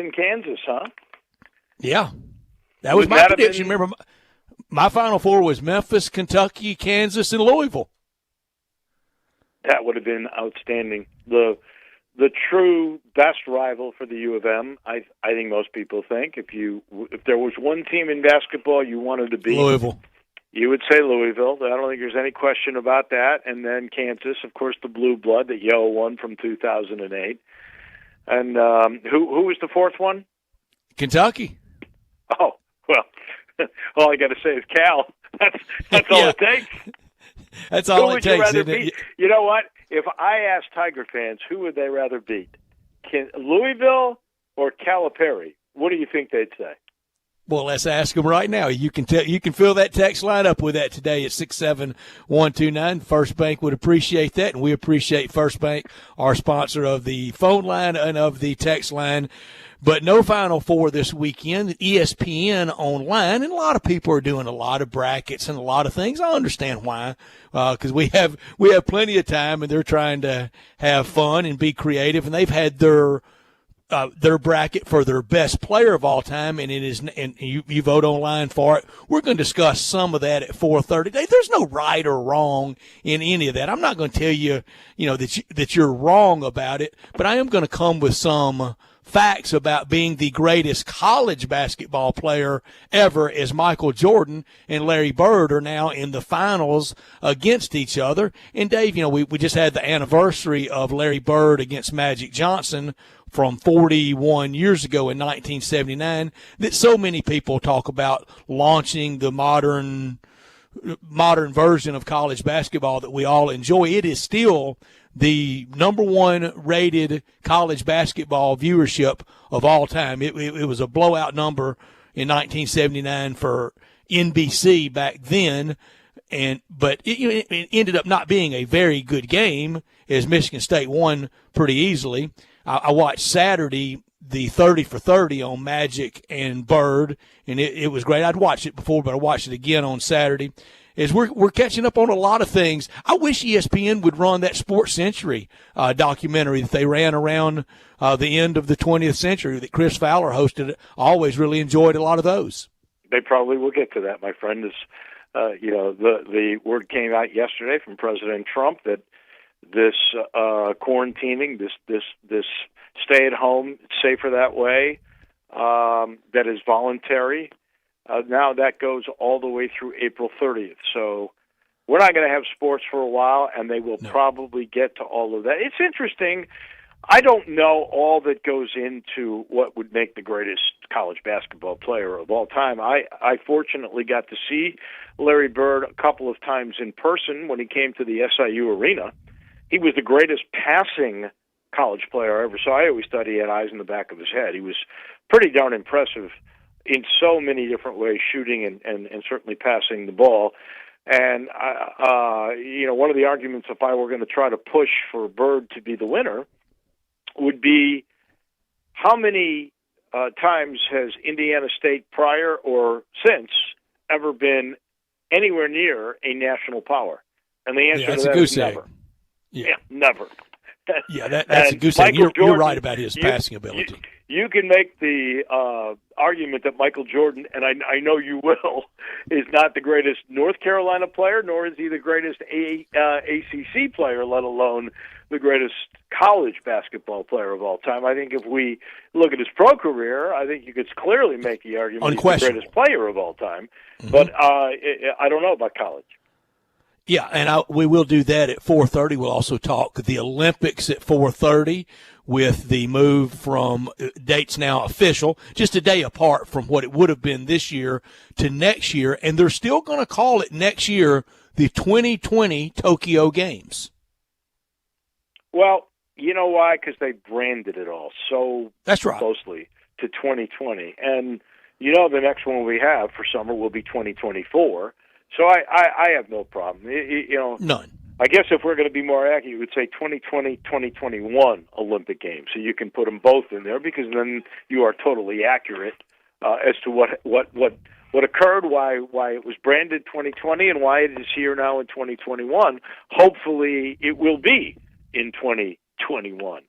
and Kansas, huh? Yeah. That was my prediction. Remember, my Final Four was Memphis, Kentucky, Kansas, and Louisville. That would have been outstanding. The true best rival for the U of M, I think most people think, if there was one team in basketball you wanted to beat, Louisville. You would say Louisville. I don't think there's any question about that. And then Kansas, of course, the blue blood that Yo won from 2008. And who was the fourth one? Kentucky. Oh, well, all I got to say is Cal. That's all it takes. That's all it takes, isn't it? You know what? If I asked Tiger fans, who would they rather beat? Louisville or Calipari? What do you think they'd say? Well, let's ask them right now. You can fill that text line up with that today at 67129. First Bank would appreciate that, and we appreciate First Bank, our sponsor of the phone line and of the text line. But no Final Four this weekend. ESPN online, and a lot of people are doing a lot of brackets and a lot of things. I understand why, because we have plenty of time, and they're trying to have fun and be creative, and they've had their bracket for their best player of all time, and you vote online for it. We're going to discuss some of that at 4:30. There's no right or wrong in any of that. I'm not going to tell you, that you're wrong about it, but I am going to come with some facts about being the greatest college basketball player ever, as Michael Jordan and Larry Bird are now in the finals against each other. And Dave, we just had the anniversary of Larry Bird against Magic Johnson from 41 years ago in 1979 that so many people talk about launching the modern version of college basketball that we all enjoy. It is still the number one rated college basketball viewership of all time. It was a blowout number in 1979 for NBC back then, but it ended up not being a very good game as Michigan State won pretty easily. I watched Saturday the 30 for 30 on Magic and Bird, and it was great. I'd watched it before, but I watched it again on Saturday. As we're catching up on a lot of things. I wish ESPN would run that Sports Century documentary that they ran around the end of the 20th century that Chris Fowler hosted. I always really enjoyed a lot of those. They probably will get to that, my friend. The word came out yesterday from President Trump that this quarantining, this stay at home, safer that way, that is voluntary. Now that goes all the way through April 30th. So we're not going to have sports for a while, and they will probably get to all of that. It's interesting. I don't know all that goes into what would make the greatest college basketball player of all time. I fortunately got to see Larry Bird a couple of times in person when he came to the SIU arena. He was the greatest passing college player I ever saw. I always thought he had eyes in the back of his head. He was pretty darn impressive in so many different ways, shooting and certainly passing the ball. And, one of the arguments, if I were going to try to push for Bird to be the winner, would be how many times has Indiana State prior or since ever been anywhere near a national power? And the answer to that is never. Yeah, never. Yeah, that's a goose egg. You're right about his passing ability. You can make the argument that Michael Jordan, and I know you will, is not the greatest North Carolina player, nor is he the greatest ACC player, let alone the greatest college basketball player of all time. I think if we look at his pro career, I think you could clearly make the argument he's the greatest player of all time. Mm-hmm. But I don't know about college. Yeah, and we will do that at 4:30. We'll also talk the Olympics at 4:30 with the move from dates now official, just a day apart from what it would have been this year to next year. And they're still going to call it next year the 2020 Tokyo Games. Well, you know why? Because they branded it all so closely to 2020. And the next one we have for summer will be 2024. So I have no problem. None. I guess if we're going to be more accurate, you would say 2020, 2021 Olympic Games. So you can put them both in there because then you are totally accurate as to what occurred, why it was branded 2020, and why it is here now in 2021. Hopefully, it will be in 2021.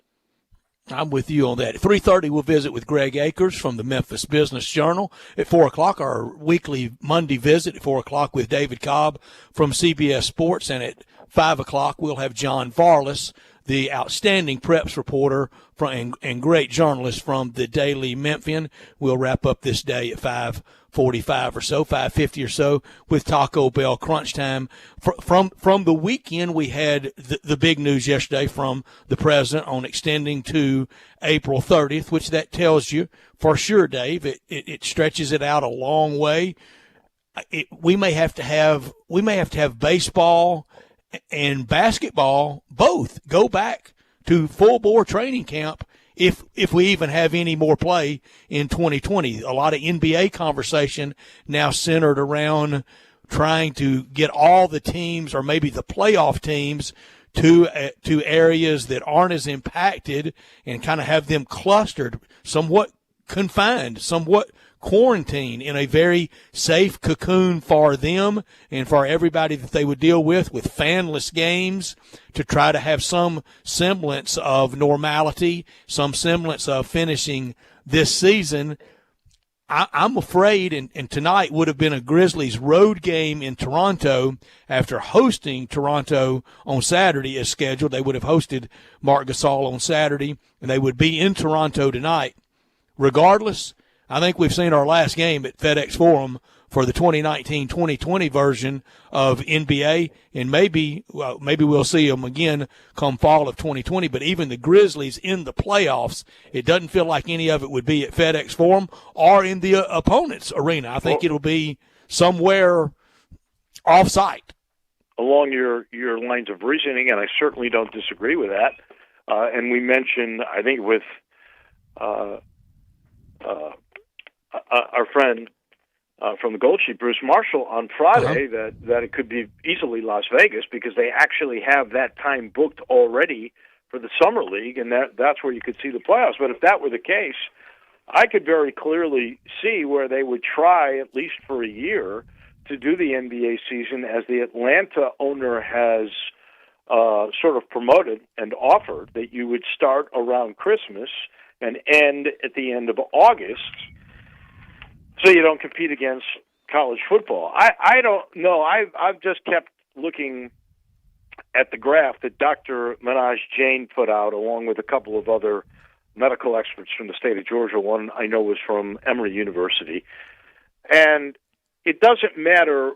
I'm with you on that. At 3:30, we'll visit with Greg Akers from the Memphis Business Journal. At 4 o'clock, our weekly Monday visit at 4 o'clock with David Cobb from CBS Sports. And at 5 o'clock, we'll have John Varlas, the outstanding preps reporter and great journalist from the Daily Memphian. We'll wrap up this day at 5:45 or so, 5:50 or so, with Taco Bell Crunch Time. From the weekend, we had the big news yesterday from the president on extending to April 30th, which that tells you for sure, Dave, it stretches it out a long way. We may have to have baseball and basketball both go back to full bore training camp if we even have any more play in 2020. A lot of NBA conversation now centered around trying to get all the teams, or maybe the playoff teams, to areas that aren't as impacted and kind of have them clustered, somewhat confined, somewhat quarantined in a very safe cocoon for them and for everybody that they would deal with fanless games, to try to have some semblance of normality, some semblance of finishing this season. I'm afraid, and tonight would have been a Grizzlies road game in Toronto after hosting Toronto on Saturday as scheduled. They would have hosted Marc Gasol on Saturday, and they would be in Toronto tonight. Regardless, I think we've seen our last game at FedEx Forum for the 2019-2020 version of NBA, and maybe we'll see them again come fall of 2020. But even the Grizzlies in the playoffs, it doesn't feel like any of it would be at FedEx Forum or in the opponent's arena. I think it'll be somewhere off-site. Along your lines of reasoning, and I certainly don't disagree with that. And we mentioned, I think, with our friend from the Gold Sheet, Bruce Marshall, on Friday, that it could be easily Las Vegas, because they actually have that time booked already for the Summer League, and that's where you could see the playoffs. But if that were the case, I could very clearly see where they would try, at least for a year, to do the NBA season as the Atlanta owner has sort of promoted and offered, that you would start around Christmas and end at the end of August, so you don't compete against college football. I don't know. I've just kept looking at the graph that Dr. Manoj Jain put out, along with a couple of other medical experts from the state of Georgia. One I know was from Emory University. And it doesn't matter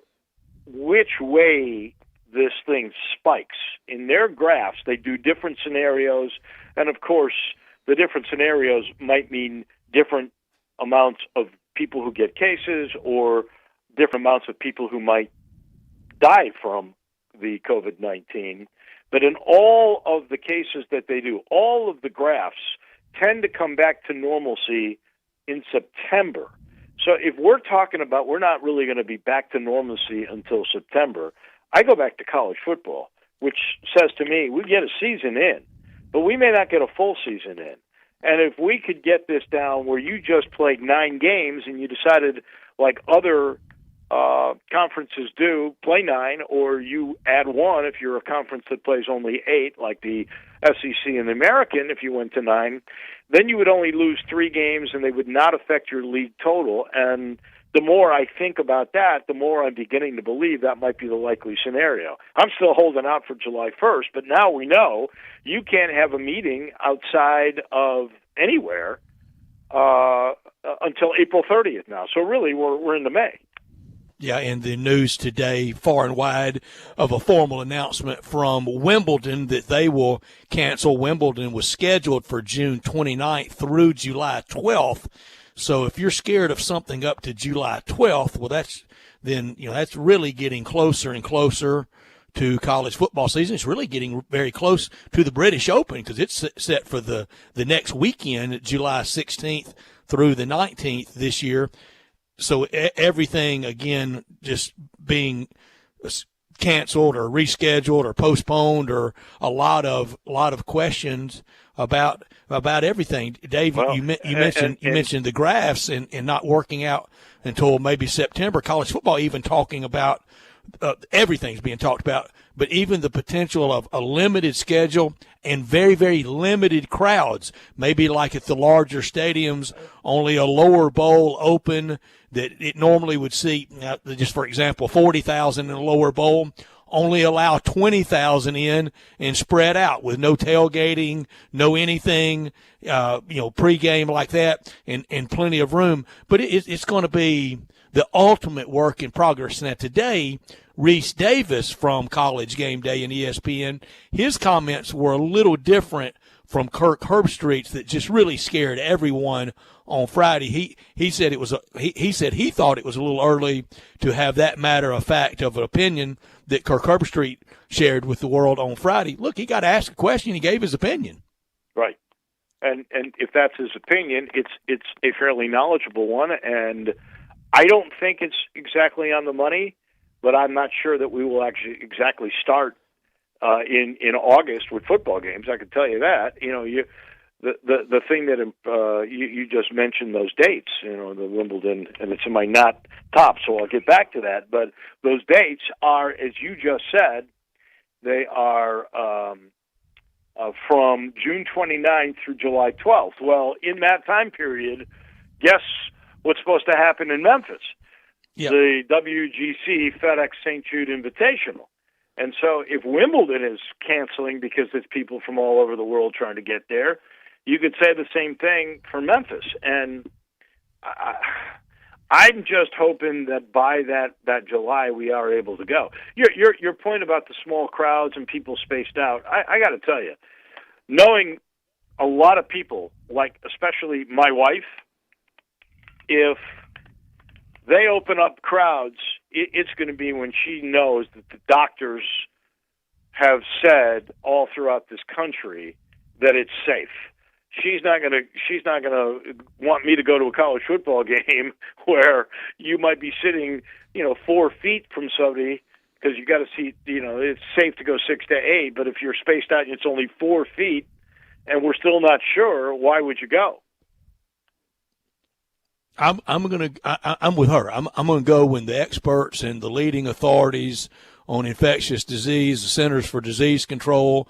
which way this thing spikes. In their graphs, they do different scenarios, and of course, the different scenarios might mean different amounts of people who get cases or different amounts of people who might die from the COVID-19. But in all of the cases that they do, all of the graphs tend to come back to normalcy in September. So if we're talking about we're not really going to be back to normalcy until September, I go back to college football, which says to me we get a season in, but we may not get a full season in. And if we could get this down where you just played 9 games and you decided, like other conferences do, play 9, or you add 1 if you're a conference that plays only 8, like the SEC and the American, if you went to 9, then you would only lose 3 games and they would not affect your league total. And the more I think about that, the more I'm beginning to believe that might be the likely scenario. I'm still holding out for July 1st, but now we know you can't have a meeting outside of anywhere until April 30th now. So really, we're into May. Yeah, and the news today, far and wide, of a formal announcement from Wimbledon that they will cancel. Wimbledon was scheduled for June 29th through July 12th. So if you're scared of something up to July 12th, well, that's really getting closer and closer to college football season. It's really getting very close to the British Open, because it's set for the next weekend, July 16th through the 19th this year. So everything, again, just being canceled or rescheduled or postponed, or a lot of questions about everything. Dave, well, you mentioned the graphs and not working out until maybe September. College football even talking about everything's being talked about, but even the potential of a limited schedule and very, very limited crowds, maybe like at the larger stadiums, only a lower bowl open that it normally would seat, just for example, 40,000 in a lower bowl, only allow 20,000 in and spread out with no tailgating, no anything, pregame like that, and plenty of room. But it's going to be the ultimate work in progress. Now, today, Reese Davis from College Game Day and ESPN, his comments were a little different from Kirk Herbstreit's that just really scared everyone on Friday. He said it was he said he thought it was a little early to have that matter of fact of an opinion that Kirk Herbstreit shared with the world on Friday. Look, he got asked a question, he gave his opinion. Right. And if that's his opinion, it's a fairly knowledgeable one, and I don't think it's exactly on the money, but I'm not sure that we will actually exactly start in August with football games. I can tell you that. The thing that you just mentioned, those dates, the Wimbledon, and it's in my not top, so I'll get back to that. But those dates are, as you just said, they are from June 29th through July 12th. Well, in that time period, guess what's supposed to happen in Memphis? Yep. The WGC FedEx St. Jude Invitational. And so if Wimbledon is canceling because there's people from all over the world trying to get there, you could say the same thing for Memphis. And I'm just hoping that by that July we are able to go. Your point about the small crowds and people spaced out, I got to tell you, knowing a lot of people, like especially my wife, if they open up crowds, it's going to be when she knows that the doctors have said all throughout this country that it's safe. She's not going to want me to go to a college football game where you might be sitting, 4 feet from somebody because you got to see, it's safe to go 6 to 8, but if you're spaced out and it's only 4 feet and we're still not sure, why would you go? I'm with her. I'm going to go when the experts and the leading authorities on infectious disease, the Centers for Disease Control,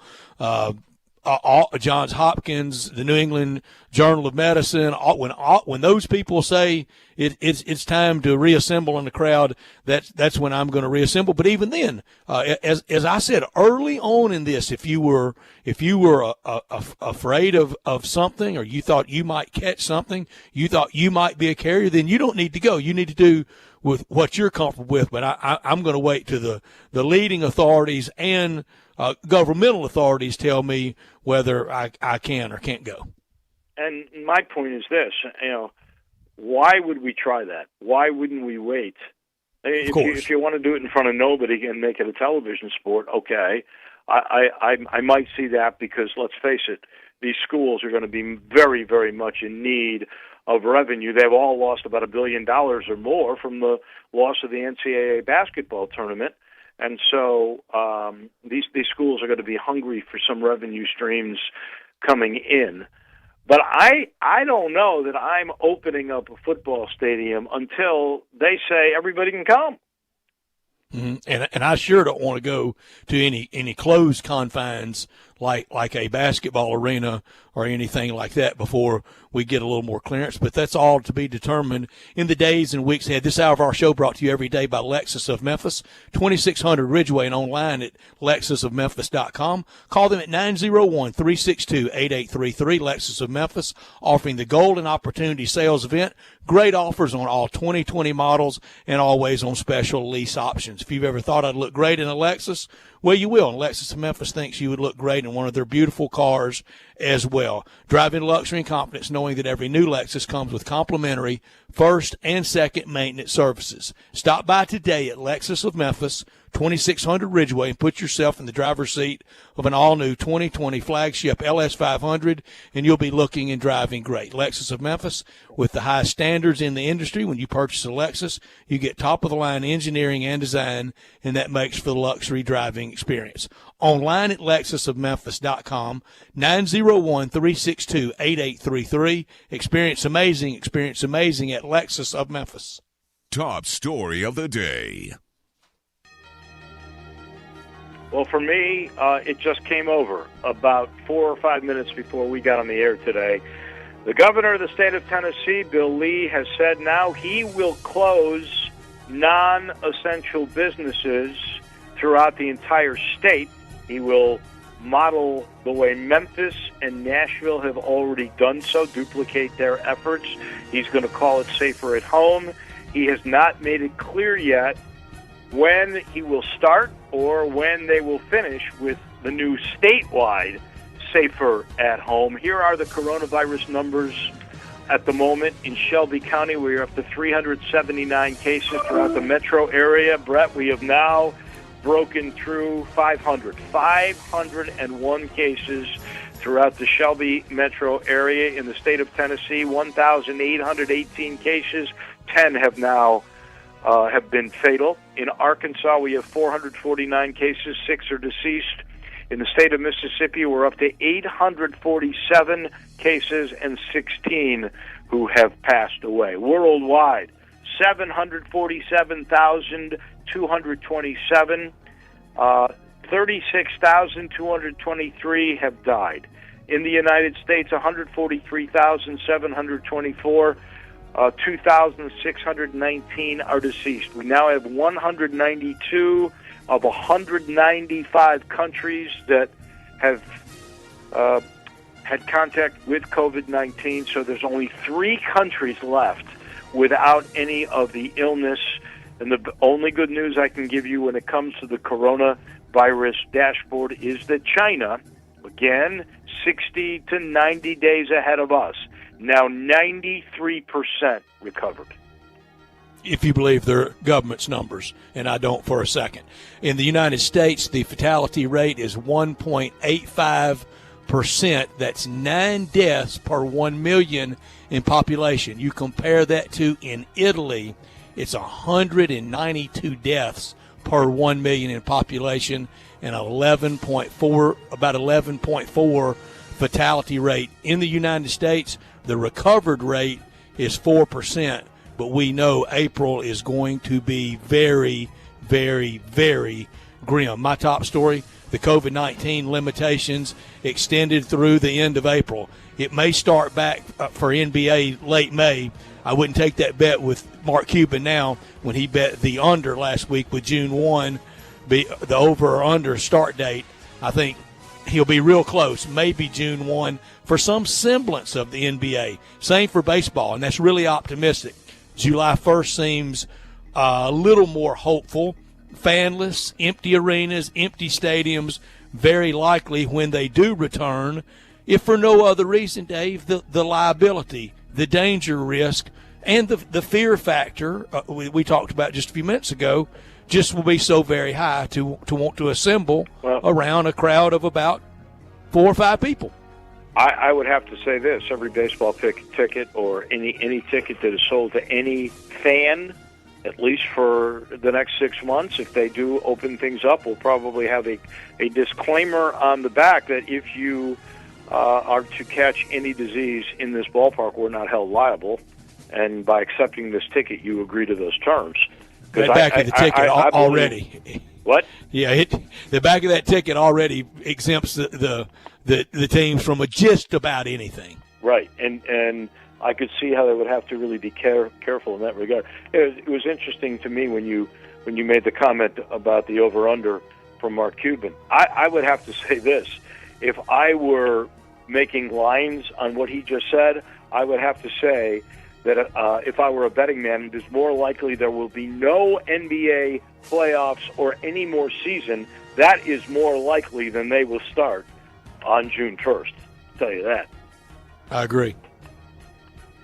Johns Hopkins, the New England Journal of Medicine, when those people say it's time to reassemble in the crowd, that's when I'm going to reassemble. But even then, as I said early on in this, if you were afraid of something, or you thought you might catch something, you thought you might be a carrier, then you don't need to go. You need to do with what you're comfortable with. But I'm going to wait to the leading authorities and governmental authorities tell me whether I can or can't go. And my point is this, why would we try that? Why wouldn't we wait? If you want to do it in front of nobody and make it a television sport, okay. I might see that because, let's face it, these schools are going to be very, very much in need of revenue. They've all lost about $1 billion or more from the loss of the NCAA basketball tournament. And so these schools are going to be hungry for some revenue streams coming in. But I don't know that I'm opening up a football stadium until they say everybody can come. Mm-hmm. And I sure don't want to go to any closed confines like a basketball arena or anything like that before we get a little more clearance. But that's all to be determined in the days and weeks ahead. This hour of our show brought to you every day by Lexus of Memphis, 2600 Ridgeway, and online at lexusofmemphis.com. Call them at 901-362-8833. Lexus of Memphis, offering the Golden Opportunity Sales Event. Great offers on all 2020 models and always on special lease options. If you've ever thought I'd look great in a Lexus, well, you will. And Lexus of Memphis thinks you would look great in one of their beautiful cars as well. Driving luxury and confidence, knowing that every new Lexus comes with complimentary first and second maintenance services. Stop by today at Lexus of Memphis, 2600 Ridgeway, and put yourself in the driver's seat of an all-new 2020 flagship LS500, and you'll be looking and driving great. Lexus of Memphis, with the highest standards in the industry. When you purchase a Lexus, you get top-of-the-line engineering and design, and that makes for the luxury driving experience. Online at lexusofmemphis.com, 901-362-8833. Experience amazing at Lexus of Memphis. Top story of the day. Well, for me, it just came over about 4 or 5 minutes before we got on the air today. The governor of the state of Tennessee, Bill Lee, has said now he will close non-essential businesses throughout the entire state. He will model the way Memphis and Nashville have already done so, duplicate their efforts. He's going to call it Safer at Home. He has not made it clear yet when he will start or when they will finish with the new statewide Safer at Home. Here are the coronavirus numbers at the moment in Shelby County. We're up to 379 cases throughout the metro area. Brett, we have now broken through 501 cases throughout the Shelby metro area. In the state of Tennessee, 1,818 cases. 10 have now have been fatal. In Arkansas, we have 449 cases. 6 are deceased. In the state of Mississippi, we're up to 847 cases and 16 who have passed away. Worldwide, 747,227. 36,223 have died. In the United States, 143,724. 2,619 are deceased. We now have 192 of 195 countries that have had contact with COVID-19, so there's only 3 countries left without any of the illness. And the only good news I can give you when it comes to the coronavirus dashboard is that China, again, 60 to 90 days ahead of us, now 93% recovered. If you believe their government's numbers, and I don't for a second. In the United States, the fatality rate is 1.85%. That's 9 deaths per 1 million in population. You compare that to in Italy, it's 192 deaths per 1 million in population and about 11.4 fatality rate. In the United States, the recovered rate is 4%. But we know April is going to be very, very, very grim. My top story, the COVID-19 limitations extended through the end of April. It may start back for NBA late May. I wouldn't take that bet with Mark Cuban now when he bet the under last week with June 1, the over or under start date. I think he'll be real close, maybe June 1, for some semblance of the NBA. Same for baseball, and that's really optimistic. July 1st seems a little more hopeful. Fanless, empty arenas, empty stadiums, very likely when they do return, if for no other reason, Dave, the liability, the danger risk, and the fear factor we talked about just a few minutes ago just will be so very high to want to assemble around a crowd of about 4 or 5 people. I would have to say this: every baseball ticket or any ticket that is sold to any fan, at least for the next 6 months, if they do open things up, will probably have a disclaimer on the back that if you are to catch any disease in this ballpark, we're not held liable. And by accepting this ticket, you agree to those terms. The back of the ticket already. What? Yeah, the back of that ticket already exempts the teams from just about anything. Right, and I could see how they would have to really be careful in that regard. It was interesting to me when you made the comment about the over/under from Mark Cuban. I would have to say this: if I were making lines on what he just said, I would have to say that if I were a betting man, it is more likely there will be no NBA playoffs or any more season. That is more likely than they will start on June 1st. I'll tell you that. I agree.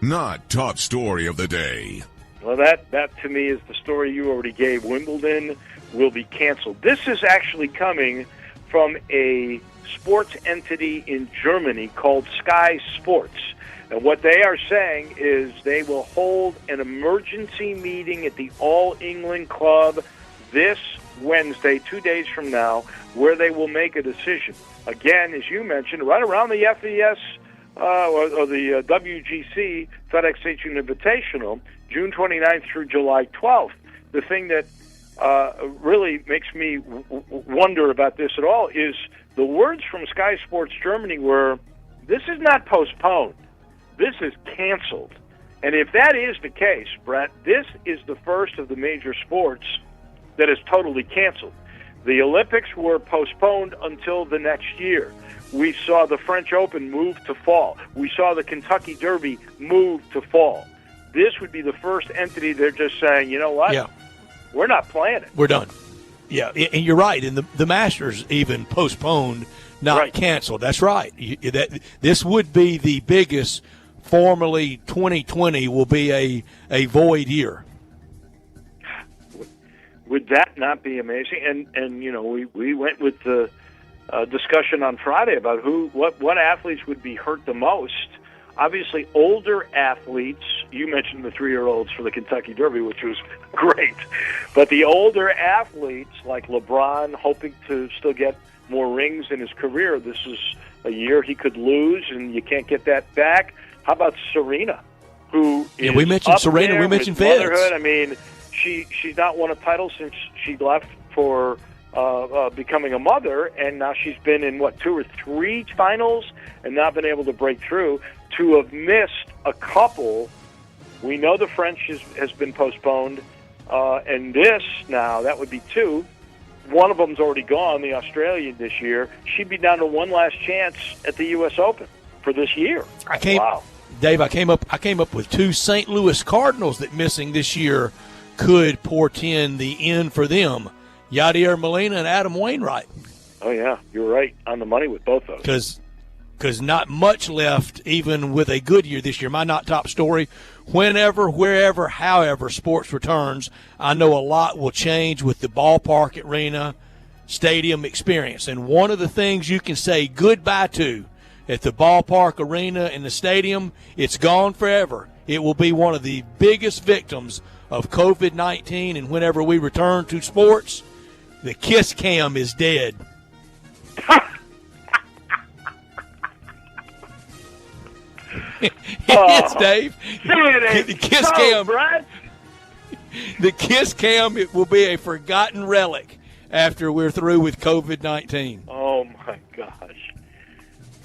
Not top story of the day. Well, that to me is the story you already gave. Wimbledon will be canceled. This is actually coming from a sports entity in Germany called Sky Sports. And what they are saying is they will hold an emergency meeting at the All England Club this Wednesday, 2 days from now, where they will make a decision. Again, as you mentioned, right around the FES or the WGC, FedEx Station Invitational, June 29th through July 12th. The thing that really makes me wonder about this at all is the words from Sky Sports Germany were, this is not postponed, this is canceled. And if that is the case, Brett, this is the first of the major sports that is totally canceled. The Olympics were postponed until the next year. We saw the French Open move to fall. We saw the Kentucky Derby move to fall. This would be the first entity they're just saying, you know what? Yeah. We're not playing it. We're done. Yeah, and you're right. And the Masters even postponed, not canceled. That's right. This would be the biggest. Formally, 2020 will be a void year. Would that not be amazing? And you know, we went with the discussion on Friday about what athletes would be hurt the most. Obviously, older athletes. You mentioned the 3-year-olds for the Kentucky Derby, which was great. But the older athletes, like LeBron, hoping to still get more rings in his career. This is a year he could lose, and you can't get that back. How about Serena, who is we mentioned up Serena. there We mentioned with Feds. motherhood? I mean, she's not won a title since she left for becoming a mother, and now she's been in 2 or 3 finals and not been able to break through. To have missed a couple, we know the French has been postponed, and this now that would be 2. One of them's already gone, the Australian this year. She'd be down to one last chance at the U.S. Open for this year. Wow. Dave, I came up with 2 St. Louis Cardinals that missing this year could portend the end for them. Yadier Molina and Adam Wainwright. Oh, yeah, you're right on the money with both those. Because not much left, even with a good year this year. My not top story, whenever, wherever, however sports returns, I know a lot will change with the ballpark, arena, stadium experience. And one of the things you can say goodbye to at the ballpark, arena, and the stadium, it's gone forever. It will be one of the biggest victims of COVID-19, and whenever we return to sports, the kiss cam is dead. Yes, Dave. The kiss cam. Brad. The kiss cam, it will be a forgotten relic after we're through with COVID-19. Oh, my gosh.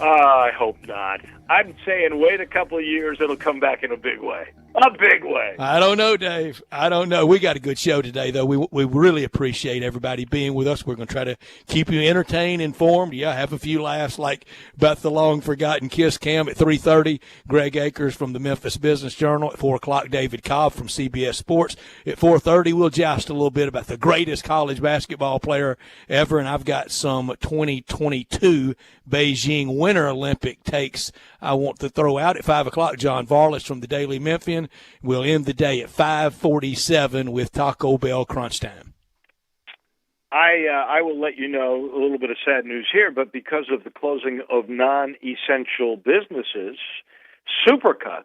I hope not. I'm saying wait a couple of years, it'll come back in a big way. A big way. I don't know, Dave. I don't know. We got a good show today, though. We really appreciate everybody being with us. We're going to try to keep you entertained, informed. Yeah, have a few laughs like about the long-forgotten kiss cam at 3:30. Greg Akers from the Memphis Business Journal. At 4 o'clock, David Cobb from CBS Sports. At 4:30, we'll joust a little bit about the greatest college basketball player ever, and I've got some 2022 Beijing Winter Olympic takes I want to throw out. At 5 o'clock, John Varlas from the Daily Memphian. We'll end the day at 5:47 with Taco Bell Crunch Time. I will let you know a little bit of sad news here, but because of the closing of non-essential businesses, Supercuts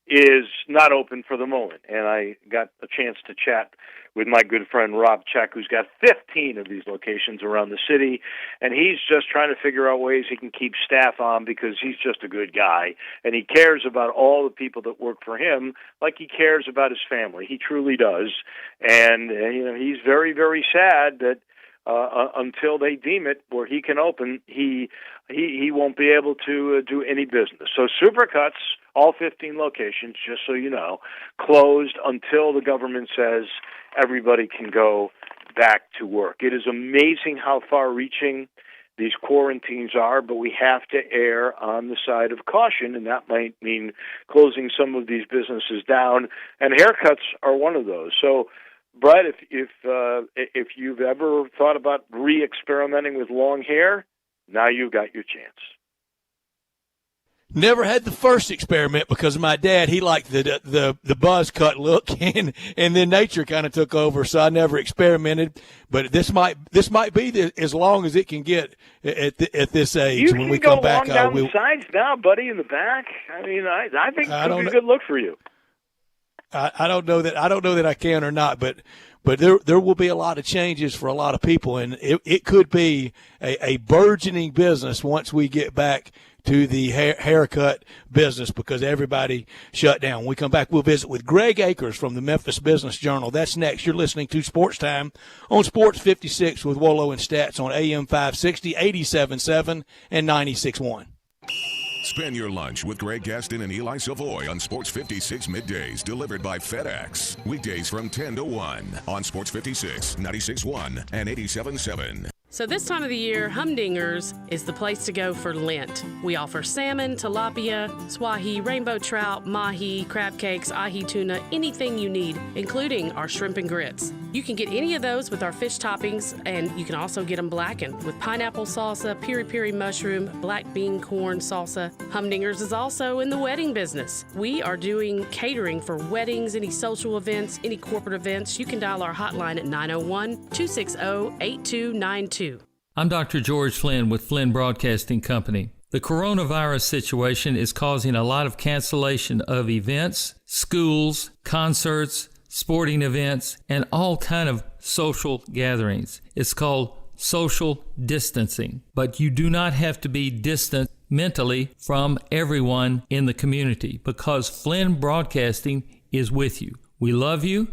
is not open for the moment. And I got a chance to chat with my good friend Rob Check, who's got 15 of these locations around the city, and he's just trying to figure out ways he can keep staff on because he's just a good guy, and he cares about all the people that work for him like he cares about his family. He truly does, and you know, he's very, very sad that until they deem it where he can open, he won't be able to do any business. So Supercuts, all 15 locations, just so you know, closed until the government says everybody can go back to work. It is amazing how far-reaching these quarantines are, but we have to err on the side of caution, and that might mean closing some of these businesses down, and haircuts are one of those. So, Brett, if you've ever thought about re-experimenting with long hair, now you've got your chance. Never had the first experiment because my dad, he liked the buzz cut look, and then nature kind of took over, so I never experimented. But this might be as long as it can get at this age. When we come back, you can go long down the sides now, buddy, in the back. I mean, I think it could be a good look for you. I don't know that I can or not, but there will be a lot of changes for a lot of people, and it could be a burgeoning business once we get back to the haircut business because everybody shut down. When we come back, we'll visit with Greg Akers from the Memphis Business Journal. That's next. You're listening to Sports Time on Sports 56 with Wolo and Stats on AM 560, 87.7, and 96.1. Spend your lunch with Greg Gaston and Eli Savoy on Sports 56 middays, delivered by FedEx. Weekdays from 10 to 1 on Sports 56, 96.1, and 87.7. So this time of the year, Humdingers is the place to go for Lent. We offer salmon, tilapia, swahi, rainbow trout, mahi, crab cakes, ahi tuna, anything you need, including our shrimp and grits. You can get any of those with our fish toppings, and you can also get them blackened with pineapple salsa, piri-piri mushroom, black bean corn salsa. Humdingers is also in the wedding business. We are doing catering for weddings, any social events, any corporate events. You can dial our hotline at 901-260-8292. I'm Dr. George Flynn with Flynn Broadcasting Company. The coronavirus situation is causing a lot of cancellation of events, schools, concerts, sporting events, and all kind of social gatherings. It's called social distancing, but you do not have to be distant mentally from everyone in the community because Flynn Broadcasting is with you. We love you.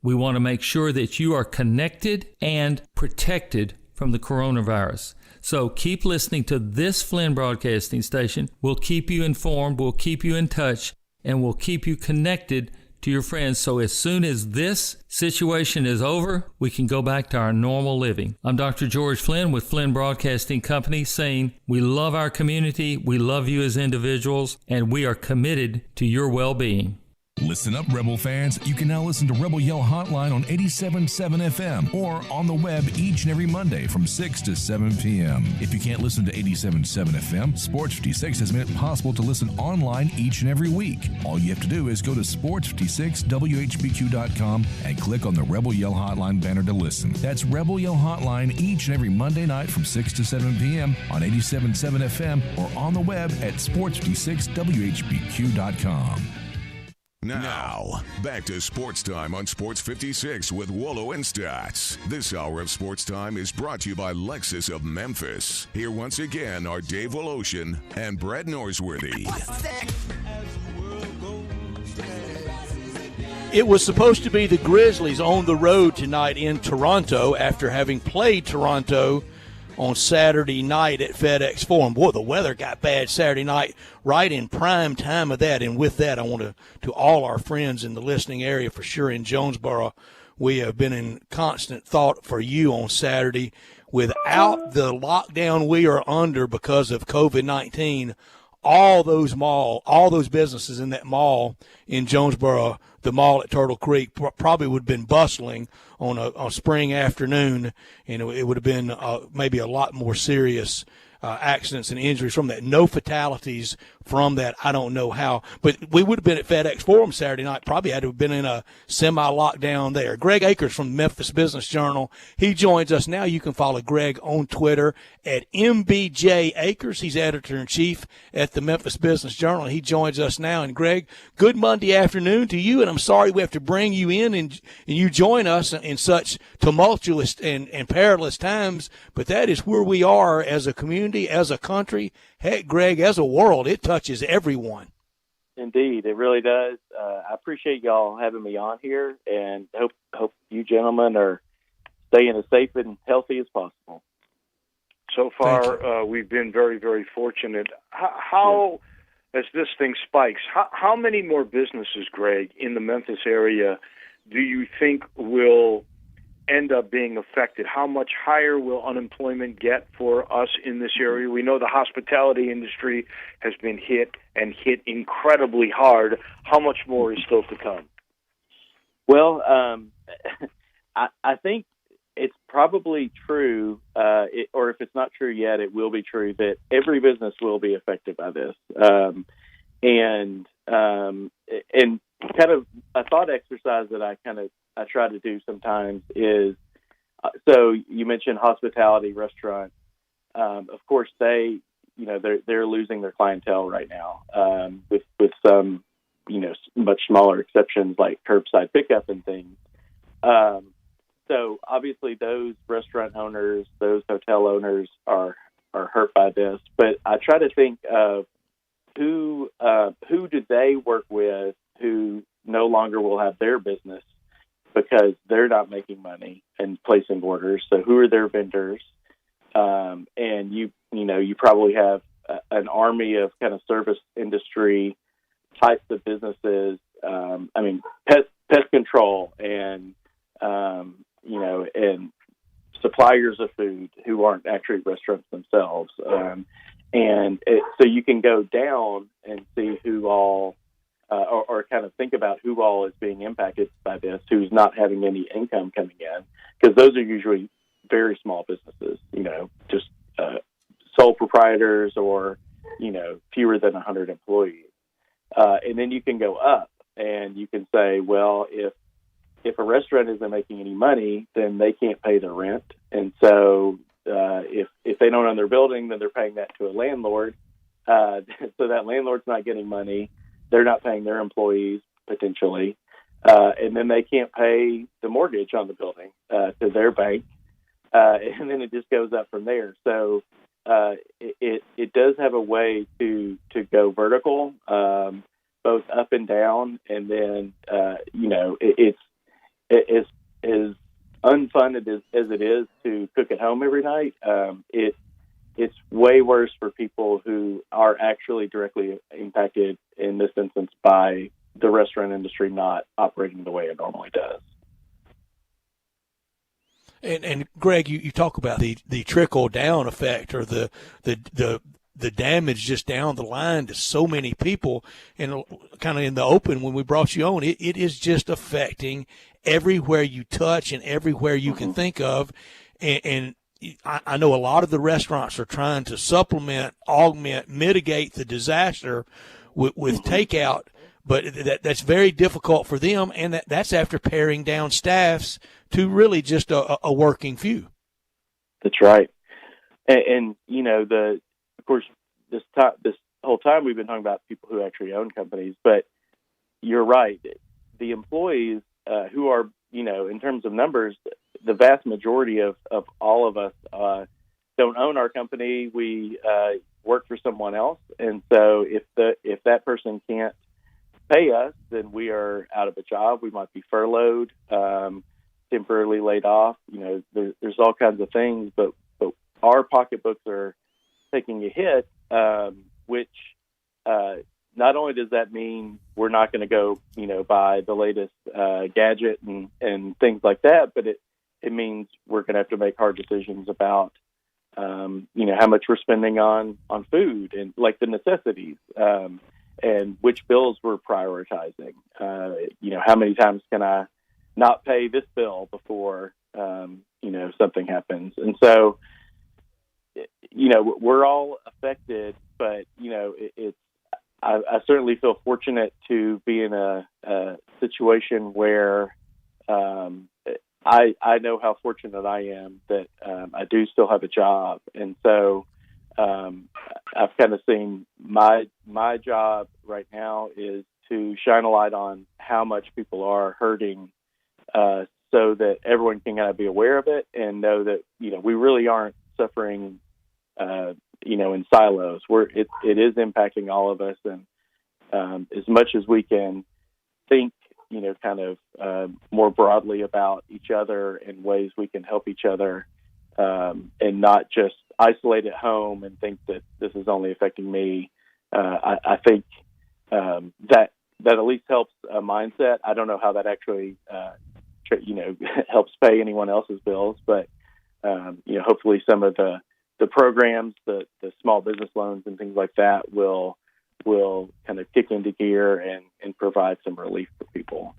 We want to make sure that you are connected and protected from the coronavirus. So keep listening to this Flynn Broadcasting Station. We'll keep you informed, we'll keep you in touch, and we'll keep you connected to your friends. So as soon as this situation is over, we can go back to our normal living. I'm Dr. George Flynn with Flynn Broadcasting Company saying we love our community, we love you as individuals, and we are committed to your well-being. Listen up, Rebel fans. You can now listen to Rebel Yell Hotline on 87.7 FM or on the web each and every Monday from 6 to 7 p.m. If you can't listen to 87.7 FM, Sports 56 has made it possible to listen online each and every week. All you have to do is go to sports56whbq.com and click on the Rebel Yell Hotline banner to listen. That's Rebel Yell Hotline each and every Monday night from 6 to 7 p.m. on 87.7 FM or on the web at sports56whbq.com. Now, back to Sports Time on Sports 56 with Wolo and Stats. This hour of Sports Time is brought to you by Lexus of Memphis. Here once again are Dave Woloshin and Brett Norsworthy. It was supposed to be the Grizzlies on the road tonight in Toronto after having played Toronto on Saturday night at FedEx Forum. Boy, the weather got bad Saturday night, right in prime time of that. And with that, I want to all our friends in the listening area, for sure in Jonesboro, we have been in constant thought for you on Saturday. Without the lockdown we are under because of COVID-19, all those businesses in that mall in Jonesboro, the mall at Turtle Creek, probably would have been bustling on a spring afternoon, and it would have been maybe a lot more serious accidents and injuries from that. No fatalities from that. I don't know how, but we would have been at FedEx Forum Saturday night. Probably had to have been in a semi-lockdown there. Greg Akers from the Memphis Business Journal. He joins us now. You can follow Greg on Twitter at MBJ Akers. He's editor-in-chief at the Memphis Business Journal. He joins us now. And Greg, good Monday afternoon to you. And I'm sorry we have to bring you in and you join us in such tumultuous and perilous times, but that is where we are as a community, as a country, heck, Greg, as a world. It touches everyone. Indeed, it really does. I appreciate y'all having me on here, and hope you gentlemen are staying as safe and healthy as possible. So far, we've been very, very fortunate. How as this thing spikes, how many more businesses, Greg, in the Memphis area do you think will end up being affected? How much higher will unemployment get for us in this area? We know the hospitality industry has been hit and hit incredibly hard. How much more is still to come? Well, I think it's probably true, or if it's not true yet, it will be true that every business will be affected by this. And kind of a thought exercise that I try to do sometimes is, so you mentioned hospitality, restaurants. Of course, they're losing their clientele right now, with some, much smaller exceptions like curbside pickup and things. So obviously those restaurant owners, those hotel owners are are hurt by this. But I try to think of who do they work with who no longer will have their business because they're not making money and placing orders. So who are their vendors? And you probably have an army of kind of service industry types of businesses. Pest control and and suppliers of food who aren't actually restaurants themselves. So you can go down and see who all, or kind of think about who all is being impacted by this, who's not having any income coming in, because those are usually very small businesses, just sole proprietors or, fewer than 100 employees. And then you can go up and you can say, well, if a restaurant isn't making any money, then they can't pay their rent. And so if they don't own their building, then they're paying that to a landlord. So that landlord's not getting money. They're not paying their employees, potentially. And then they can't pay the mortgage on the building to their bank. And then it just goes up from there. So it does have a way to go vertical, both up and down. And then, it's as unfun as it is to cook at home every night. It's way worse for people who are actually directly impacted in this instance by the restaurant industry not operating the way it normally does. And Greg, you talk about the trickle down effect, or the damage just down the line to so many people. And kind of in the open when we brought you on, it is just affecting everywhere you touch and everywhere you can think of. And I know a lot of the restaurants are trying to supplement, augment, mitigate the disaster with takeout, but that's very difficult for them, and that's after paring down staffs to really just a working few. That's right. And of course, this whole time we've been talking about people who actually own companies, but you're right. The employees who are, in terms of numbers, the vast majority of all of us don't own our company. We work for someone else, and so if that person can't pay us, then we are out of a job. We might be furloughed, temporarily laid off. There's all kinds of things, but our pocketbooks are taking a hit, which not only does that mean we're not going to go, buy the latest gadget and things like that, but it means we're going to have to make hard decisions about, how much we're spending on food and like the necessities, and which bills we're prioritizing. How many times can I not pay this bill before, something happens? And so, we're all affected, but, I certainly feel fortunate to be in a situation where I know how fortunate I am that I do still have a job. And so I've kind of seen my job right now is to shine a light on how much people are hurting, so that everyone can kind of be aware of it and know that, we really aren't suffering in silos. It is impacting all of us, and as much as we can think, kind of more broadly about each other and ways we can help each other, and not just isolate at home and think that this is only affecting me. I think that at least helps a mindset. I don't know how that actually helps pay anyone else's bills, but hopefully some of the programs, the small business loans and things like that will kind of kick into gear and provide some relief for people.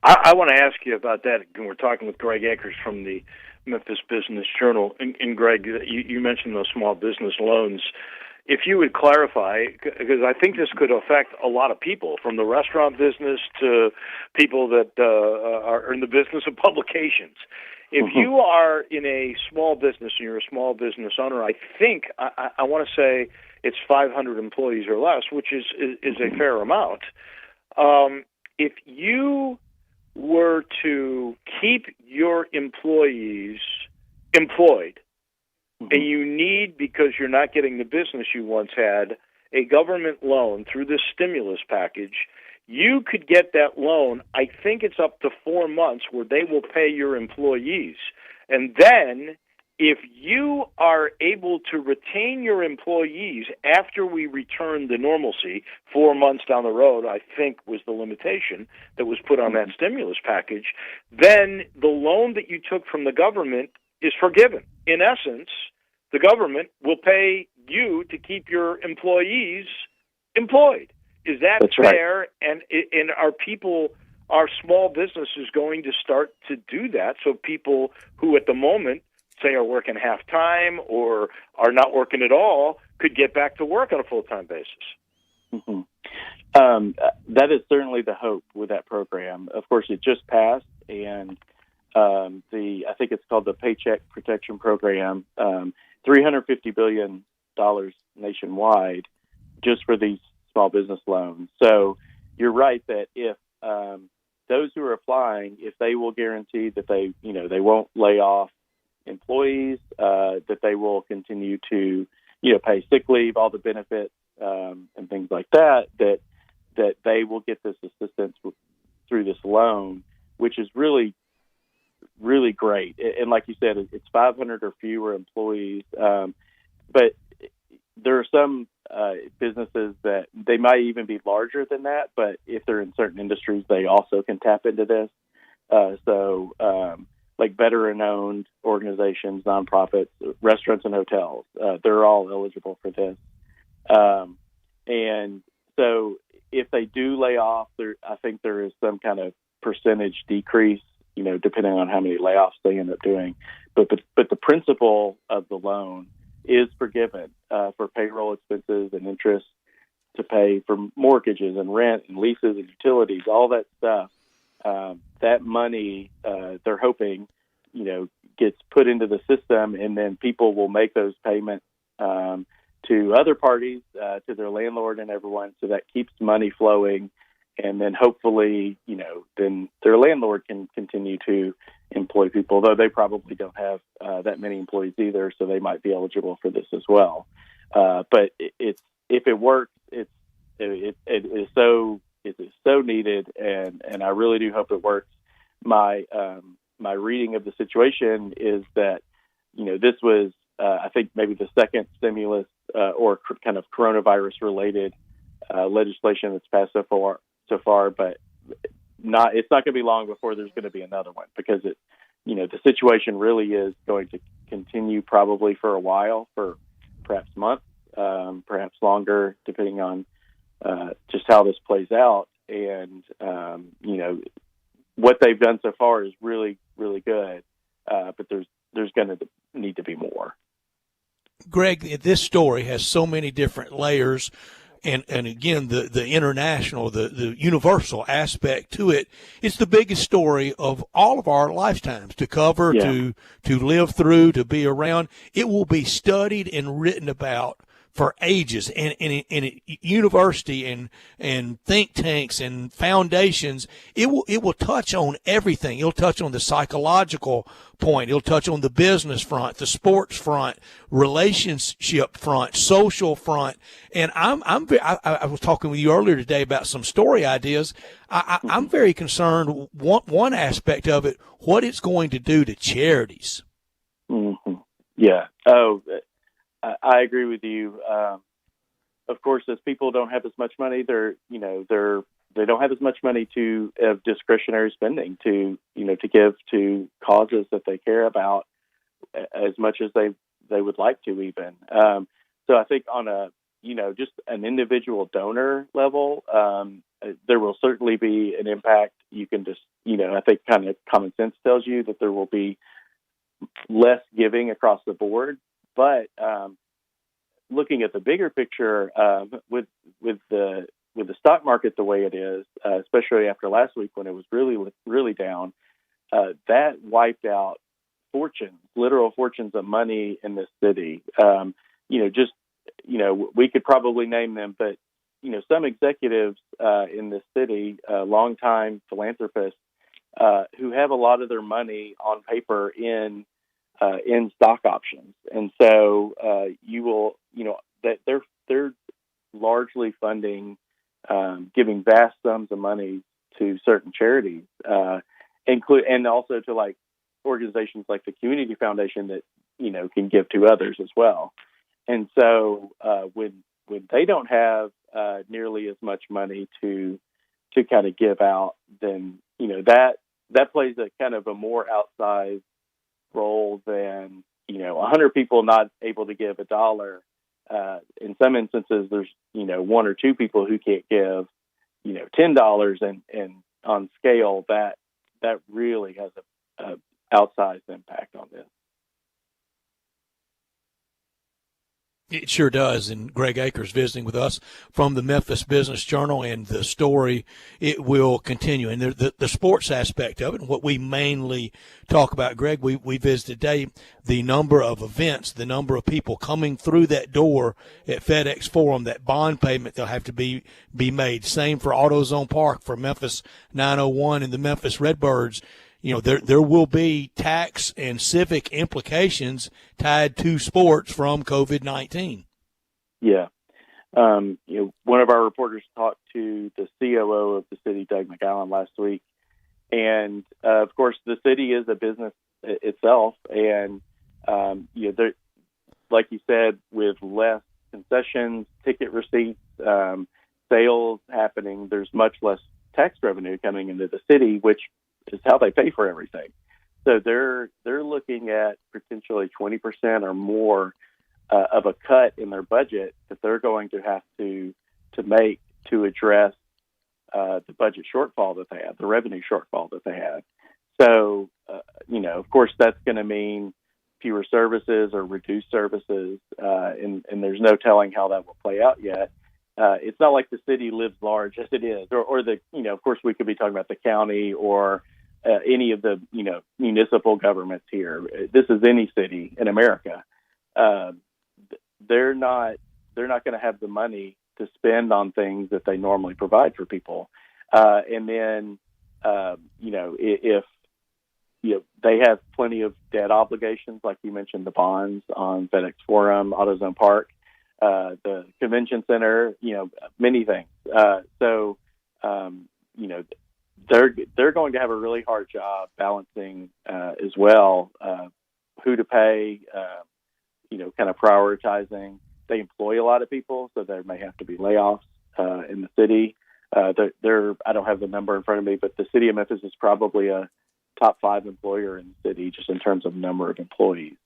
I want to ask you about that. We're talking with Greg Akers from the Memphis Business Journal. And Greg, you mentioned those small business loans. If you would clarify, because I think this could affect a lot of people, from the restaurant business to people that are in the business of publications. If you are in a small business and you're a small business owner, I think I want to say it's 500 employees or less, which is a fair amount. If you were to keep your employees employed and you need, because you're not getting the business you once had, a government loan through this stimulus package, you could get that loan, I think it's up to 4 months, where they will pay your employees. And then if you are able to retain your employees after we return to normalcy, 4 months down the road, I think was the limitation that was put on that stimulus package, then the loan that you took from the government is forgiven. In essence, the government will pay you to keep your employees employed. Is that That's fair? Right. And are people, are small businesses going to start to do that? So people who at the moment, say, are working half-time or are not working at all could get back to work on a full-time basis. Mm-hmm. That is certainly the hope with that program. Of course, it just passed, and I think it's called the Paycheck Protection Program, $350 billion nationwide just for these small business loans. So you're right that if those who are applying, if they will guarantee that they won't lay off employees, that they will continue to, pay sick leave, all the benefits, and things like that, that they will get this assistance through this loan, which is really, really great. And like you said, it's 500 or fewer employees. But there are some businesses that they might even be larger than that, but if they're in certain industries, they also can tap into this. Like veteran-owned organizations, nonprofits, restaurants, and hotels, they're all eligible for this. And so if they do lay off, I think there is some kind of percentage decrease, depending on how many layoffs they end up doing. But the principle of the loan is forgiven for payroll expenses and interest to pay for mortgages and rent and leases and utilities, all that stuff. That money, they're hoping, gets put into the system, and then people will make those payments to other parties, to their landlord and everyone, so that keeps money flowing. And then hopefully, then their landlord can continue to employ people, though they probably don't have that many employees either, so they might be eligible for this as well. But if it works, it is so needed, and I really do hope it works. My reading of the situation is that, this was, I think, maybe the second stimulus or kind of coronavirus-related legislation that's passed so far, but it's not going to be long before there's going to be another one, because the situation really is going to continue probably for a while, for perhaps months, perhaps longer, depending on just how this plays out. And what they've done so far is really, really good, but there's going to need to be more. Greg, this story has so many different layers, and again, the international, the universal aspect to it. It's the biggest story of all of our lifetimes to cover, to live through, to be around. It will be studied and written about for ages, and university and think tanks and foundations. It will touch on everything. It'll touch on the psychological point. It'll touch on the business front, the sports front, relationship front, social front. And I was talking with you earlier today about some story ideas. I'm very concerned. One aspect of it, what it's going to do to charities. Mm-hmm. Yeah. Oh, I agree with you. Of course, as people don't have as much money, they don't have as much money to have discretionary spending to give to causes that they care about as much as they would like to even. So I think on a just an individual donor level, there will certainly be an impact. You can just I think kind of common sense tells you that there will be less giving across the board. But looking at the bigger picture, with the stock market the way it is, especially after last week when it was really, really down, that wiped out literal fortunes of money in this city. We could probably name them, but some executives in this city, longtime philanthropists, who have a lot of their money on paper in in stock options, and so you will, that they're largely funding, giving vast sums of money to certain charities, and also to like organizations like the Community Foundation that can give to others as well. And so when they don't have nearly as much money to kind of give out, then that plays a kind of a more outsized role than 100 people not able to give $1. In some instances, there's one or two people who can't give $10, and on scale that really has a outsized impact on this. It sure does. And Greg Akers visiting with us from the Memphis Business Journal, and the story, it will continue. And the sports aspect of it, and what we mainly talk about, Greg, we visited today the number of events, the number of people coming through that door at FedEx Forum, that bond payment they'll have to be made. Same for AutoZone Park, for Memphis 901 and the Memphis Redbirds. There will be tax and civic implications tied to sports from COVID-19. Yeah. One of our reporters talked to the COO of the city, Doug McGowan, last week. And, of course, the city is a business itself. And, like you said, with less concessions, ticket receipts, sales happening, there's much less tax revenue coming into the city, which is how they pay for everything. So they're looking at potentially 20% or more of a cut in their budget that they're going to have to make to address the budget shortfall that they have, the revenue shortfall that they have. So, of course, that's going to mean fewer services or reduced services, and there's no telling how that will play out yet. It's not like the city lives large as it is, or of course, we could be talking about the county or any of the, municipal governments here. This is any city in America. They're not going to have the money to spend on things that they normally provide for people. And then, if they have plenty of debt obligations, like you mentioned, the bonds on FedEx Forum, AutoZone Park, the convention center, many things. So, they're going to have a really hard job balancing as well who to pay, kind of prioritizing. They employ a lot of people, so there may have to be layoffs in the city. I don't have the number in front of me, but the city of Memphis is probably a top 5 employer in the city just in terms of number of employees.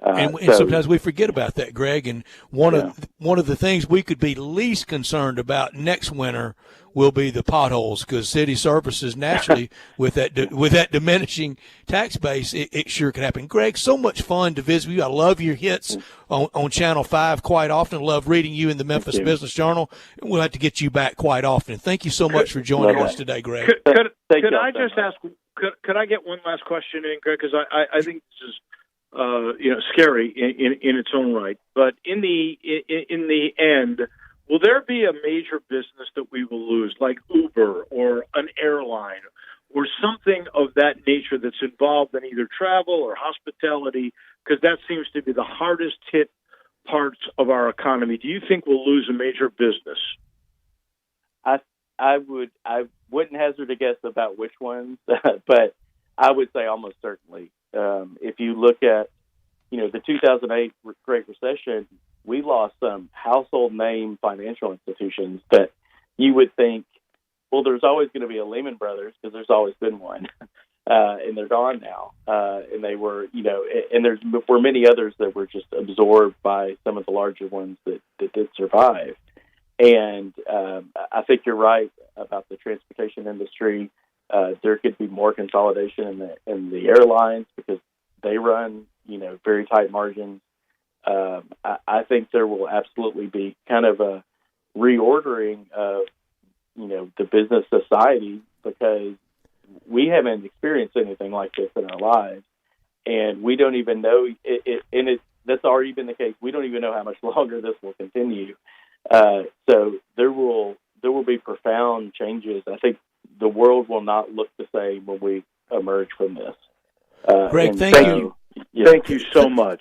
And sometimes we forget about that, Greg. And one of the things we could be least concerned about next winter will be the potholes, because city services naturally with that diminishing tax base, it sure can happen. Greg, so much fun to visit with you. I love your hits on Channel 5 quite often. I love reading you in the Memphis Business Journal. We'll have to get you back quite often. Thank you so much for joining us today, Greg. Could I just ask? Could I get one last question in, Greg? Because I think this is scary in its own right. But in the end, will there be a major business that we will lose, like Uber or an airline or something of that nature that's involved in either travel or hospitality? Because that seems to be the hardest hit parts of our economy. Do you think we'll lose a major business? I wouldn't hazard a guess about which ones, but I would say almost certainly. If you look at, the 2008 Great Recession, we lost some household name financial institutions that you would think, well, there's always going to be a Lehman Brothers because there's always been one, and they're gone now. And they were, and there were many others that were just absorbed by some of the larger ones that did survive. And I think you're right about the transportation industry. There could be more consolidation in the airlines because they run, very tight margins. I think there will absolutely be kind of a reordering of, the business society, because we haven't experienced anything like this in our lives, and we don't even know that's already been the case. We don't even know how much longer this will continue. So there will be profound changes. I think the world will not look the same when we emerge from this. Greg, thank you. Yes. Thank you so much.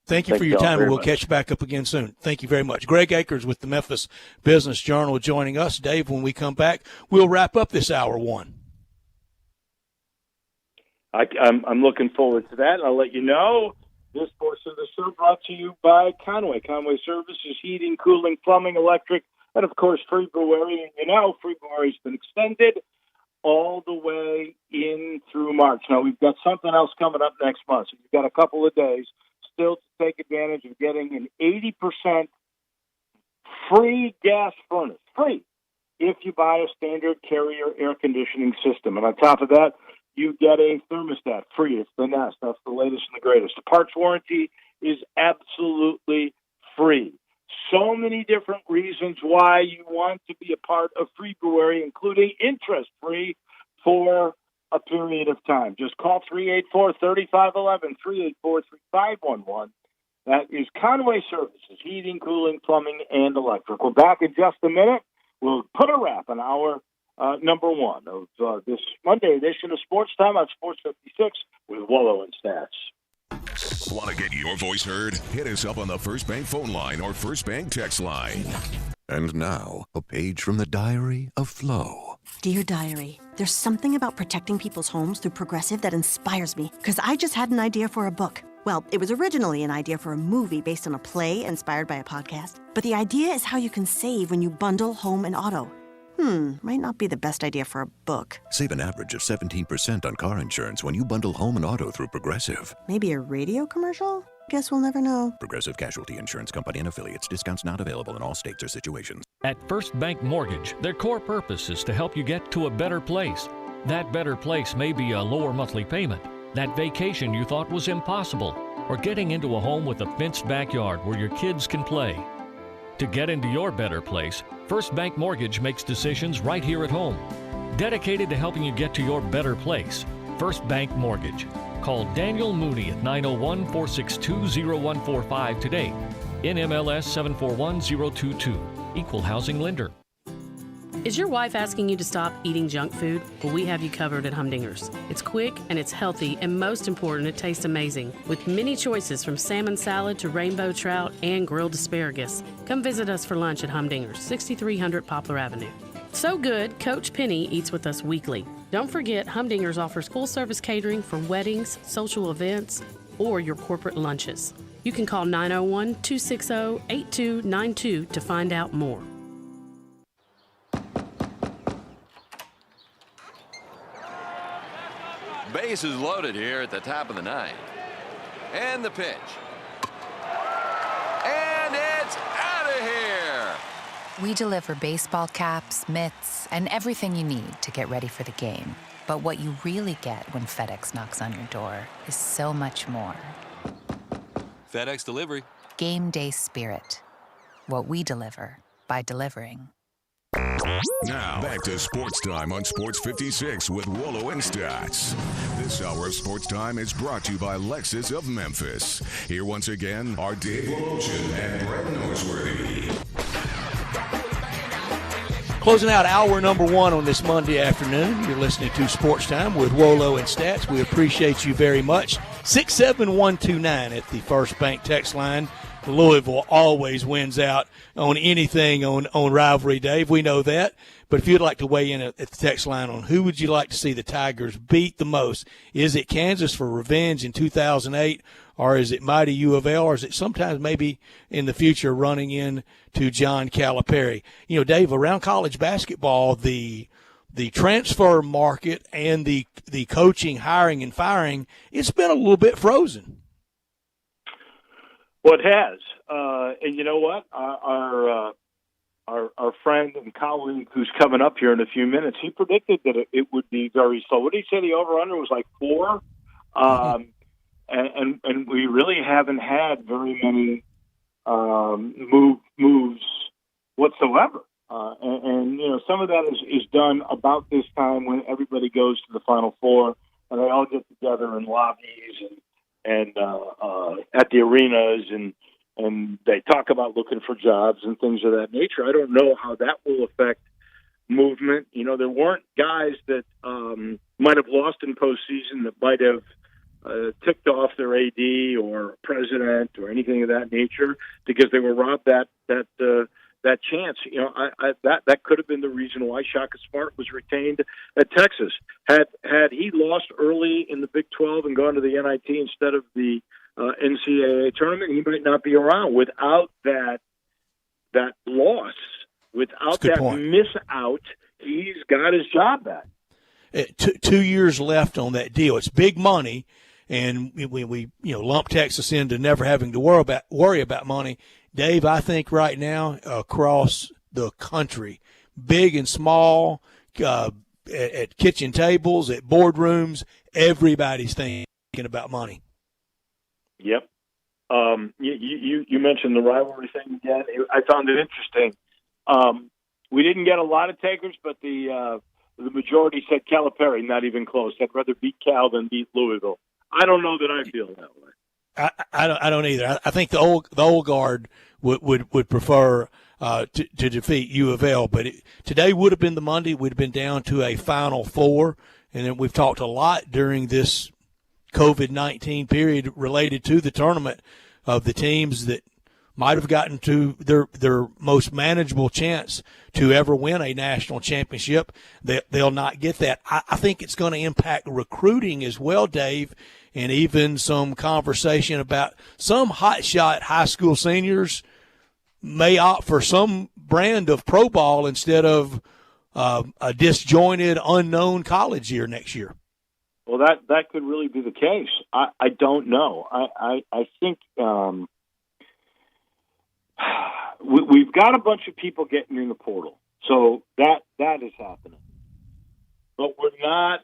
Thank you for your time, and we'll catch you back up again soon. Thank you very much. Greg Akers with the Memphis Business Journal joining us. Dave, when we come back, we'll wrap up this hour one. I'm looking forward to that, and I'll let you know. This portion of the show brought to you by Conway. Conway Services, heating, cooling, plumbing, electric, and, of course, Free Brewery. And Free Brewery's been extended all the way in through March. Now, we've got something else coming up next month, so you've got a couple of days still to take advantage of getting an 80% free gas furnace, free, if you buy a standard Carrier air conditioning system. And on top of that, you get a thermostat free. It's the Nest. That's the latest and the greatest. The parts warranty is absolutely free. So many different reasons why you want to be a part of Free Brewery, including interest-free for a period of time. Just call 384-3511, 384-3511. That is Conway Services, heating, cooling, plumbing, and electric. We're back in just a minute. We'll put a wrap on our number one of this Monday edition of Sports Time on Sports 56 with Wolo and Stats. Want to get your voice heard? Hit us up on the First Bank phone line or First Bank text line. And now, a page from the Diary of Flo. Dear Diary, there's something about protecting people's homes through Progressive that inspires me, because I just had an idea for a book. Well, it was originally an idea for a movie based on a play inspired by a podcast. But the idea is how you can save when you bundle home and auto. Might not be the best idea for a book. Save an average of 17% on car insurance when you bundle home and auto through Progressive. Maybe a radio commercial? Guess we'll never know. Progressive Casualty Insurance Company and Affiliates. Discounts not available in all states or situations. At First Bank Mortgage, their core purpose is to help you get to a better place. That better place may be a lower monthly payment, that vacation you thought was impossible, or getting into a home with a fenced backyard where your kids can play. To get into your better place, First Bank Mortgage makes decisions right here at home. Dedicated to helping you get to your better place, First Bank Mortgage. Call Daniel Mooney at 901-462-0145 today. NMLS 741022. Equal housing lender. Is your wife asking you to stop eating junk food? Well, we have you covered at Humdinger's. It's quick and it's healthy, and most important, it tastes amazing. With many choices from salmon salad to rainbow trout and grilled asparagus. Come visit us for lunch at Humdinger's, 6300 Poplar Avenue. So good, Coach Penny eats with us weekly. Don't forget, Humdinger's offers full-service catering for weddings, social events, or your corporate lunches. You can call 901-260-8292 to find out more. Bases loaded here at the top of the ninth. And the pitch. And it's out of here! We deliver baseball caps, mitts, and everything you need to get ready for the game. But what you really get when FedEx knocks on your door is so much more. FedEx Delivery. Game day spirit. What we deliver by delivering. Now, back to Sports Time on Sports 56 with Wolo and Stats. This hour of Sports Time is brought to you by Lexus of Memphis. Here once again are Dave Woloshin and Brett Noseworthy. Closing out hour number one on this Monday afternoon. You're listening to Sports Time with Wolo and Stats. We appreciate you very much. 67129 at the First Bank text line. Louisville always wins out on anything on rivalry, Dave. We know that. But if you'd like to weigh in at the text line on who would you like to see the Tigers beat the most, is it Kansas for revenge in 2008, or is it mighty U of L, or is it sometimes maybe in the future running in to John Calipari? You know, Dave, around college basketball, the transfer market and the coaching, hiring, and firing, it's been a little bit frozen. Well, it has, and you know what? Our friend and colleague who's coming up here in a few minutes, he predicted that it would be very slow. What did he say? The over/under was like 4, and we really haven't had very many moves whatsoever. And you know, some of that is done about this time when everybody goes to the Final Four and they all get together in lobbies and at the arenas, and they talk about looking for jobs and things of that nature. I don't know how that will affect movement. You know, there weren't guys that might have lost in postseason that might have ticked off their AD or president or anything of that nature because they were robbed that chance. You know, that could have been the reason why Shaka Smart was retained at Texas. Had he lost early in the Big 12 and gone to the NIT instead of the NCAA tournament, he might not be around. Without that loss, without that miss out, he's got his job back. 2 years left on that deal. It's big money, and we lump Texas into never having to worry about money. Dave, I think right now across the country, big and small, at kitchen tables, at boardrooms, everybody's thinking about money. Yep. You mentioned the rivalry thing again. I found it interesting. We didn't get a lot of takers, but the majority said Calipari, not even close. I'd rather beat Cal than beat Louisville. I don't know that I feel that way. I don't either. I think the old guard would prefer to defeat U of L, but today would have been the Monday. We'd have been down to a Final Four, and then we've talked a lot during this COVID-19 period related to the tournament of the teams that might have gotten to their most manageable chance to ever win a national championship. They'll not get that. I think it's going to impact recruiting as well, Dave, and even some conversation about some hotshot high school seniors may opt for some brand of pro ball instead of a disjointed, unknown college year next year. Well, that could really be the case. I don't know. I think we've got a bunch of people getting in the portal, so that is happening. But we're not.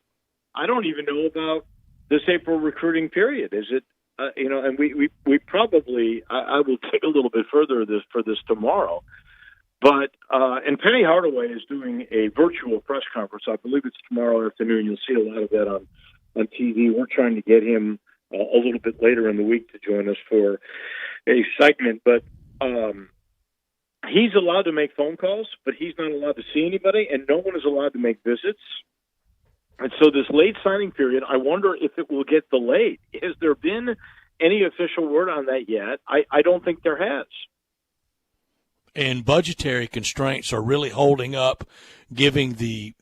I don't even know about this April recruiting period. Is it? And we probably. I will take a little bit further for this tomorrow. But and Penny Hardaway is doing a virtual press conference. I believe it's tomorrow afternoon. You'll see a lot of that on TV. We're trying to get him a little bit later in the week to join us for a segment. But he's allowed to make phone calls, but he's not allowed to see anybody, and no one is allowed to make visits. And so this late signing period, I wonder if it will get delayed. Has there been any official word on that yet? I don't think there has. And budgetary constraints are really holding up, giving the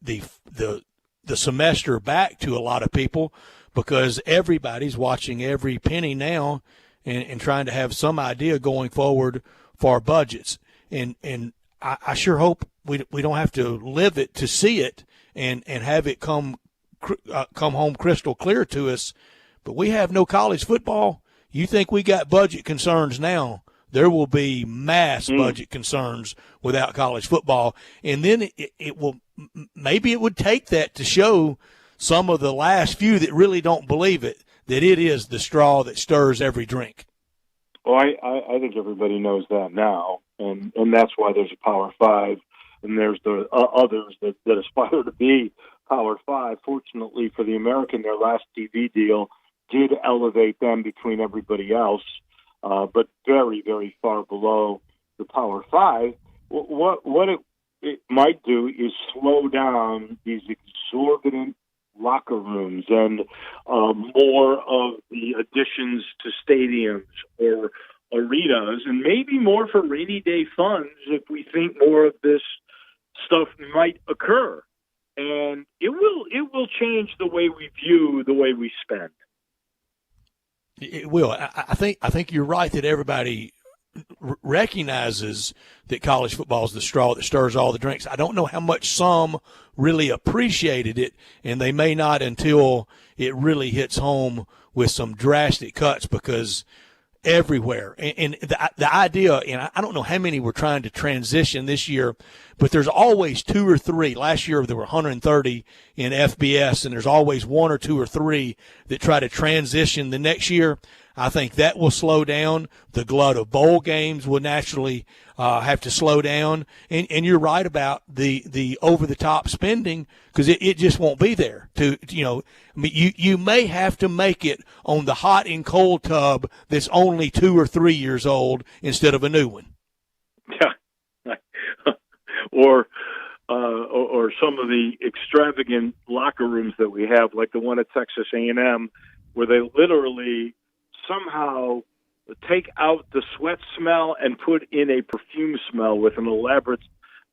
semester back to a lot of people because everybody's watching every penny now and trying to have some idea going forward for our budgets. And I sure hope we don't have to live it to see it and have it come home crystal clear to us. But we have no college football. You think we got budget concerns now? There will be mass budget concerns without college football. And then it will maybe it would take that to show some of the last few that really don't believe it, that it is the straw that stirs every drink. Well, I think everybody knows that now, and that's why there's a Power Five, and there's the others that aspire to be Power Five. Fortunately for the American, their last TV deal did elevate them between everybody else. But very, very far below the Power Five. What it might do is slow down these exorbitant locker rooms and more of the additions to stadiums or arenas, and maybe more for rainy day funds if we think more of this stuff might occur. And it will change the way we view the way we spend. It will. I think you're right that everybody recognizes that college football is the straw that stirs all the drinks. I don't know how much some really appreciated it, and they may not until it really hits home with some drastic cuts because everywhere. And the idea, and I don't know how many we're trying to transition this year, but there's always two or three. Last year there were 130 in FBS, and there's always one or two or three that try to transition the next year. I think that will slow down. The glut of bowl games will naturally have to slow down. And you're right about the over-the-top spending because it just won't be there. You may have to make it on the hot and cold tub that's only 2 or 3 years old instead of a new one. Yeah. Or some of the extravagant locker rooms that we have, like the one at Texas A&M, where they literally somehow take out the sweat smell and put in a perfume smell with an elaborate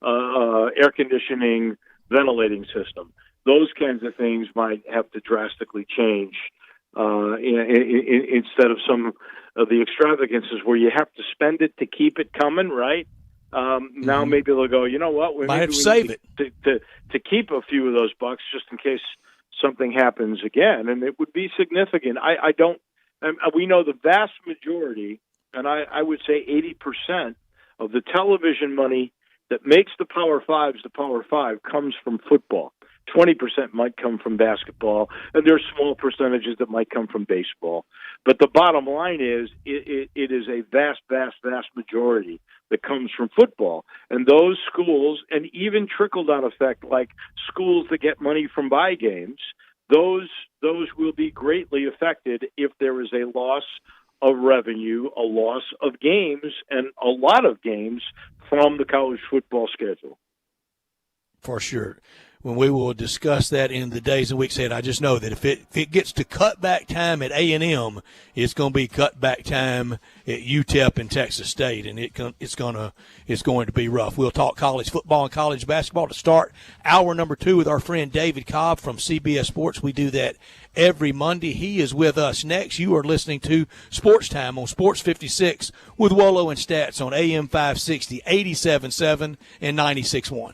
air conditioning ventilating system. Those kinds of things might have to drastically change instead of some of the extravagances where you have to spend it to keep it coming, right? Now maybe they'll go, you know what? Might have to save it. To keep a few of those bucks just in case something happens again. And it would be significant. We know the vast majority, and I would say 80% of the television money that makes the Power Fives the Power Five comes from football. 20% might come from basketball, and there are small percentages that might come from baseball. But the bottom line is it is a vast, vast, vast majority that comes from football. And those schools, and even trickle-down effect, like schools that get money from buy games, those will be greatly affected if there is a loss of revenue, a loss of games, and a lot of games from the college football schedule. For sure. When we will discuss that in the days and weeks ahead, I just know that if it gets to cutback time at A&M, it's going to be cutback time at UTEP and Texas State, and it's going to be rough. We'll talk college football and college basketball to start hour number 2 with our friend David Cobb from CBS Sports. We do that every Monday. He is with us next. You are listening to Sports Time on Sports 56 with Wolo and Stats on AM 560, 87.7, and 96.1.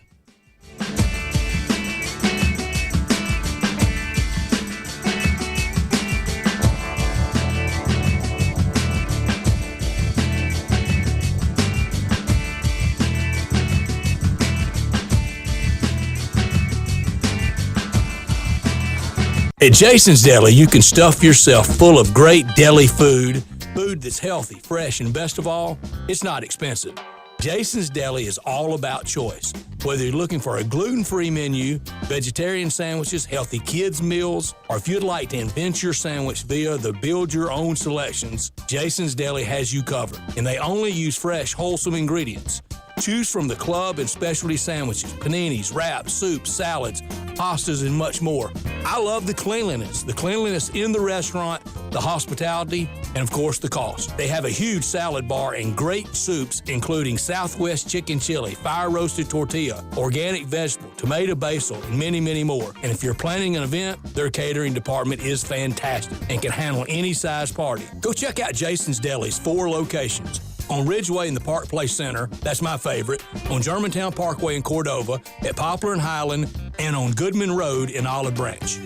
At Jason's Deli, you can stuff yourself full of great deli food that's healthy, fresh, and best of all, it's not expensive. Jason's Deli is all about choice. Whether you're looking for a gluten-free menu, vegetarian sandwiches, healthy kids' meals, or if you'd like to invent your sandwich via the build-your-own selections, Jason's Deli has you covered. And they only use fresh, wholesome ingredients. Choose from the club and specialty sandwiches, paninis, wraps, soups, salads, pastas, and much more. I love the cleanliness in the restaurant, the hospitality, and of course the cost. They have a huge salad bar and great soups, including Southwest chicken chili, fire-roasted tortilla, organic vegetable, tomato basil, and many, many more. And if you're planning an event, their catering department is fantastic and can handle any size party. Go check out Jason's Deli's 4 locations. On Ridgeway in the Park Place Center, that's my favorite, on Germantown Parkway in Cordova, at Poplar and Highland, and on Goodman Road in Olive Branch.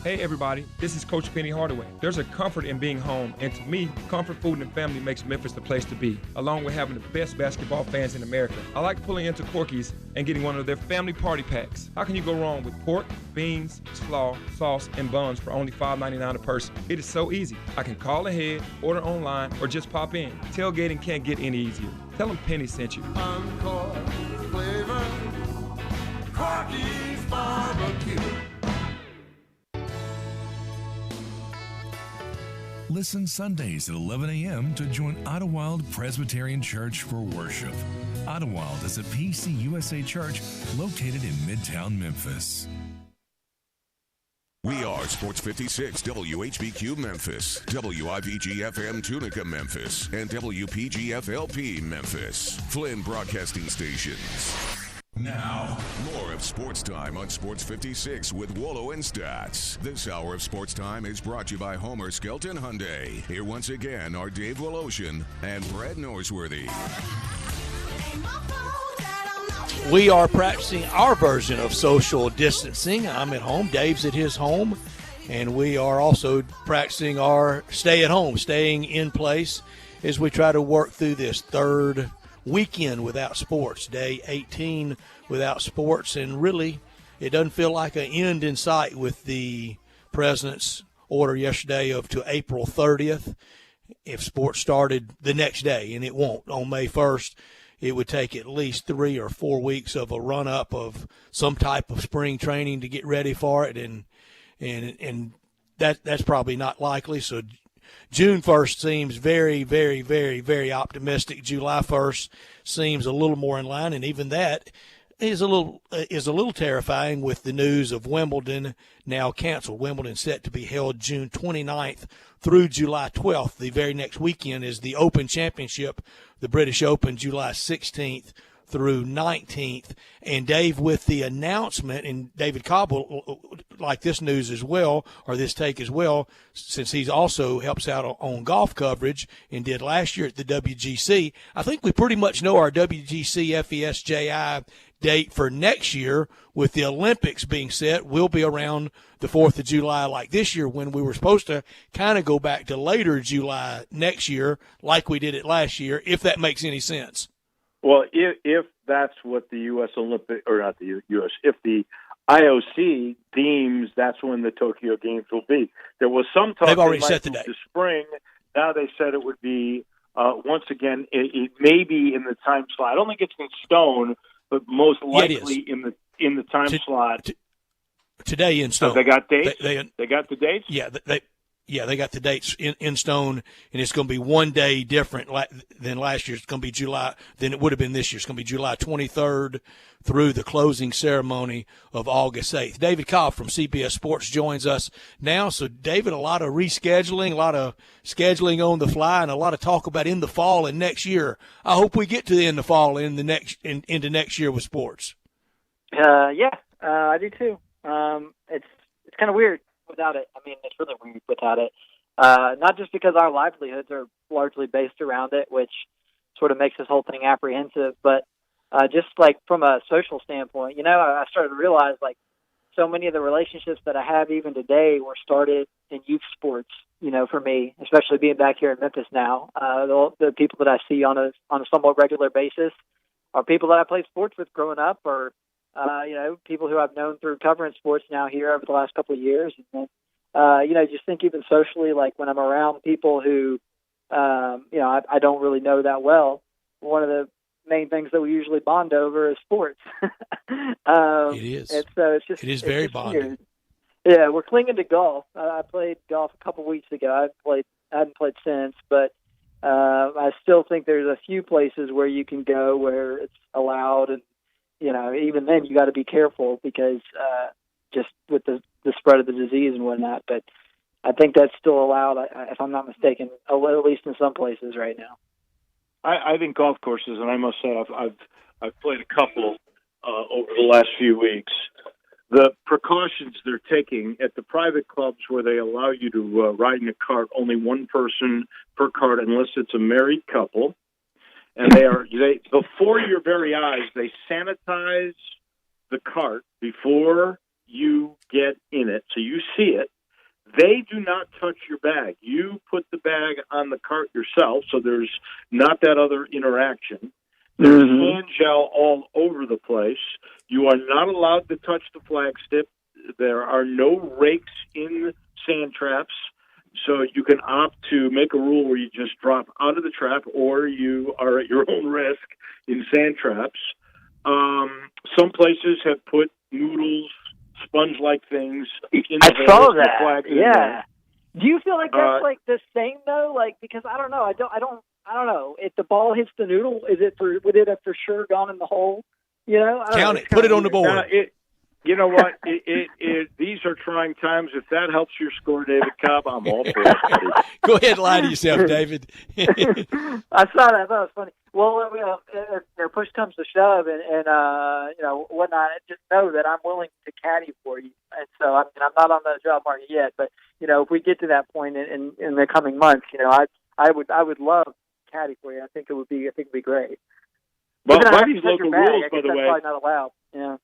Hey everybody, this is Coach Penny Hardaway. There's a comfort in being home, and to me, comfort food and family makes Memphis the place to be, along with having the best basketball fans in America. I like pulling into Corky's and getting one of their family party packs. How can you go wrong with pork, beans, slaw, sauce, and buns for only $5.99 a person? It is so easy. I can call ahead, order online, or just pop in. Tailgating can't get any easier. Tell them Penny sent you. Encore flavor, Corky's barbecue. Listen Sundays at 11 a.m. to join Idlewild Presbyterian Church for worship. Idlewild is a PCUSA church located in Midtown Memphis. We are Sports 56 WHBQ Memphis, WIVG-FM Tunica Memphis, and WPG-FLP Memphis. Flynn Broadcasting Stations. Now, more of Sports Time on Sports 56 with Wolo and Stats. This hour of Sports Time is brought to you by Homer Skelton Hyundai. Here once again are Dave Woloshin and Brad Norsworthy. We are practicing our version of social distancing. I'm at home, Dave's at his home, and we are also practicing our stay at home, staying in place as we try to work through this third weekend without sports, day 18 without sports, and really it doesn't feel like an end in sight with the president's order yesterday to April 30th. If sports started the next day, and it won't, on May 1st, it would take at least 3 or 4 weeks of a run-up of some type of spring training to get ready for it, and that's probably not likely. So June 1st seems very, very, very, very optimistic. July 1st seems a little more in line, and even that, is a little terrifying with the news of Wimbledon now canceled. Wimbledon set to be held June 29th through July 12th. The very next weekend is the Open Championship, the British Open, July 16th through 19th. And Dave, with the announcement, and David Cobb will like this news as well, or this take as well, since he's also helps out on golf coverage and did last year at the WGC. I think we pretty much know our WGC FESJI date for next year, with the Olympics being set, will be around the 4th of July like this year, when we were supposed to kind of go back to later July next year like we did it last year, if that makes any sense. Well, if that's what the U.S. Olympic, or not the U.S., if the IOC deems that's when the Tokyo Games will be. There was some talk they've already set the date. To spring. Now they said it would be, once again, it may be in the time slot. I don't think it's in stone, but most likely in the time slot. Today in stone. So they got dates? They got the dates? Yeah, they got the dates in stone, and it's going to be one day different than last year. It's going to be July than it would have been this year. It's going to be July 23rd through the closing ceremony of August 8th. David Cobb from CBS Sports joins us now. So, David, a lot of rescheduling, a lot of scheduling on the fly, and a lot of talk about in the fall and next year. I hope we get to the end of fall and into next year with sports. I do too. It's kind of weird without it. I mean, it's really weird without it. Not just because our livelihoods are largely based around it, which sort of makes this whole thing apprehensive, but just like from a social standpoint, I started to realize like so many of the relationships that I have even today were started in youth sports, for me, especially being back here in Memphis now. The people that I see on a somewhat regular basis are people that I played sports with growing up, or people who I've known through covering sports now here over the last couple of years. And then, just think even socially, like when I'm around people who, I don't really know that well, one of the main things that we usually bond over is sports. It is. And so it is very bonding. Weird. Yeah, we're clinging to golf. I played golf a couple weeks ago. I hadn't played since, but I still think there's a few places where you can go where it's allowed, and even then you got to be careful because just with the spread of the disease and whatnot. But I think that's still allowed, if I'm not mistaken, at least in some places right now. I think golf courses, and I must say I've played a couple over the last few weeks. The precautions they're taking at the private clubs where they allow you to ride in a cart, only one person per cart unless it's a married couple. And they before your very eyes, they sanitize the cart before you get in it, so you see it. They do not touch your bag. You put the bag on the cart yourself, so there's not that other interaction. There's hand gel all over the place. You are not allowed to touch the flagstick. There are no rakes in sand traps. So you can opt to make a rule where you just drop out of the trap, or you are at your own risk in sand traps. Some places have put noodles, sponge-like things in the I saw that. Flag yeah. Do you feel like that's like the same though? Like, because I don't know. I don't know. If the ball hits the noodle, would it have for sure gone in the hole? Count it. Put it on the board. You know what? These are trying times. If that helps your score, David Cobb, I'm all for it, buddy. Go ahead and lie to yourself, David. I saw that. I thought it was funny. Well, if push comes to shove and whatnot, just know that I'm willing to caddy for you. And so, I mean, I'm not on the job market yet, but, if we get to that point in the coming months, I would love caddy for you. I think it would be great. Well, by these local rules, by the way, that's probably not allowed. Yeah.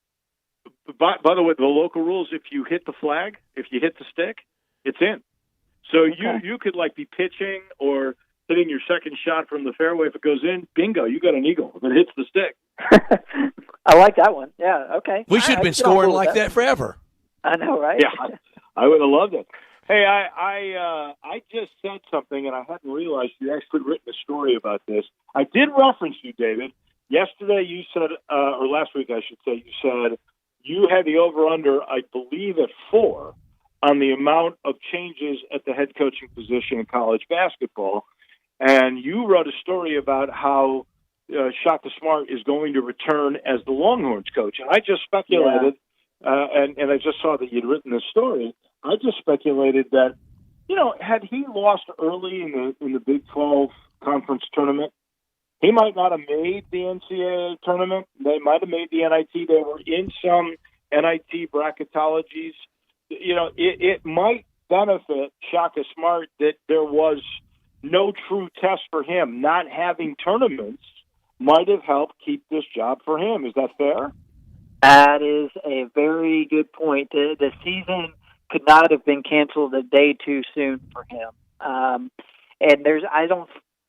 By the way, the local rules, if you hit the flag, if you hit the stick, it's in. So you could like be pitching or hitting your second shot from the fairway. If it goes in, bingo, you got an eagle. If it hits the stick. I like that one. Yeah, okay. We should have been scoring like that forever. I know, right? Yeah, I would have loved it. Hey, I just said something, and I hadn't realized you'd actually written a story about this. I did reference you, David. Yesterday you said, or last week I should say, you said you had the over-under, I believe, at 4 on the amount of changes at the head coaching position in college basketball. And you wrote a story about how Shaka Smart is going to return as the Longhorns coach. And I just speculated, and I just saw that you'd written this story. I just speculated that, had he lost early in the Big 12 conference tournament, he might not have made the NCAA tournament. They might have made the NIT. They were in some NIT bracketologies. It might benefit Shaka Smart that there was no true test for him. Not having tournaments might have helped keep this job for him. Is that fair? That is a very good point. The season could not have been canceled a day too soon for him. And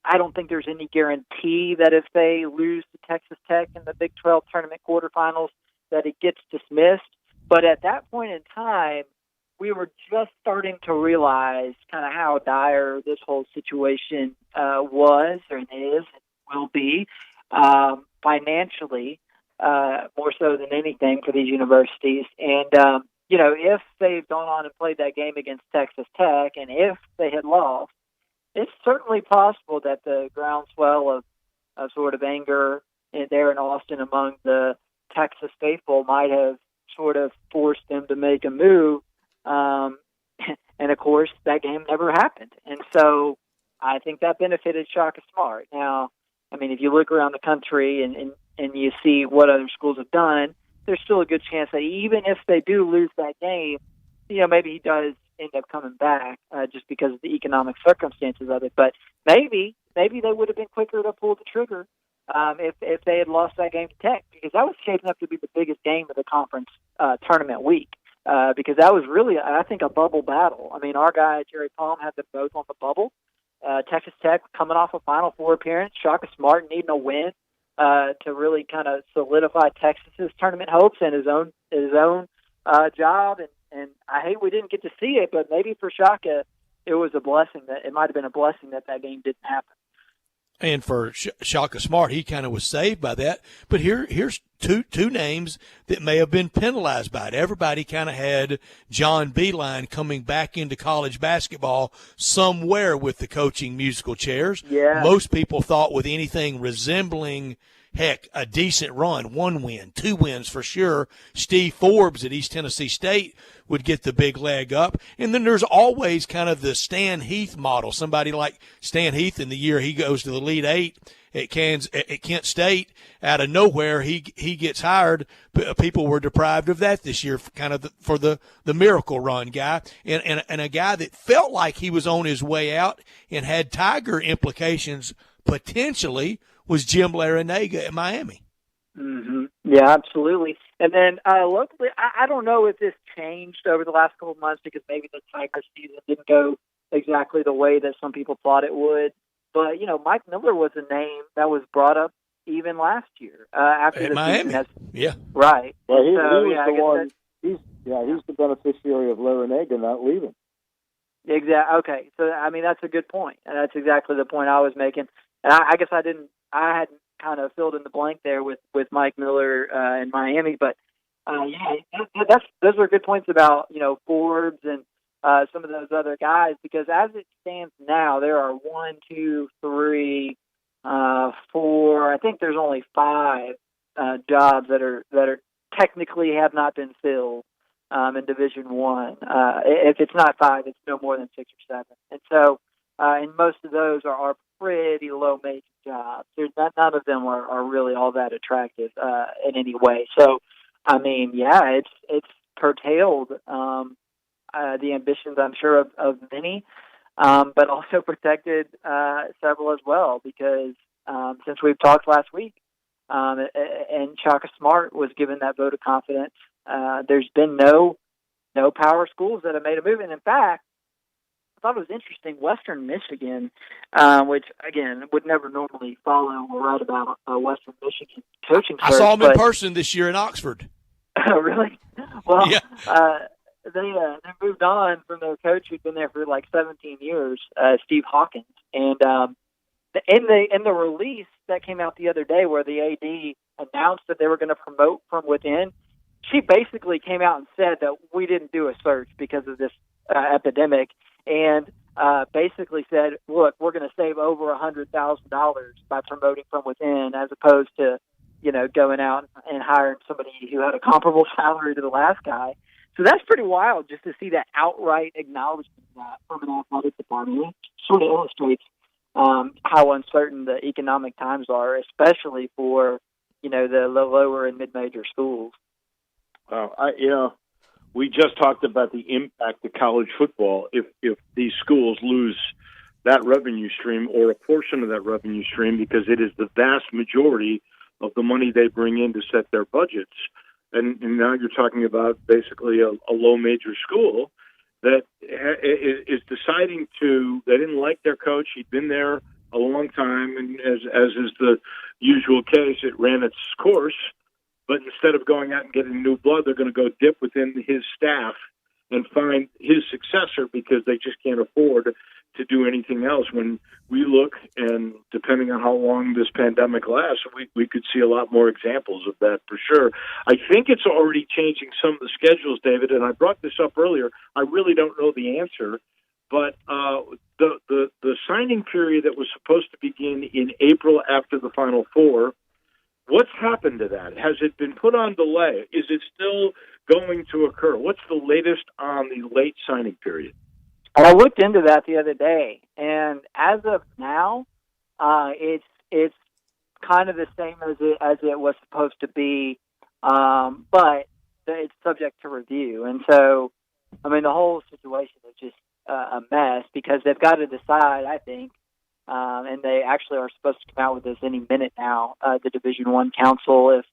I don't think there's any guarantee that if they lose to Texas Tech in the Big 12 tournament quarterfinals that it gets dismissed. But at that point in time, we were just starting to realize kind of how dire this whole situation was, or is, and will be, financially, more so than anything for these universities. And, if they've gone on and played that game against Texas Tech, and if they had lost, it's certainly possible that the groundswell of sort of anger there in Austin among the Texas faithful might have sort of forced them to make a move. And, of course, that game never happened. And so I think that benefited Shaka Smart. Now, I mean, if you look around the country and you see what other schools have done, there's still a good chance that even if they do lose that game, maybe he does end up coming back just because of the economic circumstances of it. But maybe they would have been quicker to pull the trigger if they had lost that game to Tech, because that was shaping up to be the biggest game of the conference tournament week. Because that was really, I think, a bubble battle. I mean, our guy, Jerry Palm, had them both on the bubble. Texas Tech coming off a Final Four appearance, Shaka Smart needing a win to really kind of solidify Texas's tournament hopes and his own job. And I hate we didn't get to see it, but maybe for Shaka, it was a blessing that it might have been a blessing that game didn't happen. And for Shaka Smart, he kind of was saved by that. But here's two names that may have been penalized by it. Everybody kind of had John Beilein coming back into college basketball somewhere with the coaching musical chairs. Yeah. Most people thought with anything resembling, heck, a decent run, 1 win, 2 wins for sure, Steve Forbes at East Tennessee State would get the big leg up. And then there's always kind of the Stan Heath model. Somebody like Stan Heath in the year he goes to the Elite Eight at Kent State, out of nowhere he gets hired. People were deprived of that this year, kind of for the miracle run guy, and a guy that felt like he was on his way out and had Tiger implications potentially was Jim Larinaga at Miami. Mm-hmm. Yeah, absolutely. And then locally, I don't know if this changed over the last couple of months because maybe the Tiger season didn't go exactly the way that some people thought it would. But, Mike Miller was a name that was brought up even last year after the Miami. season. Yeah. Right. Well, he was the one. He's the beneficiary of Larinaga not leaving. Exactly. Okay. So, I mean, that's a good point. And that's exactly the point I was making. And I guess I hadn't kind of filled in the blank there with Mike Miller in Miami. But, those are good points about, Forbes and some of those other guys, because as it stands now, there are 1, 2, 3, 4. I think there's only 5 jobs that are technically have not been filled in Division I. If it's not 5, it's no more than 6 or 7. And so, and most of those are pretty low major jobs. None of them are really all that attractive in any way. So, I mean, it's curtailed the ambitions, I'm sure, of many, but also protected several as well, because since we've talked last week, and Shaka Smart was given that vote of confidence, there's been no power schools that have made a move. And in fact, I thought it was interesting, Western Michigan, which, again, would never normally follow or write about Western Michigan coaching search. I saw him in person this year in Oxford. Really? Well, yeah. They moved on from their coach who'd been there for like 17 years, Steve Hawkins. And in the release that came out the other day where the AD announced that they were going to promote from within, she basically came out and said that we didn't do a search because of this epidemic. And basically said, look, we're going to save over $100,000 by promoting from within, as opposed to, going out and hiring somebody who had a comparable salary to the last guy. So that's pretty wild just to see that outright acknowledgement from an athletic department. It sort of illustrates how uncertain the economic times are, especially for, the lower and mid-major schools. We just talked about the impact of college football. If these schools lose that revenue stream or a portion of that revenue stream, because it is the vast majority of the money they bring in to set their budgets. And now you're talking about basically a low major school that is deciding they didn't like their coach. He'd been there a long time, and as is the usual case, it ran its course. But instead of going out and getting new blood, they're going to go dip within his staff and find his successor, because they just can't afford to do anything else. When we look, and depending on how long this pandemic lasts, we could see a lot more examples of that for sure. I think it's already changing some of the schedules, David, and I brought this up earlier. I really don't know the answer, but the signing period that was supposed to begin in April after the Final Four, what's happened to that? Has it been put on delay? Is it still going to occur? What's the latest on the late signing period? I looked into that the other day, and as of now, it's kind of the same as it was supposed to be, but it's subject to review. And so, the whole situation is just a mess, because they've got to decide, I think, and they actually are supposed to come out with this any minute now, the Division I Council, if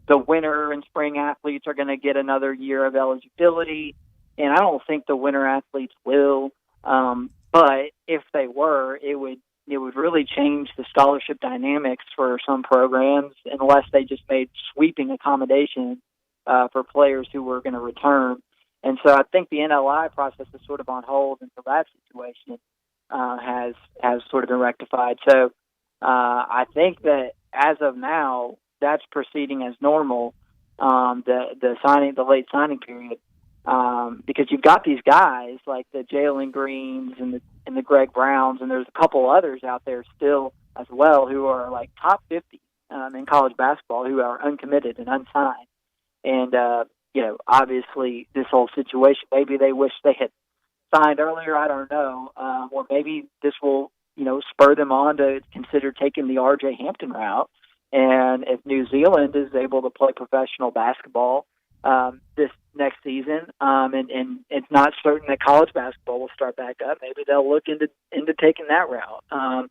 the winter and spring athletes are going to get another year of eligibility. And I don't think the winter athletes will, but if they were, it would really change the scholarship dynamics for some programs, unless they just made sweeping accommodations for players who were going to return. And so I think the NLI process is sort of on hold until that situation has sort of been rectified. So I think that as of now, that's proceeding as normal. The late signing period, because you've got these guys like the Jalen Greens and the Greg Browns, and there's a couple others out there still as well who are like top 50 in college basketball who are uncommitted and unsigned. And obviously this whole situation, maybe they wish they had signed earlier, I don't know, or maybe this will, spur them on to consider taking the R.J. Hampton route. And if New Zealand is able to play professional basketball this next season, and it's not certain that college basketball will start back up, maybe they'll look into taking that route.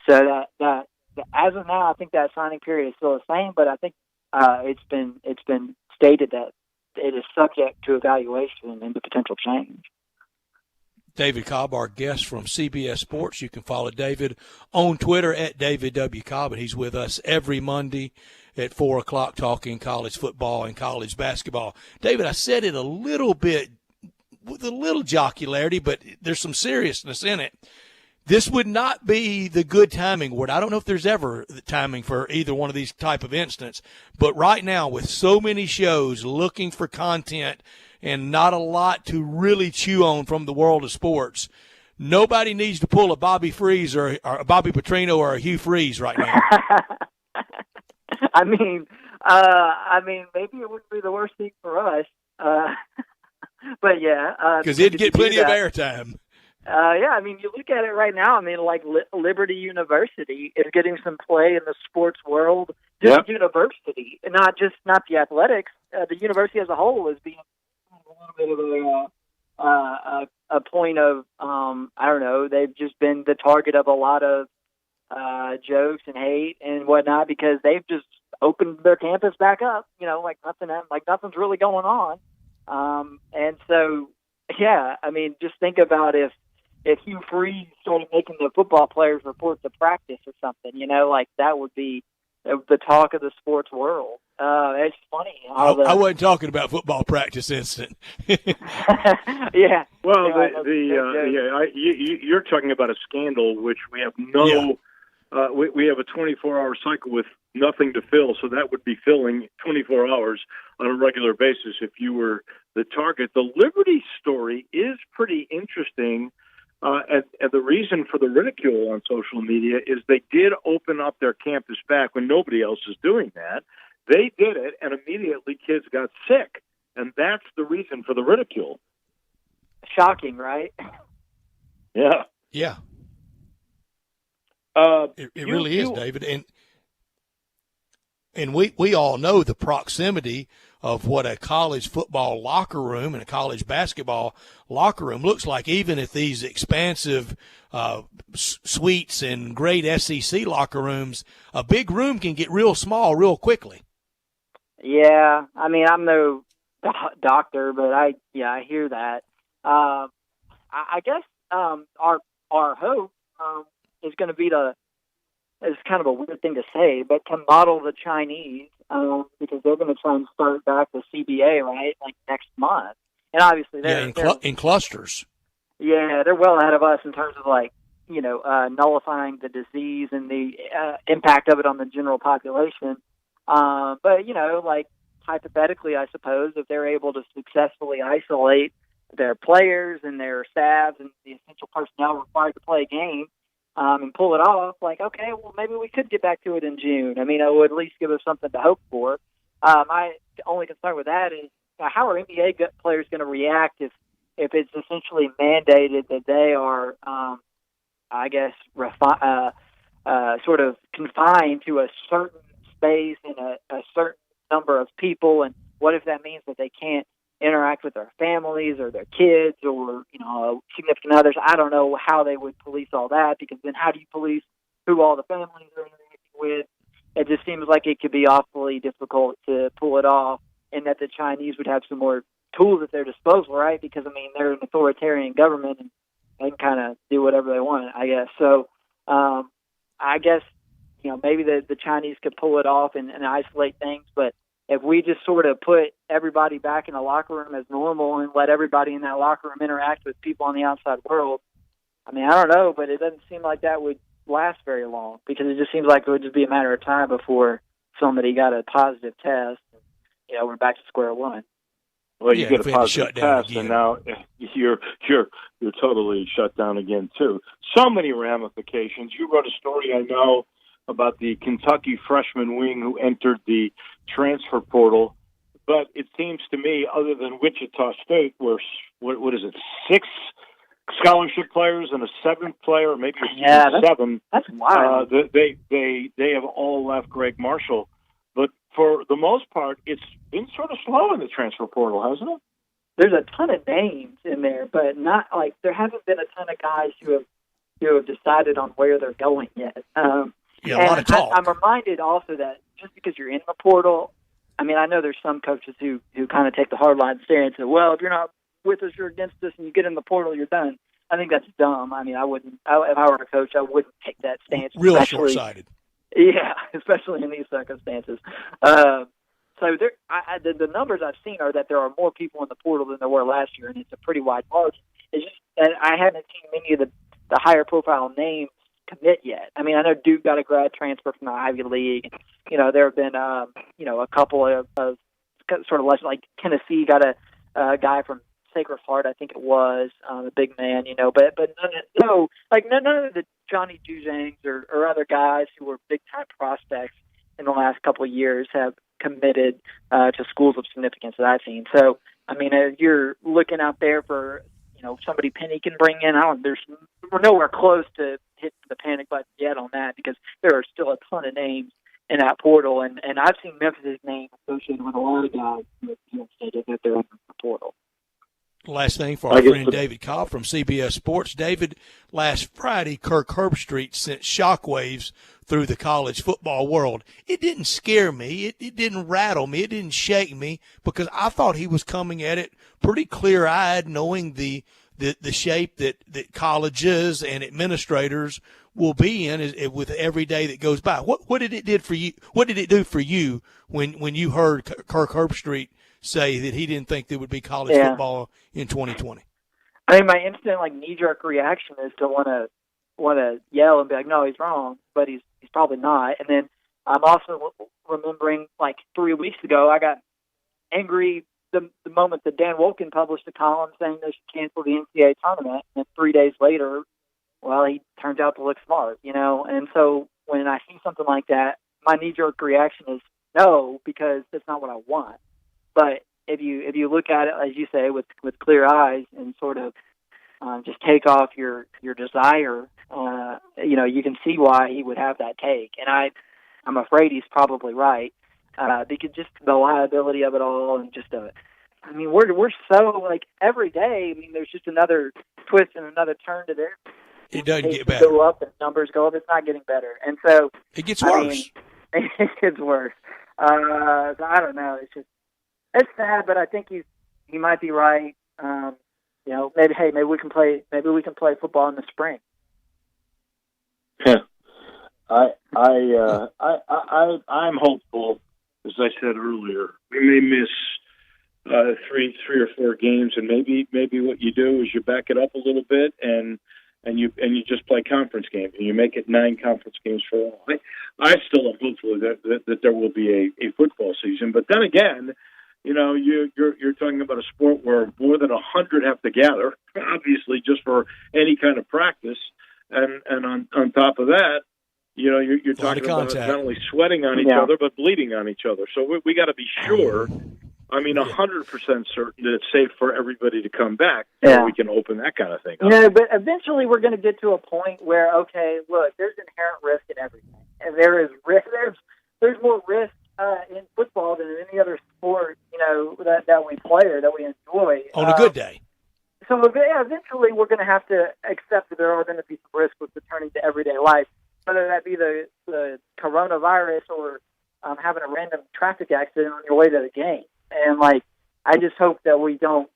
So that as of now, I think that signing period is still the same, but I think it's been stated that it is subject to evaluation and to potential change. David Cobb, our guest from CBS Sports. You can follow David on Twitter at David W. Cobb, and he's with us every Monday at 4 o'clock talking college football and college basketball. David, I said it a little bit with a little jocularity, but there's some seriousness in it. This would not be the good timing word. I don't know if there's ever the timing for either one of these type of instances, but right now with so many shows looking for content and not a lot to really chew on from the world of sports, nobody needs to pull a Bobby Freeze or a Bobby Petrino or a Hugh Freeze right now. I mean, maybe it wouldn't be the worst thing for us, but yeah, because it'd get plenty of airtime. You look at it right now. Like Liberty University is getting some play in the sports world. Just university, not the athletics. The university as a whole is being a little bit of a point of I don't know. They've just been the target of a lot of jokes and hate and whatnot because they've just opened their campus back up. Like nothing's really going on. And so, just think about if Hugh Freeze started making the football players report to practice or something, that would be the talk of the sports world. It's funny. I wasn't talking about football practice incident. Yeah. Well, you're talking about a scandal, which we have no. We have a 24-hour cycle with nothing to fill, so that would be filling 24 hours on a regular basis if you were the target. The Liberty story is pretty interesting, and and the reason for the ridicule on social media is they did open up their campus back when nobody else is doing that. They did it, and immediately kids got sick, and that's the reason for the ridicule. Shocking, right? Yeah. Yeah. It really is, David. And we all know the proximity of what a college football locker room and a college basketball locker room looks like, even at these expansive suites and great SEC locker rooms. A big room can get real small real quickly. Yeah, I mean, I'm no doctor, but I hear that. I guess our hope is going to be it's kind of a weird thing to say, but to model the Chinese, because they're going to try and start back the CBA, right, like next month. And obviously they're in clusters. Yeah, they're well ahead of us in terms of nullifying the disease and the impact of it on the general population. But hypothetically, I suppose, if they're able to successfully isolate their players and their staffs and the essential personnel required to play a game, and pull it off, okay, well, maybe we could get back to it in June. I mean, it would at least give us something to hope for. My only concern with that is how are NBA players going to react if it's essentially mandated that they are, sort of confined to a certain space and a certain number of people, and what if that means that they can't interact with their families or their kids or, significant others? I don't know how they would police all that, because then how do you police who all the families are interacting with? It just seems like it could be awfully difficult to pull it off, and that the Chinese would have some more tools at their disposal, right? Because, I mean, they're an authoritarian government and they can kind of do whatever they want, I guess. So I guess, maybe the Chinese could pull it off and isolate things, but if we just sort of put everybody back in the locker room as normal and let everybody in that locker room interact with people on the outside world, I mean, I don't know, but it doesn't seem like that would last very long, because it just seems like it would just be a matter of time before somebody got a positive test. We're back to square one. Well, you get a positive test, and now you're totally shut down again too. So many ramifications. You wrote a story, I know, about the Kentucky freshman wing who entered the transfer portal, but it seems to me, other than Wichita State, where what is it, 6 scholarship players and a 7th player, maybe seven. That's wild. They have all left Greg Marshall, but for the most part, it's been sort of slow in the transfer portal, hasn't it? There's a ton of names in there, but not there haven't been a ton of guys who have decided on where they're going yet. A lot of talk. I'm reminded also that just because you're in the portal, I mean, I know there's some coaches who kind of take the hard line stance and say, well, if you're not with us, you're against us, and you get in the portal, you're done. I think that's dumb. I mean, if I were a coach, I wouldn't take that stance. Real short-sighted. Yeah, especially in these circumstances. So the numbers I've seen are that there are more people in the portal than there were last year, and it's a pretty wide margin. It's just that I haven't seen many of the higher-profile names commit yet. I mean, I know Duke got a grad transfer from the Ivy League. There have been, a couple of sort of less, like Tennessee got a guy from Sacred Heart, I think it was, a big man, but none of the Johnny Juzangs or other guys who were big-time prospects in the last couple of years have committed to schools of significance that I've seen. So, I mean, if you're looking out there for, somebody Penny can bring in, we're nowhere close to hitting the panic button yet on that, because there are still a ton of names in that portal, and I've seen Memphis' name associated with a lot of guys who have stated that they're in the portal. Last thing for our friend David Cobb from CBS Sports. David, last Friday, Kirk Herbstreit sent shockwaves through the college football world. It didn't scare me. It didn't rattle me. It didn't shake me, because I thought he was coming at it pretty clear-eyed, knowing the shape that colleges and administrators will be in with every day that goes by. What did it do for you? What did it do for you when you heard Kirk Herbstreit say that he didn't think there would be college football in 2020? I mean, my instant knee-jerk reaction is to want to yell and be like, no, he's wrong, but he's probably not. And then I'm also remembering 3 weeks ago, I got angry the moment that Dan Wolken published a column saying they should cancel the NCAA tournament, and then 3 days later, well, he turns out to look smart, And so when I see something like that, my knee-jerk reaction is no, because that's not what I want. But if you look at it, as you say, with clear eyes and sort of just take off your desire, you can see why he would have that take. And I'm afraid he's probably right, because just the liability of it all, and just we're so, like, every day. I mean, there's just another twist and another turn to there. It doesn't get better. Go up and numbers go up. It's not getting better, and so it gets worse. It gets worse. So I don't know. It's sad, but I think he might be right. Maybe we can play football in the spring. Yeah. I'm hopeful. As I said earlier, we may miss three or four games, and maybe what you do is you back it up a little bit, and you just play conference games, and you make it 9 conference games for all. I still am hopeful that there will be a football season, but then again, you're talking about a sport where more than 100 have to gather, obviously, just for any kind of practice, and on top of that, you're talking about not only sweating on each other but bleeding on each other. So we got to be sure. 100% certain that it's safe for everybody to come back. So we can open that kind of thing up. But eventually we're going to get to a point where, okay, look, there's inherent risk in everything, and there is risk. There's more risk in football than in any other sport, that we play or that we enjoy. On a good day. So eventually we're going to have to accept that there are going to be some risks with returning to everyday life, whether that be the coronavirus or having a random traffic accident on your way to the game. And I just hope that we don't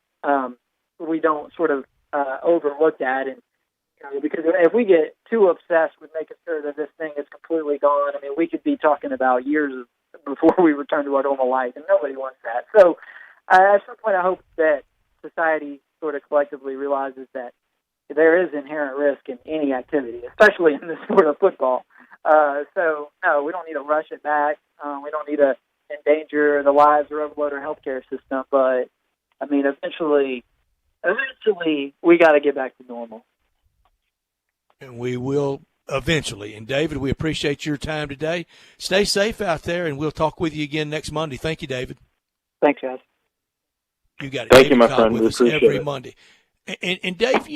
sort of overlook that, and because if we get too obsessed with making sure that this thing is completely gone, we could be talking about years before we return to our normal life, and nobody wants that. So at some point, I hope that society sort of collectively realizes that there is inherent risk in any activity, especially in the sport of football. So no, we don't need to rush it back. We don't need to endanger the lives or overload our healthcare system. But eventually, we got to get back to normal. And we will eventually. And David, we appreciate your time today. Stay safe out there, and we'll talk with you again next Monday. Thank you, David. Thanks, guys. You got it. Thank David you, my Cobb friend. with We us appreciate every it. Monday. And Dave,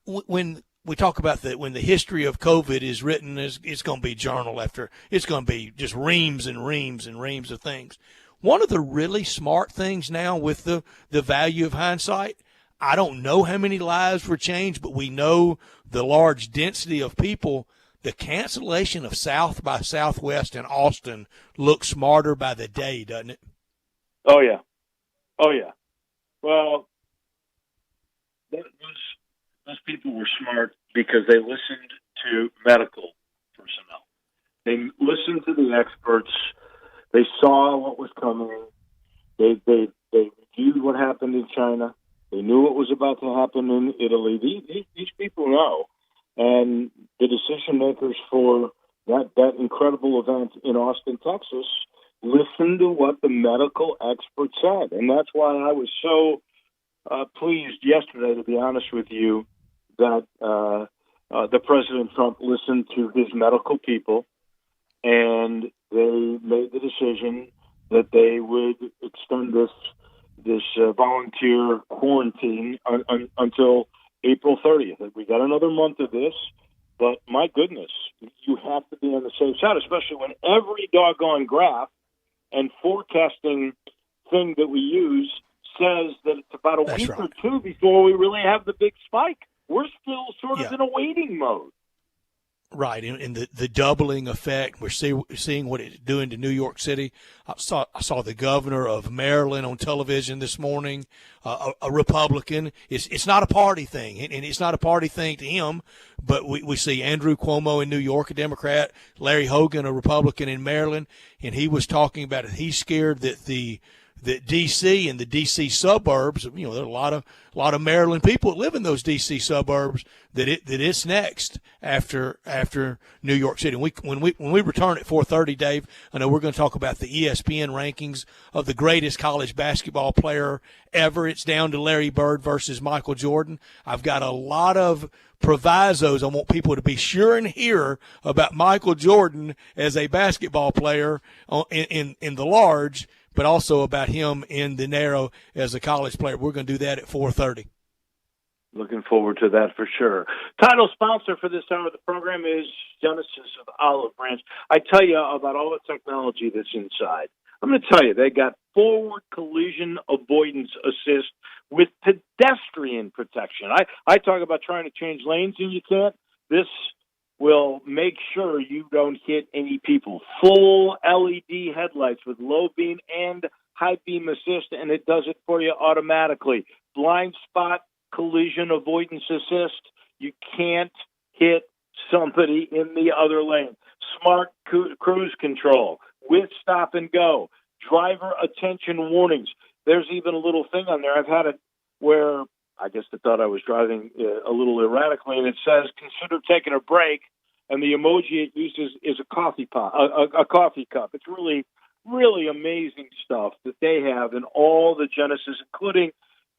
when we talk about when the history of COVID is written, it's going to be journal after. It's going to be just reams and reams and reams of things. One of the really smart things now with the value of hindsight, I don't know how many lives were changed, but we know the large density of people. The cancellation of South by Southwest in Austin looks smarter by the day, doesn't it? Oh, yeah. Well, those people were smart because they listened to medical personnel. They listened to the experts. They saw what was coming. They reviewed what happened in China. They knew what was about to happen in Italy. These people know. And the decision makers for that incredible event in Austin, Texas, listened to what the medical experts said. And that's why I was so pleased yesterday, to be honest with you, that the President Trump listened to his medical people, and they made the decision that they would extend this volunteer quarantine until April 30th. We got another month of this, but my goodness, you have to be on the safe side, especially when every doggone graph and forecasting thing that we use says that it's about a week or two before we really have the big spike. We're still sort of in a waiting mode. Right, and the doubling effect, we're seeing what it's doing to New York City. I saw the governor of Maryland on television this morning, a Republican. It's not a party thing, and it's not a party thing to him, but we see Andrew Cuomo in New York, a Democrat, Larry Hogan, a Republican in Maryland, and he was talking about it. He's scared that the that D.C. and the D.C. suburbs, there are a lot of Maryland people that live in those D.C. suburbs, that it's next after New York City. And when we return at 4:30, Dave, I know we're going to talk about the ESPN rankings of the greatest college basketball player ever. It's down to Larry Bird versus Michael Jordan. I've got a lot of provisos. I want people to be sure and hear about Michael Jordan as a basketball player in the large, but also about him in the narrow as a college player. We're going to do that at 4:30. Looking forward to that for sure. Title sponsor for this hour of the program is Genesis of Olive Branch. I tell you about all the technology that's inside. I'm going to tell you, they got forward collision avoidance assist with pedestrian protection. I talk about trying to change lanes and you can't. This will make sure you don't hit any people. Full LED headlights with low beam and high beam assist, and it does it for you automatically. Blind spot collision avoidance assist. You can't hit somebody in the other lane. Smart cruise control with stop and go. Driver attention warnings. There's even a little thing on there. I've had it where I guess they thought I was driving a little erratically, and it says, consider taking a break, and the emoji it uses is a coffee pot, a coffee cup. It's really, really amazing stuff that they have in all the Genesis, including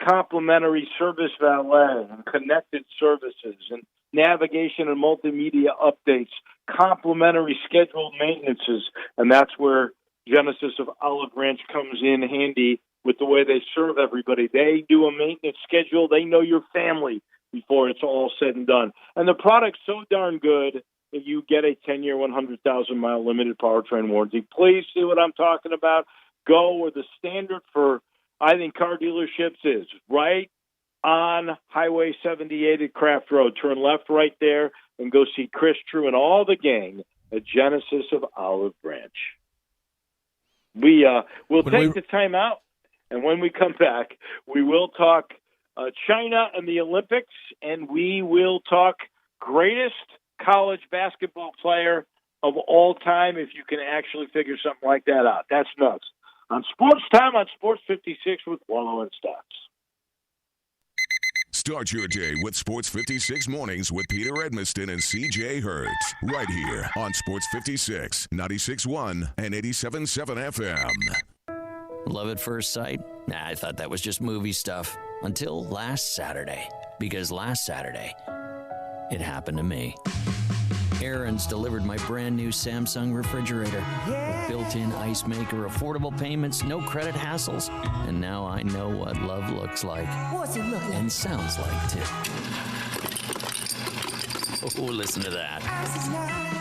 complimentary service valet and connected services and navigation and multimedia updates, complimentary scheduled maintenances, and that's where Genesis of Olive Branch comes in handy with the way they serve everybody. They do a maintenance schedule. They know your family before it's all said and done. And the product's so darn good that you get a 10-year, 100,000-mile limited powertrain warranty. Please see what I'm talking about. Go where the standard for, I think, car dealerships is right on Highway 78 at Craft Road. Turn left right there and go see Chris True and all the gang at Genesis of Olive Branch. We'll take the time out, and when we come back, we will talk China and the Olympics, and we will talk greatest college basketball player of all time, if you can actually figure something like that out. That's nuts. On Sports Time on Sports 56 with Wolo and Stotts. Start your day with Sports 56 Mornings with Peter Edmiston and C.J. Hertz. Right here on Sports 56, 96.1 and 87.7 FM. Love at first sight? Nah, I thought that was just movie stuff. Until last Saturday. Because last Saturday, it happened to me. Aaron's delivered my brand new Samsung refrigerator. With built-in ice maker, affordable payments, no credit hassles. And now I know what love looks like. What's it look like? And sounds like, too. Oh, listen to that.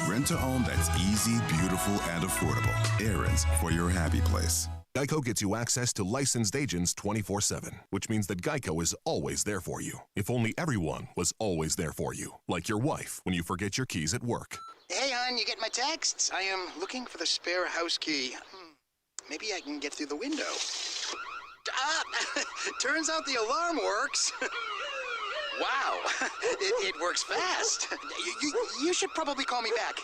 Rent a home that's easy, beautiful, and affordable. Aaron's for your happy place. Geico gets you access to licensed agents 24/7, which means that Geico is always there for you. If only everyone was always there for you, like your wife when you forget your keys at work. Hey, hon, you get my texts? I am looking for the spare house key. Maybe I can get through the window. Turns out the alarm works. Wow, it works fast. You should probably call me back.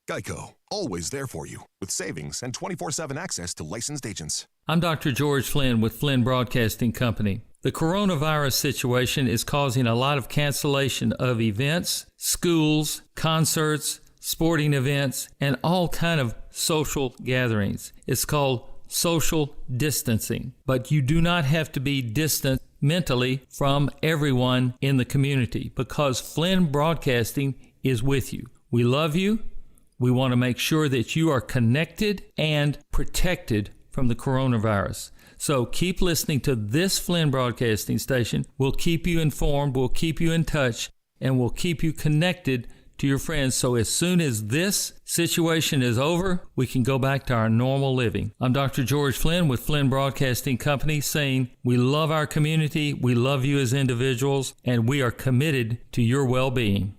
Geico, always there for you, with savings and 24/7 access to licensed agents. I'm Dr. George Flynn with Flynn Broadcasting Company. The coronavirus situation is causing a lot of cancellation of events, schools, concerts, sporting events, and all kind of social gatherings. It's called social distancing, but you do not have to be distant mentally from everyone in the community because Flynn Broadcasting is with you. We love you. We want to make sure that you are connected and protected from the coronavirus. So keep listening to this Flynn Broadcasting station. We'll keep you informed, we'll keep you in touch, and we'll keep you connected to your friends. So as soon as this situation is over, we can go back to our normal living. I'm Dr. George Flynn with Flynn Broadcasting Company saying we love our community, we love you as individuals, and we are committed to your well-being.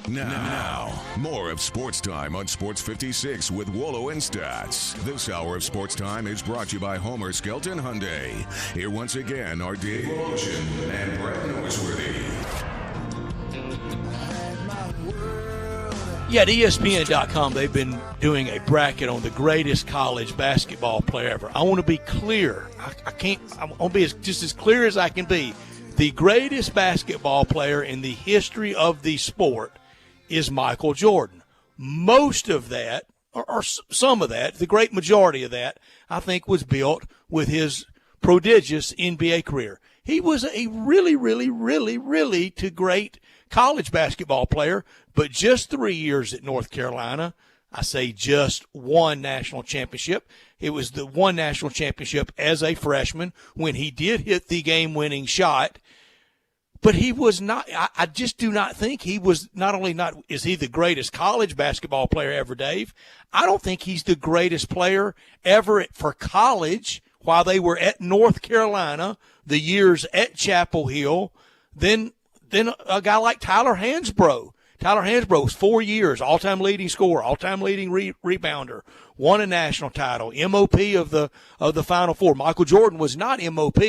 Now, more of Sports Time on Sports 56 with Wolo and Stotts. This hour of Sports Time is brought to you by Homer Skelton Hyundai. Here once again are Dave Olshin and Brett Norsworthy. Yeah, at ESPN.com, they've been doing a bracket on the greatest college basketball player ever. I want to be clear. I want to be just as clear as I can be. The greatest basketball player in the history of the sport is Michael Jordan. Most of that, or some of that, the great majority of that, I think was built with his prodigious NBA career. He was a really, really, really, really great college basketball player, but just 3 years at North Carolina. I say just one national championship. It was the one national championship as a freshman when he did hit the game-winning shot. But he was not – I just do not think he was – not only not is he the greatest college basketball player ever, Dave, I don't think he's the greatest player ever for college while they were at North Carolina, the years at Chapel Hill. Then a guy like Tyler Hansbrough. Tyler Hansbrough was 4 years, all-time leading scorer, all-time leading rebounder, won a national title, MOP of the Final Four. Michael Jordan was not MOP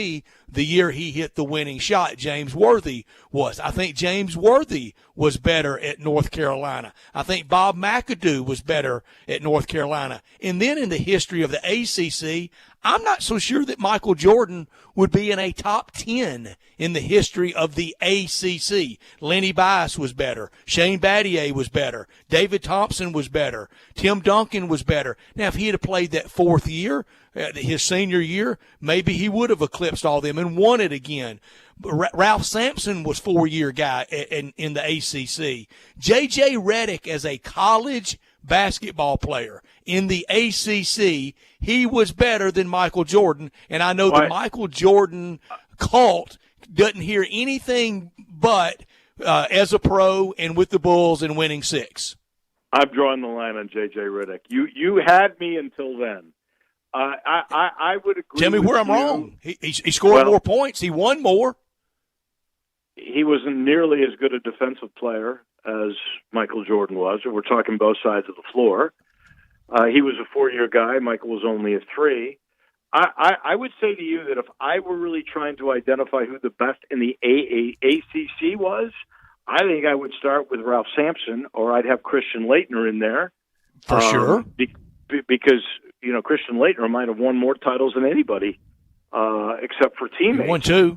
the year he hit the winning shot. James Worthy was. I think James Worthy was better at North Carolina. I think Bob McAdoo was better at North Carolina. And then in the history of the ACC, I'm not so sure that Michael Jordan would be in a top 10 in the history of the ACC. Lenny Bias was better. Shane Battier was better. David Thompson was better. Tim Duncan was better. Now, if he had played that fourth year, his senior year, maybe he would have eclipsed all them and won it again. Ralph Sampson was 4-year guy in the ACC. J.J. Redick as a college basketball player in the ACC, he was better than Michael Jordan. And I know the Michael Jordan cult doesn't hear anything but as a pro and with the Bulls and winning 6. I'm drawing the line on J.J. Redick. You had me until then. I would agree. Tell me where I'm wrong. He scored more points. He won more. He wasn't nearly as good a defensive player as Michael Jordan was. We're talking both sides of the floor. He was a 4-year guy. Michael was only a 3. I would say to you that if I were really trying to identify who the best in the ACC was, I think I would start with Ralph Sampson, or I'd have Christian Laettner in there. For sure. Because, Christian Laettner might have won more titles than anybody, except for teammates. He won 2.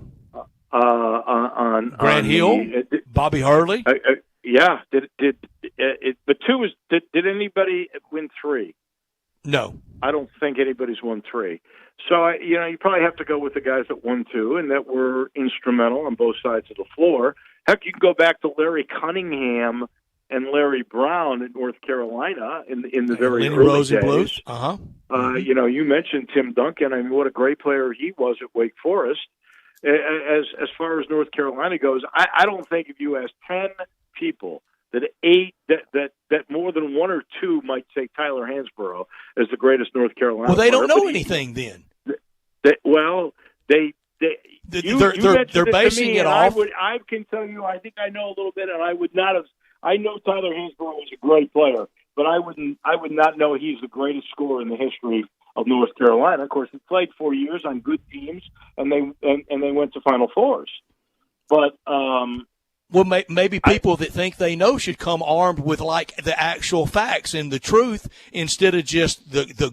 On Grant Hill, Bobby Hurley. Yeah. But 2 was. Did anybody win 3? No. I don't think anybody's won 3. So, you probably have to go with the guys that won 2 and that were instrumental on both sides of the floor. Heck, you can go back to Larry Cunningham and Larry Brown in North Carolina in the very Lenny early Rose days. and Blues. You mentioned Tim Duncan. I mean, what a great player he was at Wake Forest. As far as North Carolina goes, I don't think if you ask 10 people that more than 1 or 2 might say Tyler Hansbrough as the greatest North Carolina. Well, they player, don't know anything then. They're basing it off. I can tell you, I think I know a little bit, and I would not have. I know Tyler Hansbrough was a great player, but I would not know he's the greatest scorer in the history of North Carolina. Of course, he played 4 years on good teams, and they went to Final Fours. But well, maybe people that think they know should come armed with like the actual facts and the truth instead of just the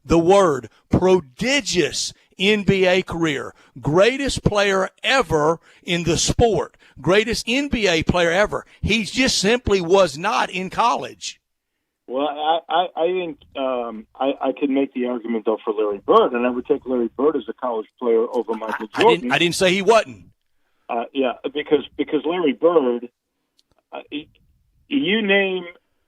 word prodigious NBA career, greatest player ever in the sport, greatest NBA player ever. He just simply was not in college. Well, I think I could make the argument, though, for Larry Bird, and I would take Larry Bird as a college player over Michael Jordan. I didn't say he wasn't. Because Larry Bird, you name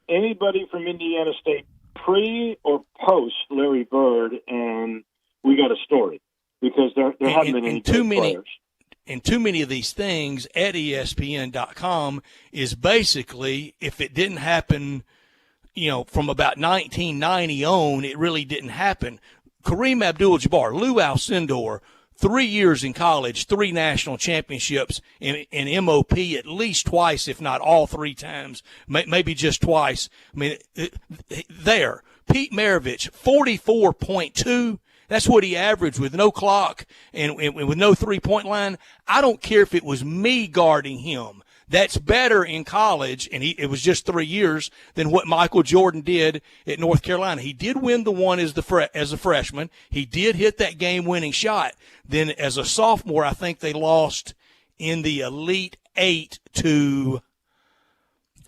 anybody from Indiana State pre or post Larry Bird, and we got a story because there haven't been any good players. And too many of these things at ESPN.com is basically, if it didn't happen, from about 1990 on, it really didn't happen. Kareem Abdul-Jabbar, Lou Alcindor, 3 years in college, 3 national championships in MOP at least twice, if not all 3 times, maybe just twice. I mean, there. Pete Maravich, 44.2. That's what he averaged with no clock and with no three-point line. I don't care if it was me guarding him. That's better in college, and it was just 3 years, than what Michael Jordan did at North Carolina. He did win the one as a freshman. He did hit that game-winning shot. Then as a sophomore, I think they lost in the Elite Eight to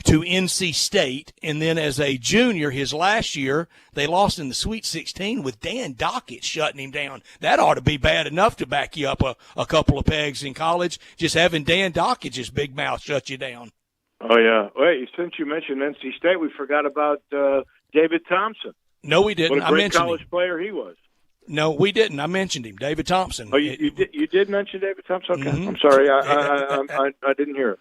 NC State, and then as a junior, his last year, they lost in the Sweet 16 with Dan Dockett shutting him down. That ought to be bad enough to back you up a couple of pegs in college, just having Dan Dockett's big mouth shut you down. Oh, yeah. Wait, since you mentioned NC State, we forgot about David Thompson. No, we didn't. What a great college player he was. No, we didn't. I mentioned him, David Thompson. Oh, you did mention David Thompson? Okay. Mm-hmm. I'm sorry. I didn't hear it.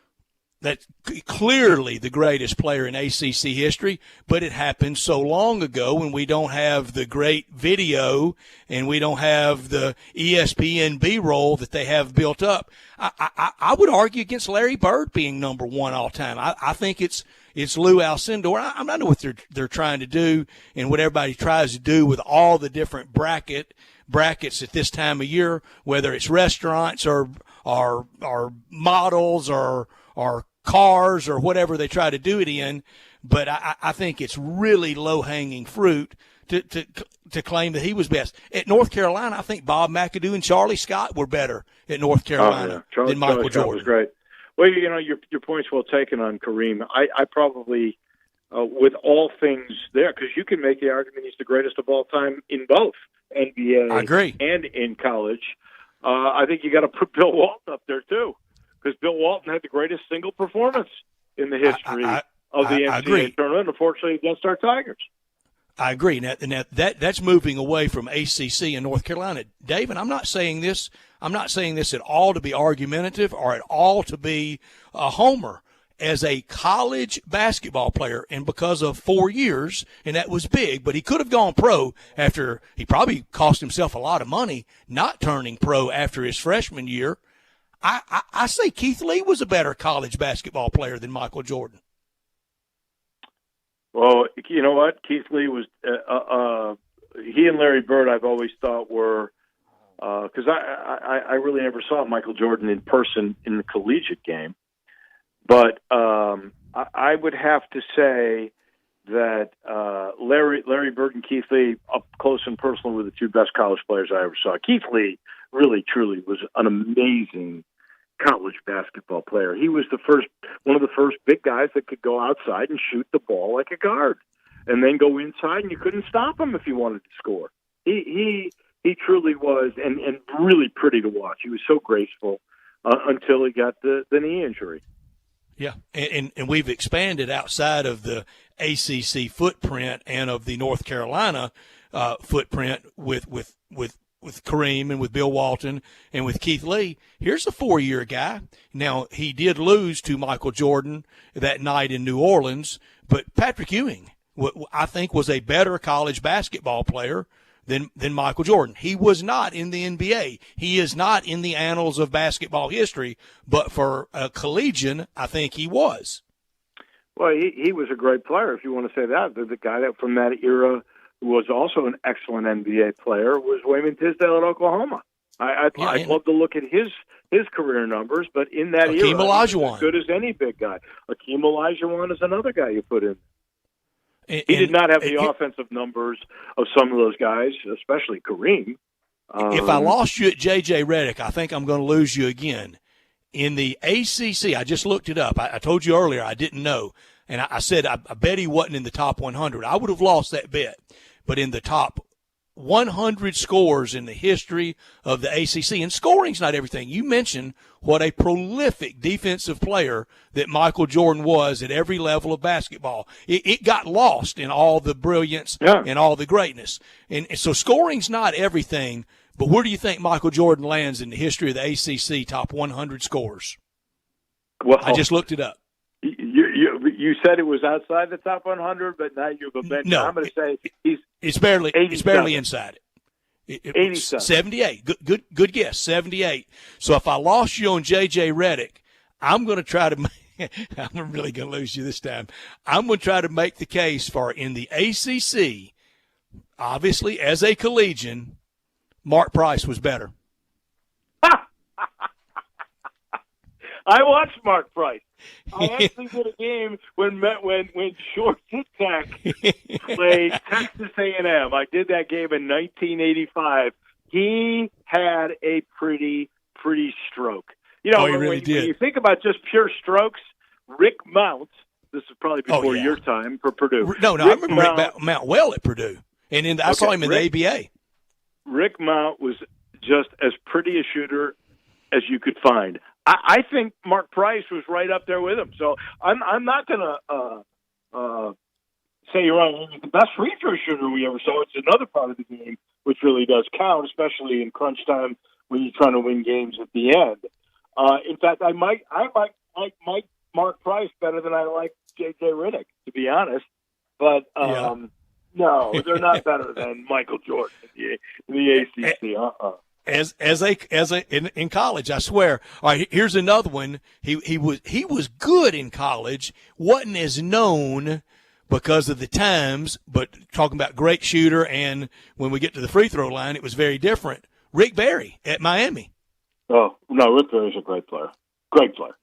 That's clearly the greatest player in ACC history, but it happened so long ago when we don't have the great video and we don't have the ESPN B-roll that they have built up. I would argue against Larry Bird being number one all time. I think it's Lou Alcindor. I don't know what they're trying to do and what everybody tries to do with all the different brackets at this time of year, whether it's restaurants or models or cars or whatever they try to do it in. But I think it's really low-hanging fruit to claim that he was best. At North Carolina, I think Bob McAdoo and Charlie Scott were better at North Carolina than Michael Jordan. Was great. Well, your point's well taken on Kareem. I probably, with all things there, because you can make the argument he's the greatest of all time in both NBA I agree. And in college. I think you got to put Bill Walton up there, too, because Bill Walton had the greatest single performance in the history of the NCAA tournament, unfortunately, against our Tigers. I agree. Now that's moving away from ACC and North Carolina. David, I'm not saying this at all to be argumentative or at all to be a homer. As a college basketball player, and because of 4 years, and that was big, but he could have gone pro after he probably cost himself a lot of money not turning pro after his freshman year. I say Keith Lee was a better college basketball player than Michael Jordan. Well, you know what? Keith Lee was he and Larry Bird I've always thought were because I really never saw Michael Jordan in person in the collegiate game. But I would have to say that Larry Bird and Keith Lee, up close and personal, were the two best college players I ever saw. Keith Lee really, truly was an amazing college basketball player. He was one of the first big guys that could go outside and shoot the ball like a guard, and then go inside, and you couldn't stop him if he wanted to score. He truly was, and really pretty to watch. He was so graceful until he got the knee injury. Yeah, and we've expanded outside of the ACC footprint and of the North Carolina footprint with Kareem and with Bill Walton and with Keith Lee. Here's a 4-year guy. Now, he did lose to Michael Jordan that night in New Orleans, but Patrick Ewing, I think, was a better college basketball player than Michael Jordan. He was not in the NBA. He is not in the annals of basketball history, but for a collegian, I think he was. Well, he was a great player, if you want to say that. The guy that from that era who was also an excellent NBA player was Wayman Tisdale at Oklahoma. I'd love to look at his career numbers, but in that era, he was as good as any big guy. Akeem Olajuwon is another guy you put in. He did not have the offensive numbers of some of those guys, especially Kareem. If I lost you at J.J. Redick, I think I'm going to lose you again. In the ACC, I just looked it up. I told you earlier I didn't know, and I said I bet he wasn't in the top 100. I would have lost that bet. But in the top 100 scores in the history of the ACC, and scoring's not everything. You mentioned what a prolific defensive player that Michael Jordan was at every level of basketball. It got lost in all the brilliance and all the greatness. And so scoring's not everything, but where do you think Michael Jordan lands in the history of the ACC top 100 scores? Well, I just looked it up. You said it was outside the top 100, but now you've mentioned. No, I'm going to say it's barely inside it. 87. 78. Good guess. 78. So if I lost you on J.J. Redick, I'm going to try to. I'm really going to lose you this time. I'm going to try to make the case for in the ACC. Obviously, as a collegian, Mark Price was better. I watched Mark Price. I actually did a game when Georgia Tech played Texas A&M. I did that game in 1985. He had a pretty stroke. You know, he really did. When you think about just pure strokes, Rick Mount. This is probably before your time for Purdue. No, I remember Rick Mount well at Purdue, and I saw him in the ABA. Rick Mount was just as pretty a shooter as you could find. I think Mark Price was right up there with him. So I'm not going to say you're wrong. He's the best free throw shooter we ever saw. It's another part of the game which really does count, especially in crunch time when you're trying to win games at the end. In fact, I might like Mark Price better than I like J.J. Redick, to be honest. But no, they're not better than Michael Jordan in the ACC. In college, I swear. All right, here's another one. He was good in college, wasn't as known because of the times, but talking about great shooter, and when we get to the free throw line, it was very different. Rick Barry at Miami. Oh no, Rick Barry's a great player. Great player.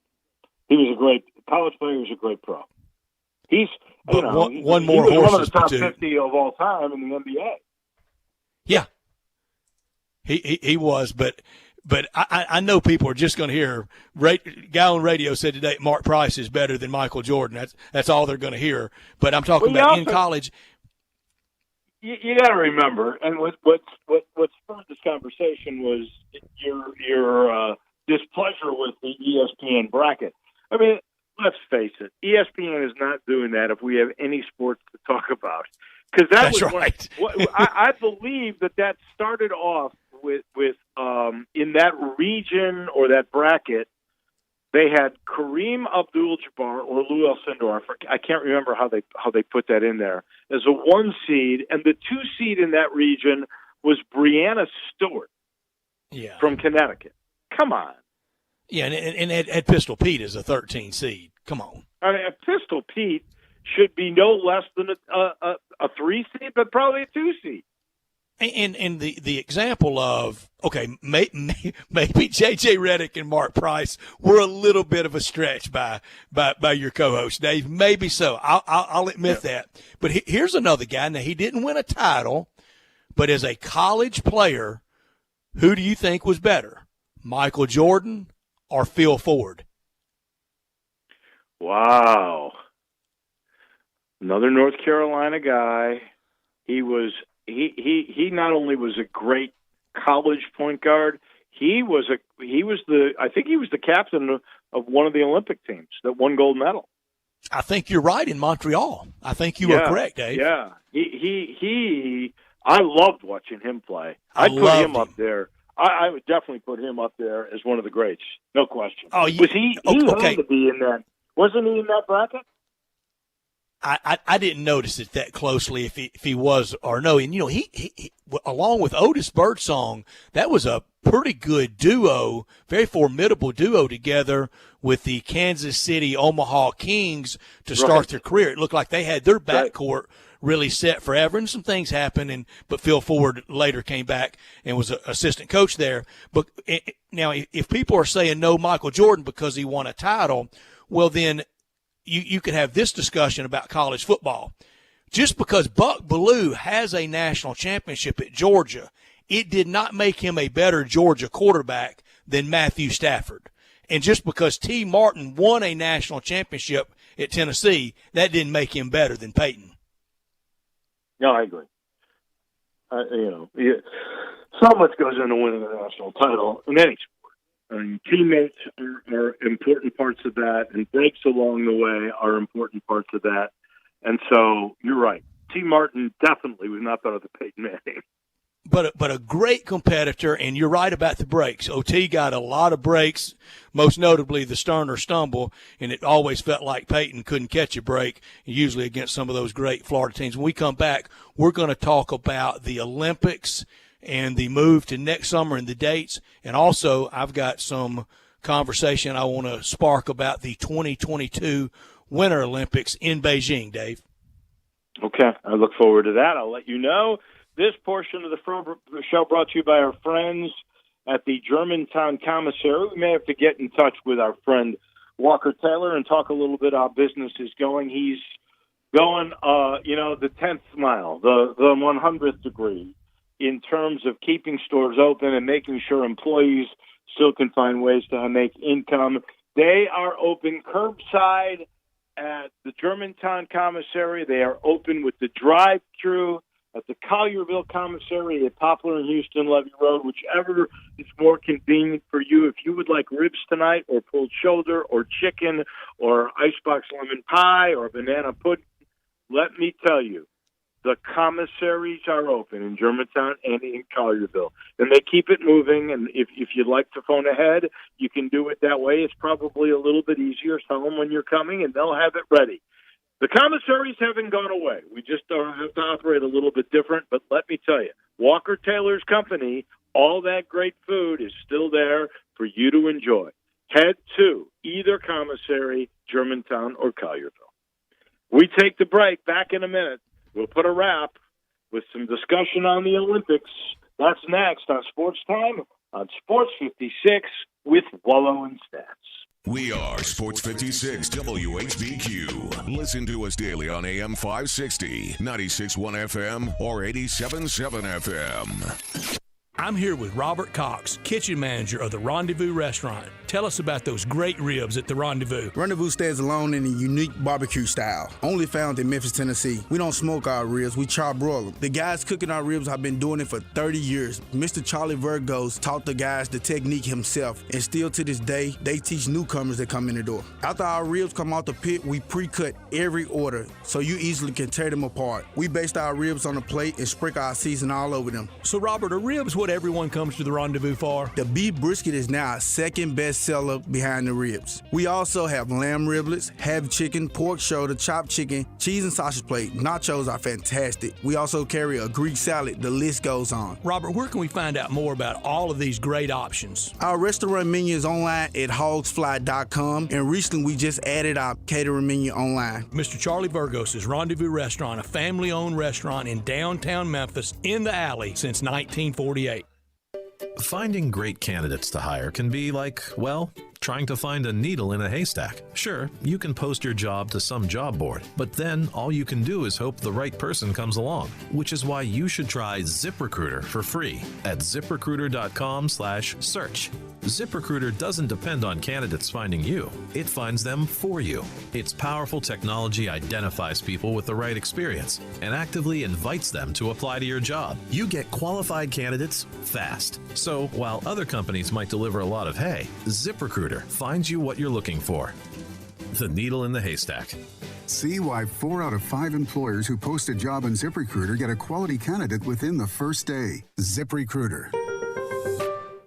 He was a great college player. He was a great pro. He's one more he was one of the top platoon. 50 of all time in the NBA. Yeah. He was, but I know people are just going to hear. Guy on radio said today Mark Price is better than Michael Jordan. That's all they're going to hear. But I'm talking about in college. You got to remember, and what spurred this conversation was your displeasure with the ESPN bracket. I mean, let's face it, ESPN is not doing that if we have any sports to talk about. Because that's right. I believe that started off with in that region or that bracket, they had Kareem Abdul-Jabbar or Lou Alcindor. I can't remember how they put that in there as a 1 seed, and the 2 seed in that region was Breanna Stewart, from Connecticut. Come on. Yeah, and Ed Pistol Pete is a 13 seed. Come on. I mean, a Pistol Pete should be no less than a 3 seed, but probably a 2 seed. And the example of, okay, maybe J.J. Redick and Mark Price were a little bit of a stretch by your co-host, Dave. Maybe so. I'll admit that. But here's another guy. Now, he didn't win a title, but as a college player, who do you think was better, Michael Jordan or Phil Ford? Wow. Another North Carolina guy. He not only was a great college point guard, I think he was the captain of one of the Olympic teams that won gold medal. I think you're right in Montreal. I think you are correct, Dave. Yeah. I loved watching him play. I'd put him up there. I would definitely put him up there as one of the greats. No question. Oh, was he had to be in that? Wasn't he in that bracket? I didn't notice it that closely if he was or no. And, he along with Otis Birdsong, that was a pretty good duo, very formidable duo together with the Kansas City Omaha Kings to start their career. It looked like they had their backcourt really set forever, and some things happened. But Phil Ford later came back and was an assistant coach there. But now, if people are saying no Michael Jordan because he won a title, well, then you could have this discussion about college football. Just because Buck Bellew has a national championship at Georgia, it did not make him a better Georgia quarterback than Matthew Stafford. And just because T. Martin won a national championship at Tennessee, that didn't make him better than Peyton. No, I agree. So much goes into winning a national title in any sport. And teammates are important parts of that, and breaks along the way are important parts of that. And so you're right. T. Martin definitely was not better than Peyton Manning. But a great competitor, and you're right about the breaks. OT got a lot of breaks, most notably the Sterner stumble, and it always felt like Peyton couldn't catch a break, usually against some of those great Florida teams. When we come back, we're going to talk about the Olympics and the move to next summer and the dates. And also, I've got some conversation I want to spark about the 2022 Winter Olympics in Beijing, Dave. Okay. I look forward to that. I'll let you know. This portion of the show brought to you by our friends at the Germantown Commissary. We may have to get in touch with our friend Walker Taylor and talk a little bit how business is going. He's going, the 10th mile, the 100th degree in terms of keeping stores open and making sure employees still can find ways to make income. They are open curbside at the Germantown Commissary. They are open with the drive-thru at the Collierville Commissary at Poplar and Houston Levee Road, whichever is more convenient for you. If you would like ribs tonight or pulled shoulder or chicken or icebox lemon pie or banana pudding, let me tell you, the commissaries are open in Germantown and in Collierville. And they keep it moving, and if you'd like to phone ahead, you can do it that way. It's probably a little bit easier. Tell them when you're coming, and they'll have it ready. The commissaries haven't gone away. We just have to operate a little bit different, but let me tell you, Walker Taylor's company, all that great food is still there for you to enjoy. Head to either commissary, Germantown, or Collierville. We take the break. Back in a minute. We'll put a wrap with some discussion on the Olympics. That's next on Sports Time on Sports 56 with Wolo and Stats. We are Sports 56 WHBQ. Listen to us daily on AM 560, 96.1 FM, or 87.7 FM. I'm here with Robert Cox, kitchen manager of the Rendezvous Restaurant. Tell us about those great ribs at the Rendezvous. Rendezvous stands alone in a unique barbecue style, only found in Memphis, Tennessee. We don't smoke our ribs, we char broil them. The guys cooking our ribs have been doing it for 30 years. Mr. Charlie Virgos taught the guys the technique himself, and still to this day, they teach newcomers that come in the door. After our ribs come out the pit, we pre-cut every order, so you easily can tear them apart. We baste our ribs on a plate and sprinkle our season all over them. So Robert, are ribs what everyone comes to the Rendezvous for? The beef brisket is now our second best seller behind the ribs. We also have lamb riblets, half chicken, pork shoulder, chopped chicken, cheese and sausage plate. Nachos are fantastic. We also carry a Greek salad. The list goes on. Robert, where can we find out more about all of these great options? Our restaurant menu is online at hogsfly.com, and recently we just added our catering menu online. Mr. Charlie Virgos' Rendezvous Restaurant, a family-owned restaurant in downtown Memphis in the alley since 1948. Finding great candidates to hire can be like, well, trying to find a needle in a haystack. Sure, you can post your job to some job board, but then all you can do is hope the right person comes along, which is why you should try ZipRecruiter for free at ZipRecruiter.com/search. ZipRecruiter doesn't depend on candidates finding you. It finds them for you. Its powerful technology identifies people with the right experience and actively invites them to apply to your job. You get qualified candidates fast. So while other companies might deliver a lot of hay, ZipRecruiter finds you what you're looking for. The needle in the haystack. See why 4 out of 5 employers who post a job on ZipRecruiter get a quality candidate within the first day. ZipRecruiter,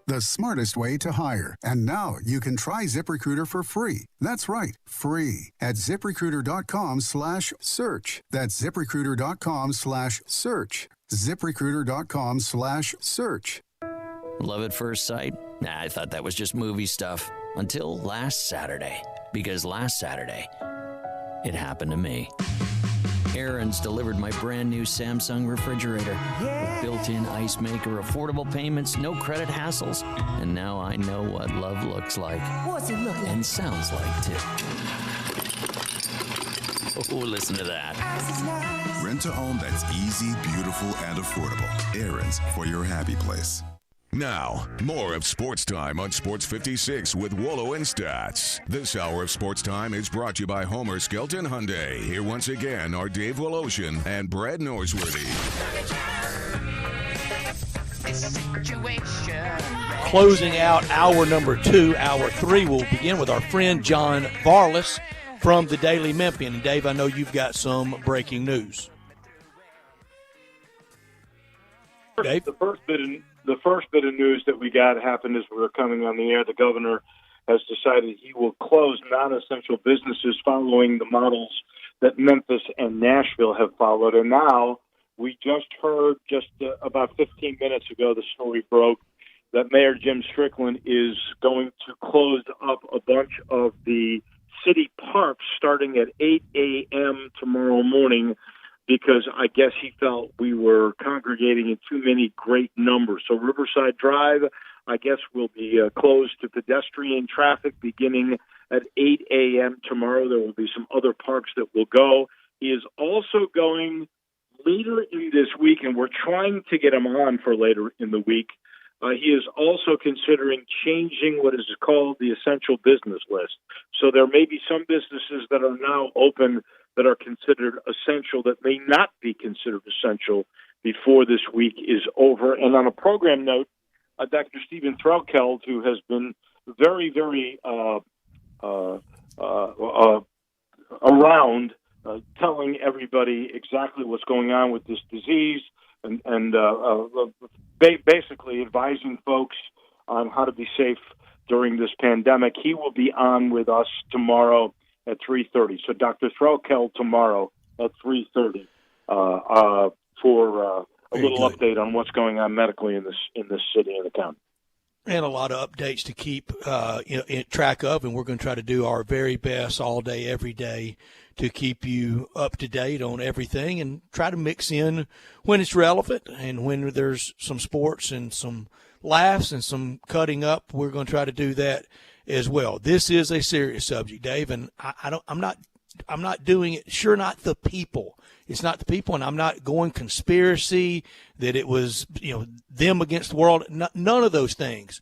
the smartest way to hire. And now you can try ZipRecruiter for free. That's right, free at ZipRecruiter.com/search. That's ZipRecruiter.com/search. ZipRecruiter.com/search. Love at first sight? Nah, I thought that was just movie stuff. Until last Saturday. Because last Saturday, it happened to me. Aaron's delivered my brand new Samsung refrigerator with built-in ice maker, affordable payments, no credit hassles. And now I know what love looks like. What's it look like? And sounds like, too. Oh, listen to that. Rent a home that's easy, beautiful, and affordable. Aaron's for your happy place. Now, more of Sports Time on Sports 56 with Wolo and Stats. This hour of Sports Time is brought to you by Homer Skelton Hyundai. Here once again are Dave Woloshin and Brad Norsworthy. Closing out hour number 2, hour 3 will begin with our friend John Varlas from the Daily Memphian. And Dave, I know you've got some breaking news. Dave? The first bit of news that we got happened as we were coming on the air. The governor has decided he will close non-essential businesses following the models that Memphis and Nashville have followed. And now we just heard about 15 minutes ago, the story broke that Mayor Jim Strickland is going to close up a bunch of the city parks starting at 8 a.m. tomorrow morning, because I guess he felt we were congregating in too many great numbers. So Riverside Drive I guess, will be closed to pedestrian traffic beginning at 8 a.m. tomorrow. There will be some other parks that will go. He is also going later in this week, and we're trying to get him on for later in the week. He is also considering changing what is called the essential business list. So there may be some businesses that are now open that are considered essential that may not be considered essential before this week is over. And on a program note, Dr. Stephen Threlkeld, who has been very, very around telling everybody exactly what's going on with this disease and basically advising folks on how to be safe during this pandemic. He will be on with us tomorrow at 3:30. So Dr. Threlkeld tomorrow at 3:30 for a little update on what's going on medically in this city and the county. And a lot of updates to keep track of, and we're going to try to do our very best all day, every day, to keep you up to date on everything and try to mix in when it's relevant and when there's some sports and some laughs and some cutting up. We're going to try to do that as well. This is a serious subject, Dave, and I'm not doing it. Sure, not the people. It's not the people, and I'm not going conspiracy that it was, them against the world. None of those things.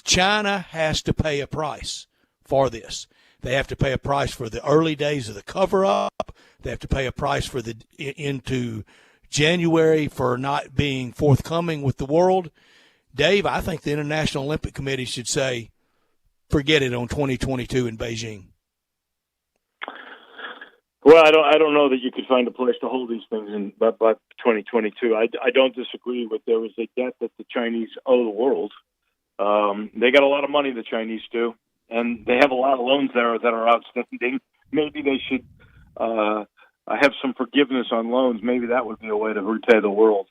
China has to pay a price for this. They have to pay a price for the early days of the cover-up. They have to pay a price for into January for not being forthcoming with the world. Dave, I think the International Olympic Committee should say, forget it on 2022 in Beijing. Well, I don't know that you could find a place to hold these things in by 2022. I don't disagree with there is a debt that the Chinese owe the world. They got a lot of money, the Chinese do, and they have a lot of loans there that are outstanding. Maybe they should have some forgiveness on loans. Maybe that would be a way to repay the world.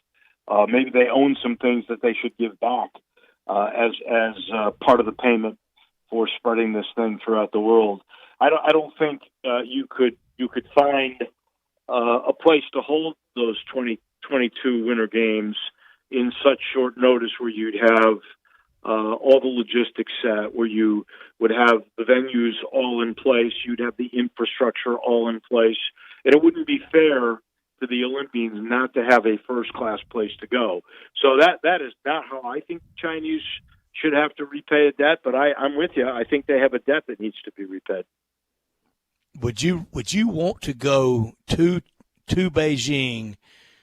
Maybe they own some things that they should give back as part of the payment for spreading this thing throughout the world. I don't think you could find a place to hold those 2022 Winter Games in such short notice where you'd have all the logistics set, where you would have the venues all in place, you'd have the infrastructure all in place, and it wouldn't be fair to the Olympians not to have a first-class place to go. So that is not how I think the Chinese should have to repay a debt, but I'm with you. I think they have a debt that needs to be repaid. Would you want to go to Beijing,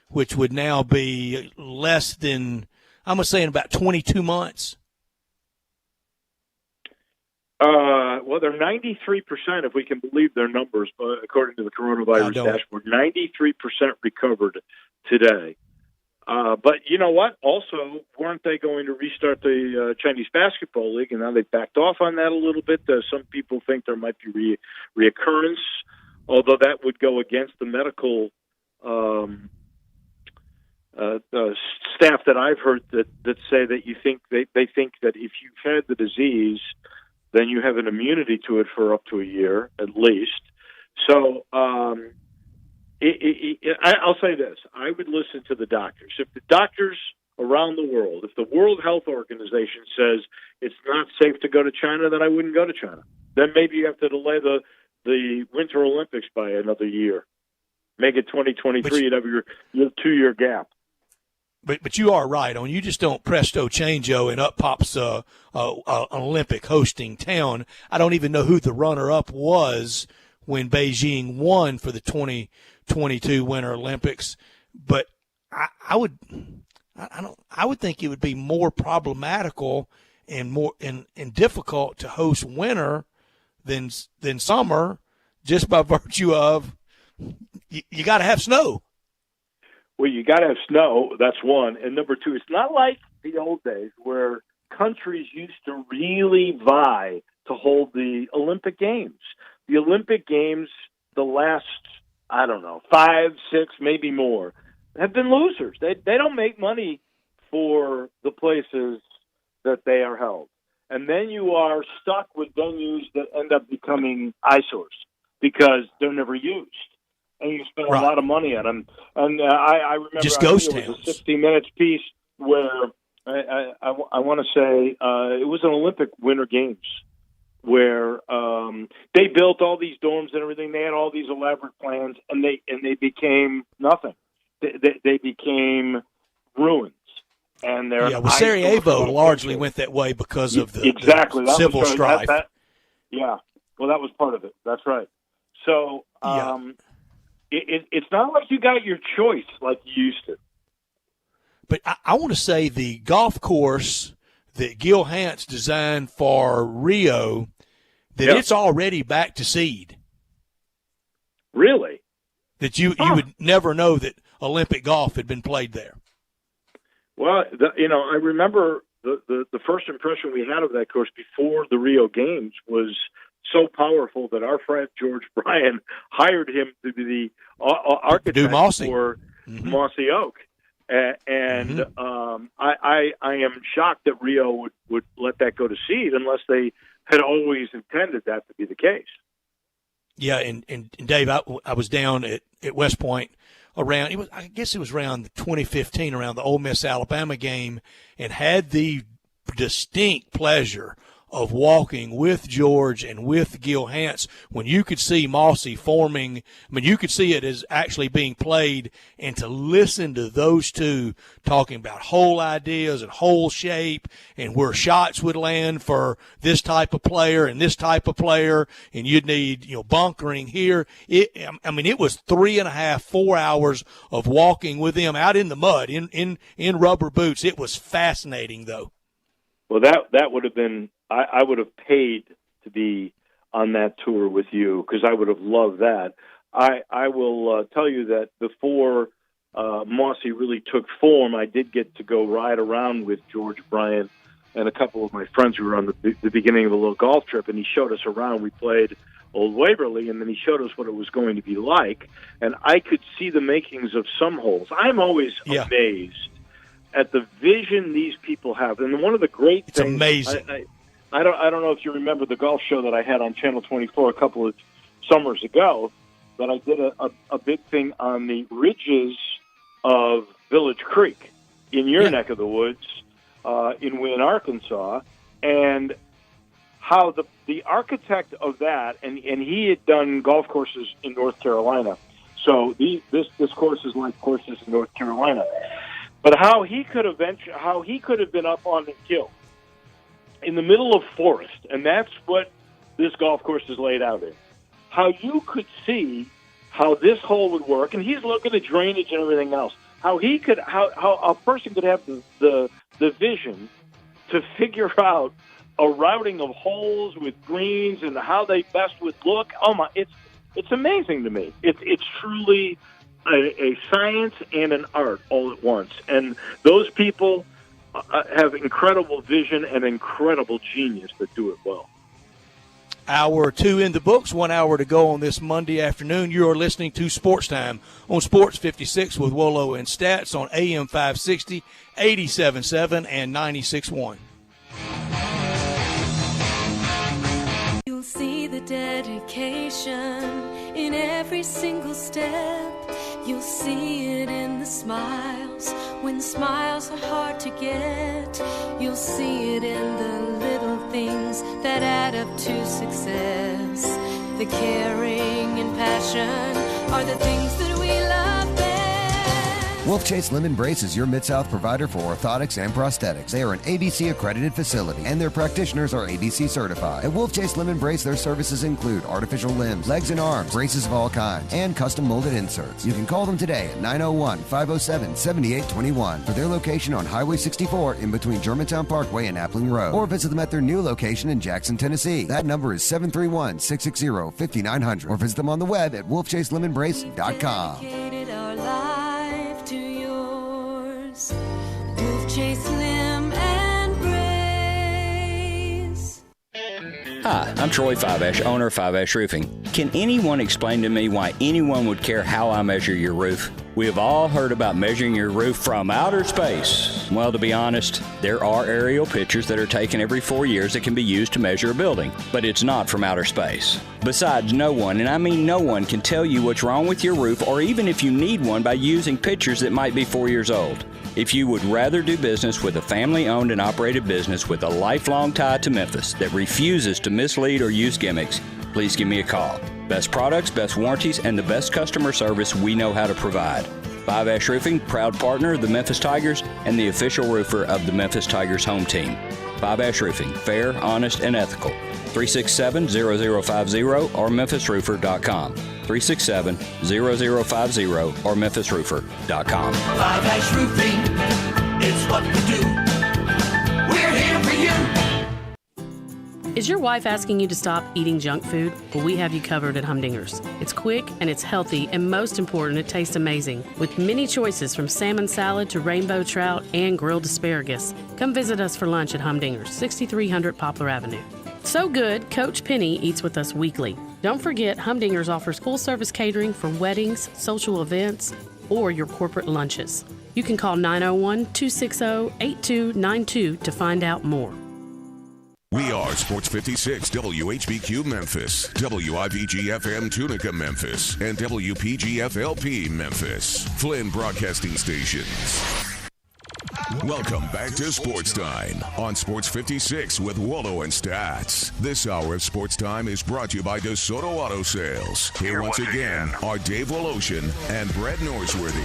which would now be less than, I'm going to say, in about 22 months? Well, they're 93%, if we can believe their numbers, according to the coronavirus dashboard. 93% recovered today. But you know what? Also, weren't they going to restart the Chinese Basketball League? And now they've backed off on that a little bit. Some people think there might be reoccurrence, although that would go against the medical staff that I've heard that say that they think that if you've had the disease, then you have an immunity to it for up to a year at least. So I'll say this. I would listen to the doctors. If the doctors around the world, if the World Health Organization says it's not safe to go to China, then I wouldn't go to China. Then maybe you have to delay the Winter Olympics by another year. Make it 2023. You'd have your 2-year gap. But you are right on. You just don't presto changeo and up pops an Olympic hosting town. I don't even know who the runner-up was when Beijing won for the 2022 Winter Olympics. But I would think it would be more problematical and more and difficult to host winter than summer, just by virtue of you got to have snow. Well, you got to have snow. That's one. And number two, it's not like the old days where countries used to really vie to hold the Olympic Games. The Olympic Games, the last, 5, 6, maybe more, have been losers. They don't make money for the places that they are held. And then you are stuck with venues that end up becoming eyesores because they're never used. And you spend a lot of money on them. And I remember just ghost it was towns. a 60 Minutes piece where I want to say it was an Olympic Winter Games where they built all these domes and everything. They had all these elaborate plans, and they became nothing. They became ruins. And Sarajevo largely went that way because of the civil strife. Well, that was part of it. That's right. So it's not like you got your choice like you used to. But I want to say the golf course that Gil Hance designed for Rio, that it's already back to seed. Really? That you would never know that Olympic golf had been played there. Well, I remember the first impression we had of that course before the Rio Games was so powerful that our friend George Bryan hired him to be the architect for Mossy Oak. And I am shocked that Rio would let that go to seed unless they had always intended that to be the case. Yeah, and Dave, I was down at West Point around, I guess it was around 2015, around the Ole Miss Alabama game, and had the distinct pleasure of walking with George and with Gil Hance when you could see Mossy forming. I mean, you could see it as actually being played, and to listen to those two talking about hole ideas and hole shape and where shots would land for this type of player and this type of player, and you'd need, bunkering here. It was 3.5, 4 hours of walking with them out in the mud in rubber boots. It was fascinating, though. Well, that would have been, I would have paid to be on that tour with you because I would have loved that. I will tell you that before Mossy really took form, I did get to go ride around with George Bryan and a couple of my friends who were on the beginning of a little golf trip, and he showed us around. We played Old Waverly, and then he showed us what it was going to be like, and I could see the makings of some holes. I'm always amazed at the vision these people have. And one of the great things... It's amazing. I don't know if you remember the golf show that I had on Channel 24 a couple of summers ago, but I did a big thing on the ridges of Village Creek in your neck of the woods in Wynne, Arkansas, and how the architect of that, and he had done golf courses in North Carolina, so this course is like courses in North Carolina. But how he could have been up on the hill in the middle of forest, and that's what this golf course is laid out in. How you could see how this hole would work, and he's looking at drainage and everything else. How a person could have the vision to figure out a routing of holes with greens and how they best would look. Oh my! It's amazing to me. It's truly a science and an art all at once. And those people have incredible vision and incredible genius that do it well. Hour 2 in the books, 1 hour to go on this Monday afternoon. You are listening to Sports Time on Sports 56 with Wolo and Stats on AM 560, 87.7, and 96.1. You'll see the dedication in every single step. You'll see it in the smiles when smiles are hard to get. You'll see it in the little things that add up to success. The caring and passion are the things that we love best. Wolf Chase Limb Brace is your Mid-South provider for orthotics and prosthetics. They are an ABC accredited facility, and their practitioners are ABC certified. At Wolf Chase Limb Brace, their services include artificial limbs, legs and arms, braces of all kinds, and custom molded inserts. You can call them today at 901-507-7821 for their location on Highway 64 in between Germantown Parkway and Appling Road, or visit them at their new location in Jackson, Tennessee. That number is 731-660-5900, or visit them on the web at wolfchaselimbembrace.com. Chase Limb and Brace. Hi, I'm Troy Fiveash, owner of Fiveash Roofing. Can anyone explain to me why anyone would care how I measure your roof? We have all heard about measuring your roof from outer space. Well, to be honest, there are aerial pictures that are taken every 4 years that can be used to measure a building, but it's not from outer space. Besides, no one, and I mean no one, can tell you what's wrong with your roof or even if you need one by using pictures that might be 4 years old. If you would rather do business with a family-owned and operated business with a lifelong tie to Memphis that refuses to mislead or use gimmicks, please give me a call. Best products, best warranties, and the best customer service we know how to provide. 5 Ash Roofing, proud partner of the Memphis Tigers and the official roofer of the Memphis Tigers home team. 5 Ash Roofing, fair, honest, and ethical. 367-0050 or memphisroofer.com. 367-0050 or memphisroofer.com. 5 Ash Roofing, it's what we do. We're here for you. Is your wife asking you to stop eating junk food? Well, we have you covered at Humdinger's. It's quick and it's healthy, and most important, it tastes amazing. With many choices from salmon salad to rainbow trout and grilled asparagus. Come visit us for lunch at Humdinger's, 6300 Poplar Avenue. So good, Coach Penny eats with us weekly. Don't forget, Humdinger's offers full-service catering for weddings, social events, or your corporate lunches. You can call 901-260-8292 to find out more. We are Sports 56 WHBQ Memphis, WIVG-FM Tunica Memphis, and WPG-FLP Memphis, Flynn Broadcasting Stations. Welcome back to Sports Time on Sports 56 with Wolo and Stats. This hour of Sports Time is brought to you by DeSoto Auto Sales. Here once again are Dave Woloshin and Brett Norsworthy.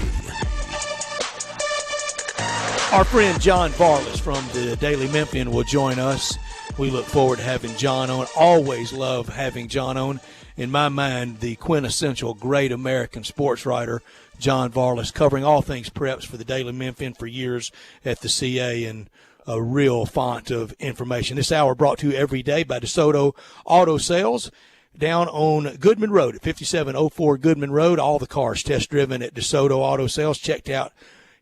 Our friend John Varlas from the Daily Memphian will join us. We look forward to having John on. Always love having John on. In my mind, the quintessential great American sports writer, John Varlas, covering all things preps for the Daily Memphian for years at the CA, and a real font of information. This hour brought to you every day by DeSoto Auto Sales down on Goodman Road at 5704 Goodman Road. All the cars test driven at DeSoto Auto Sales, checked out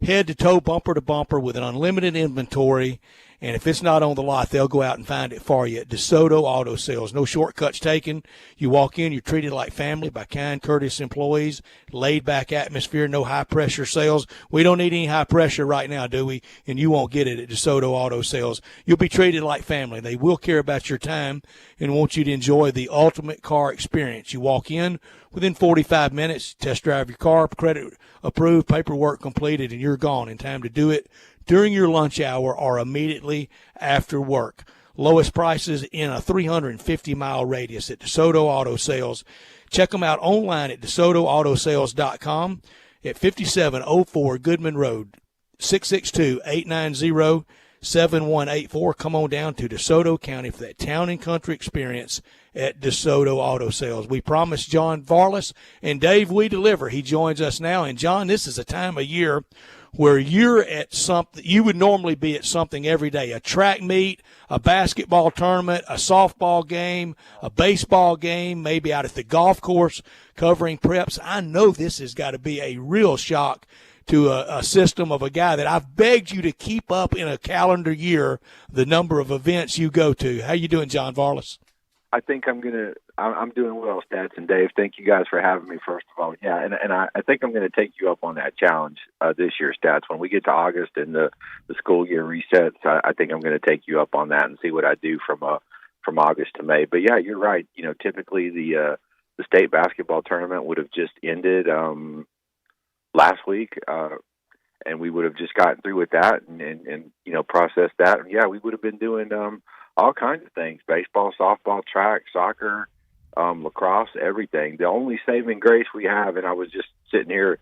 head to toe, bumper to bumper with an unlimited inventory. And if it's not on the lot, they'll go out and find it for you at DeSoto Auto Sales. No shortcuts taken. You walk in, you're treated like family by kind, courteous employees, laid-back atmosphere, no high-pressure sales. We don't need any high pressure right now, do we? And you won't get it at DeSoto Auto Sales. You'll be treated like family. They will care about your time and want you to enjoy the ultimate car experience. You walk in, within 45 minutes, test drive your car, credit approved, paperwork completed, and you're gone in time to do it during your lunch hour or immediately after work. Lowest prices in a 350-mile radius at DeSoto Auto Sales. Check them out online at DeSotoAutoSales.com at 5704 Goodman Road, 662-890-7184. Come on down to DeSoto County for that town and country experience at DeSoto Auto Sales. We promised John Varlas, and Dave, we deliver. He joins us now. And, John, this is a time of year where you're at something, you would normally be at something every day, a track meet, a basketball tournament, a softball game, a baseball game, maybe out at the golf course covering preps. I know this has got to be a real shock to a system of a guy that I've begged you to keep up in a calendar year the number of events you go to. How you doing, John Varlas? I think I'm doing well, Stats and Dave. Thank you guys for having me, first of all. Yeah, and I think I'm going to take you up on that challenge this year, Stats. When we get to August and the school year resets, I think I'm going to take you up on that and see what I do from August to May. But yeah, you're right. You know, typically the state basketball tournament would have just ended last week, and we would have just gotten through with that and you know, processed that. And yeah, we would have been doing all kinds of things: baseball, softball, track, soccer, lacrosse, everything. The only saving grace we have, and I was just sitting here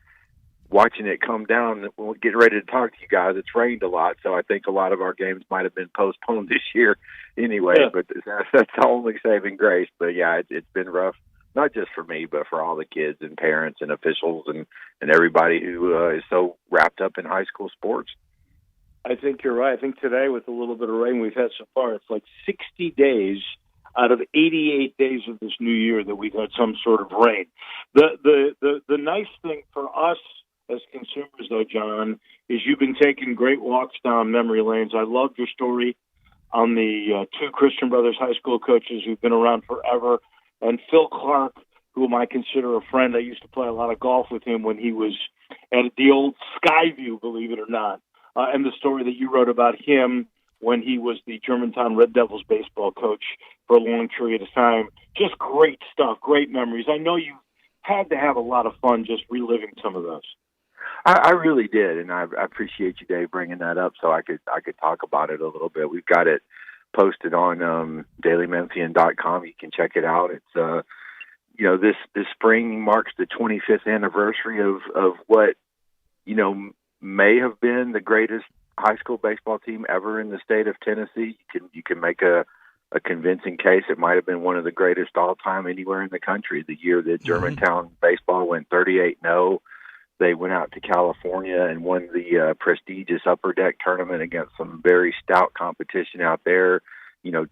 watching it come down when we get ready to talk to you guys. It's rained a lot, so I think a lot of our games might have been postponed this year anyway. Yeah. But that's the only saving grace. But yeah, it's been rough, not just for me, but for all the kids and parents and officials and everybody who is so wrapped up in high school sports. I think you're right. I think today, with a little bit of rain we've had so far, it's like 60 days out of 88 days of this new year that we've had some sort of rain. The nice thing for us as consumers, though, John, is you've been taking great walks down memory lanes. I loved your story on the two Christian Brothers high school coaches who've been around forever, and Phil Clark, whom I consider a friend. I used to play a lot of golf with him when he was at the old Skyview, believe it or not. And the story that you wrote about him when he was the Germantown Red Devils baseball coach for a long period of time. Just great stuff, great memories. I know you had to have a lot of fun just reliving some of those. I really did, and I appreciate you, Dave, bringing that up so I could talk about it a little bit. We've got it posted on dailymemphian.com. You can check it out. It's this spring marks the 25th anniversary of what may have been the greatest high school baseball team ever in the state of Tennessee. You can make a convincing case it might have been one of the greatest all time anywhere in the country. The year that Germantown baseball went 38-0. They went out to California and won the prestigious Upper Deck tournament against some very stout competition out there.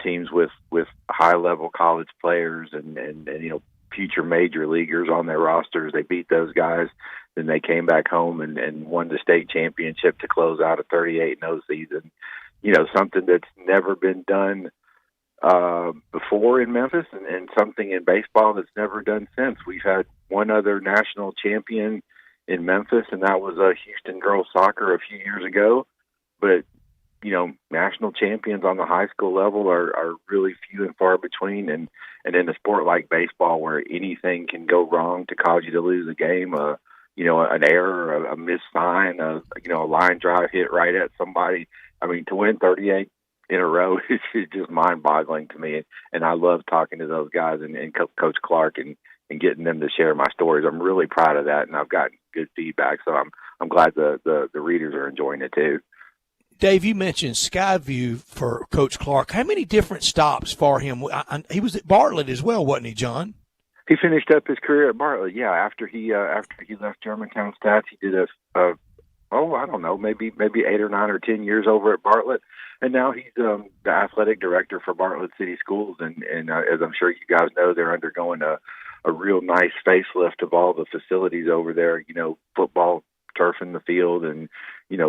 Teams with high-level college players and future major leaguers on their rosters. They beat those guys. Then they came back home and won the state championship to close out a 38-0 season. Something that's never been done before in Memphis and something in baseball that's never done since. We've had one other national champion in Memphis, and that was Houston girls soccer a few years ago. But, national champions on the high school level are really few and far between. And in a sport like baseball where anything can go wrong to cause you to lose a game, an error, a missed sign, a line drive hit right at somebody. I mean, to win 38 in a row is just mind-boggling to me. And I love talking to those guys and Coach Clark and getting them to share my stories. I'm really proud of that, and I've gotten good feedback, so I'm glad the readers are enjoying it too. Dave, you mentioned Skyview for Coach Clark. How many different stops for him? He was at Bartlett as well, wasn't he, John? He finished up his career at Bartlett. Yeah, after he left Germantown Stats, he did maybe 8 or 9 or 10 years over at Bartlett, and now he's the athletic director for Bartlett City Schools. And as I'm sure you guys know, they're undergoing a real nice facelift of all the facilities over there. Football turf in the field and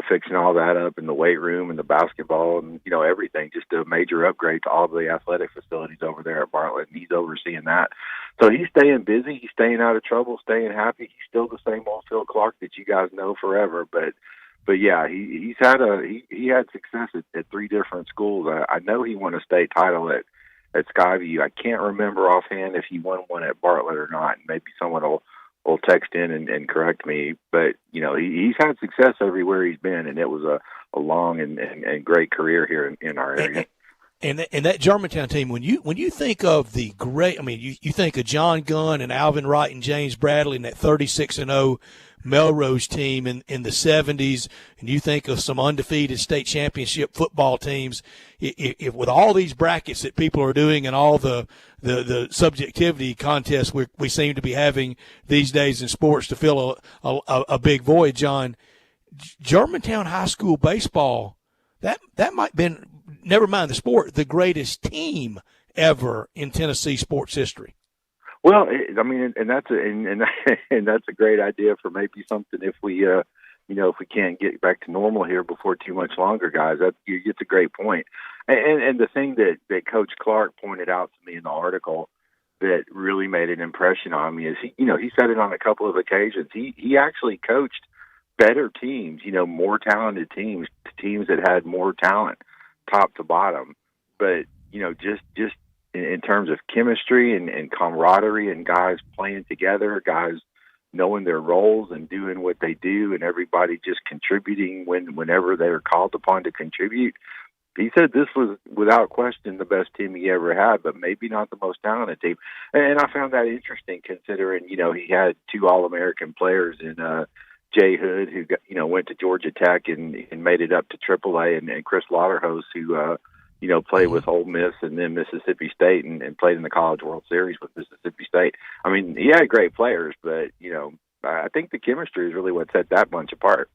fixing all that up in the weight room and the basketball and everything, just a major upgrade to all the athletic facilities over there at Bartlett, and he's overseeing that. So he's staying busy, he's staying out of trouble, staying happy. He's still the same old Phil Clark that you guys know forever, but yeah, he had success at 3 different schools. I know he won a state title at Skyview. I can't remember offhand if he won one at Bartlett or not. Maybe someone will text in and correct me, but he's had success everywhere he's been, and it was a long and great career here in our area. And that Germantown team, when you think of the great, you think of John Gunn and Alvin Wright and James Bradley and that 36-0 Melrose team in the 70s, and you think of some undefeated state championship football teams. If with all these brackets that people are doing and all the subjectivity contests we seem to be having these days in sports to fill a big void, John, Germantown High School baseball, that might have been, never mind the sport, the greatest team ever in Tennessee sports history. Well, and that's a great idea for maybe something if we can't get back to normal here before too much longer, guys. It's a great point. And the thing that Coach Clark pointed out to me in the article that really made an impression on me is he said it on a couple of occasions. He actually coached better teams, more talented teams that had more talent, top to bottom. But just in terms of chemistry and camaraderie and guys playing together, guys knowing their roles and doing what they do, and everybody just contributing whenever they're called upon to contribute. He said this was, without question, the best team he ever had, but maybe not the most talented team. And I found that interesting, considering he had 2 All-American players in Jay Hood, who went to Georgia Tech and made it up to AAA, and Chris Lauderhose, who played with Ole Miss and then Mississippi State and played in the College World Series with Mississippi State. He had great players, but, I think the chemistry is really what set that bunch apart.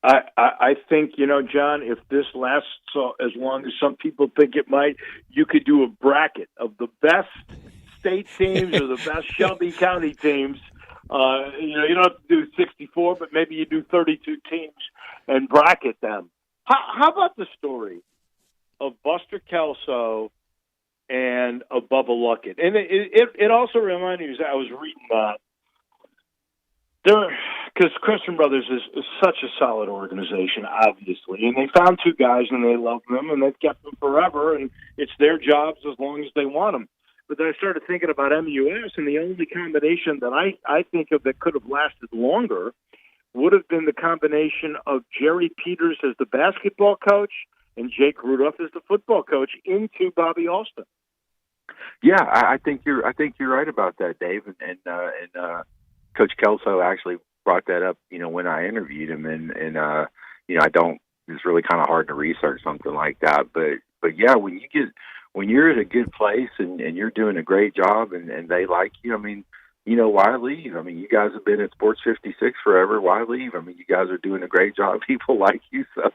I think, John, if this lasts as long as some people think it might, you could do a bracket of the best state teams or the best Shelby County teams. You don't have to do 64, but maybe you do 32 teams and bracket them. How about the story of Buster Kelso and of Bubba Luckett? And it also reminded me, I was reading that, because Christian Brothers is such a solid organization, obviously, and they found 2 guys and they love them and they've kept them forever, and it's their jobs as long as they want them. But then I started thinking about MUS, and the only combination that I think of that could have lasted longer would have been the combination of Jerry Peters as the basketball coach and Jake Rudolph as the football coach into Bobby Alston. Yeah, I think you're right about that, Dave. And Coach Kelso actually brought that up, when I interviewed him, and I don't. It's really kind of hard to research something like that, but yeah, when you're at a good place and you're doing a great job and they like you, I mean, why leave? I mean, you guys have been at Sports 56 forever. Why leave? I mean, you guys are doing a great job. People like you, so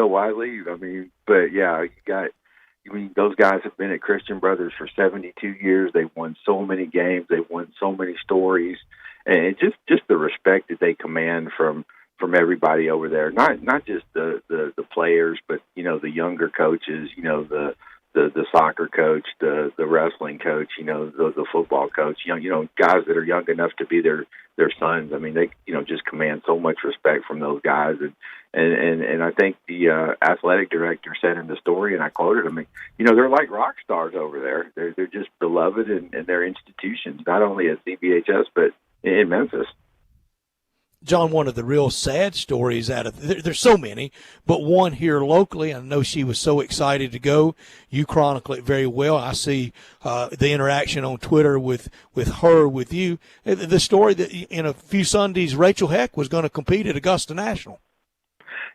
why leave? I mean, but yeah, those guys have been at Christian Brothers for 72 years. They've won so many games. They've won so many stories, and just the respect that they command from everybody over there. Not just the players, but the younger coaches. The soccer coach, the wrestling coach. The football coach. Guys that are young enough to be their sons. I mean, they just command so much respect from those guys. And I think the athletic director said in the story, and I quoted him, they're like rock stars over there. They're just beloved in their institutions, not only at CBHS, but in Memphis. John, one of the real sad stories there's so many, but one here locally, I know she was so excited to go. You chronicle it very well. I see the interaction on Twitter with her, with you. The story that in a few Sundays, Rachel Heck was going to compete at Augusta National.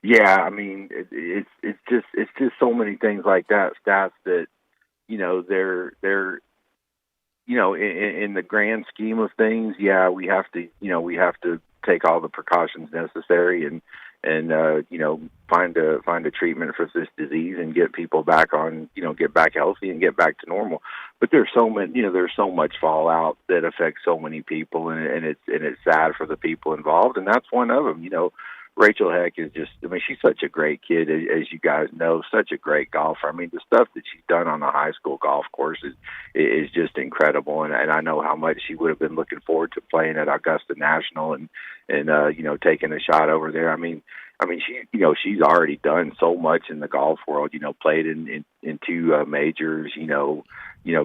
Yeah, I mean, it's just so many things like that, stats that, they're in the grand scheme of things, yeah, we have to take all the precautions necessary and find a treatment for this disease and get people back on, get back healthy and get back to normal. But there's so much fallout that affects so many people, and it's sad for the people involved, and that's one of them. Rachel Heck is she's such a great kid, as you guys know, such a great golfer. I mean, the stuff that she's done on the high school golf course is just incredible. And I know how much she would have been looking forward to playing at Augusta National and taking a shot over there. I mean, she's already done so much in the golf world, played in two majors,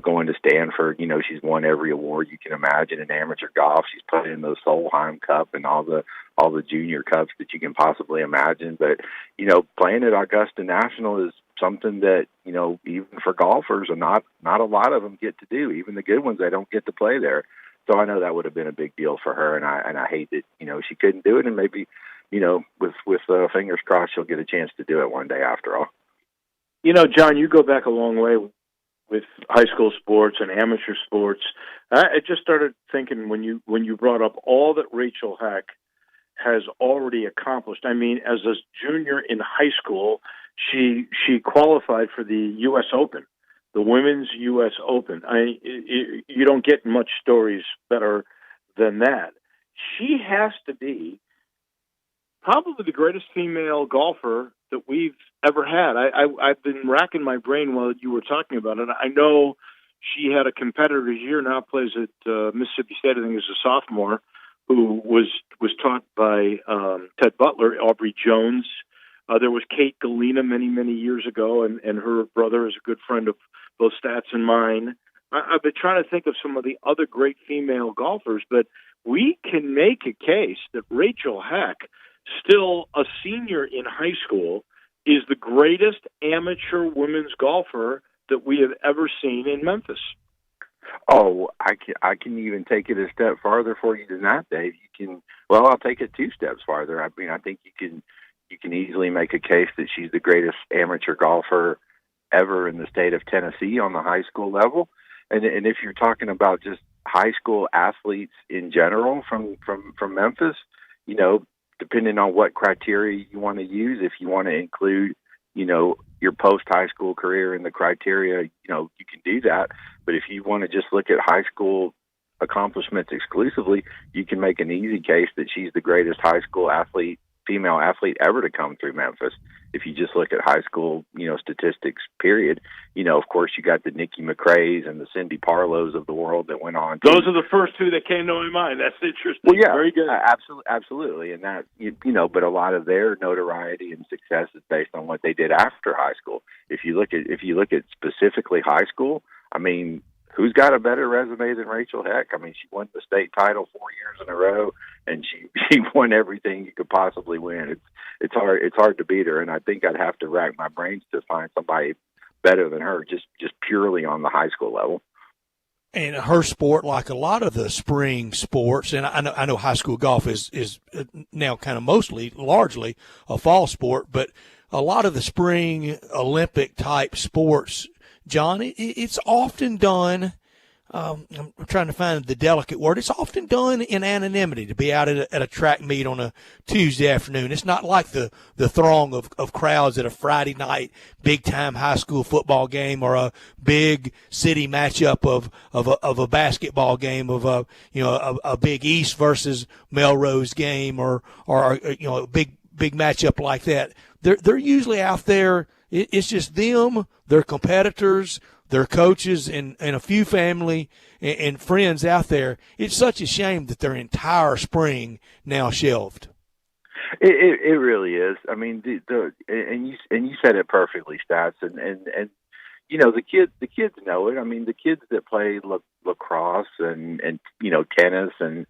going to Stanford, she's won every award you can imagine in amateur golf. She's played in the Solheim Cup and all the junior cups that you can possibly imagine. But, playing at Augusta National is something that, even for golfers, and not a lot of them get to do. Even the good ones, they don't get to play there. So I know that would have been a big deal for her, and I hate that, she couldn't do it, and maybe, with fingers crossed, she'll get a chance to do it one day after all. John, you go back a long way with high school sports and amateur sports. I just started thinking when you brought up all that Rachel Heck has already accomplished. I mean, as a junior in high school, she qualified for the U.S. Open, the Women's U.S. Open. You don't get much stories better than that. She has to be probably the greatest female golfer that we've ever had. I've been racking my brain while you were talking about it. I know she had a competitor here, now plays at Mississippi State, I think, as a sophomore, who was taught by Ted Butler, Aubrey Jones. There was Kate Galena many years ago, and her brother is a good friend of both Stats and mine. I've been trying to think of some of the other great female golfers, but we can make a case that Rachel Heck, still a senior in high school, is the greatest amateur women's golfer that we have ever seen in Memphis. Oh, I can even take it a step farther for you than that, Dave. I'll take it 2 steps farther. I mean, I think you can easily make a case that she's the greatest amateur golfer ever in the state of Tennessee on the high school level. And if you're talking about just high school athletes in general from Memphis, depending on what criteria you want to use, if you want to include, your post-high school career in the criteria, you can do that. But if you want to just look at high school accomplishments exclusively, you can make an easy case that she's the greatest high school female athlete ever to come through Memphis. If you just look at high school, statistics, period. Of course, you got the Nikki McRae's and the Cindy Parlows of the world that went on. Those are the first 2 that came to my mind. That's interesting. Well, yeah, very good. Absolutely. And that, but a lot of their notoriety and success is based on what they did after high school. If you look at specifically high school, I mean, who's got a better resume than Rachel Heck? I mean, she won the state title 4 years in a row, and she won everything you could possibly win. It's hard to beat her, and I think I'd have to rack my brains to find somebody better than her, just purely on the high school level. And her sport, like a lot of the spring sports, and I know high school golf is now kind of largely a fall sport, but a lot of the spring Olympic type sports, John, it's often done. I'm trying to find the delicate word. It's often done in anonymity to be out at a track meet on a Tuesday afternoon. It's not like the throng of crowds at a Friday night big time high school football game or a big city matchup of a basketball game of a Big East versus Melrose game or a big matchup like that. They're usually out there. It's just them, their competitors, their coaches, and a few family and friends out there. It's such a shame that their entire spring now shelved. It really is. I mean, and you said it perfectly, Stats, and the kids know it. I mean, the kids that play lacrosse and tennis and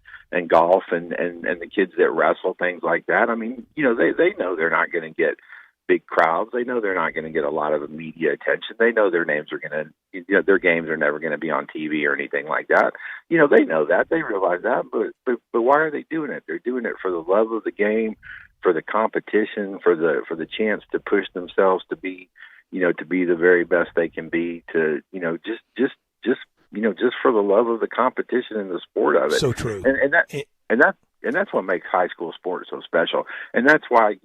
golf and the kids that wrestle, things like that. I mean, they know they're not going to get big crowds. They know they're not going to get a lot of media attention. They know their names are going to, their games are never going to be on TV or anything like that. They know that. They realize that. But why are they doing it? They're doing it for the love of the game, for the competition, for the chance to push themselves to be the very best they can be. To just for the love of the competition and the sport of it. So true. And that's what makes high school sports so special. And that's why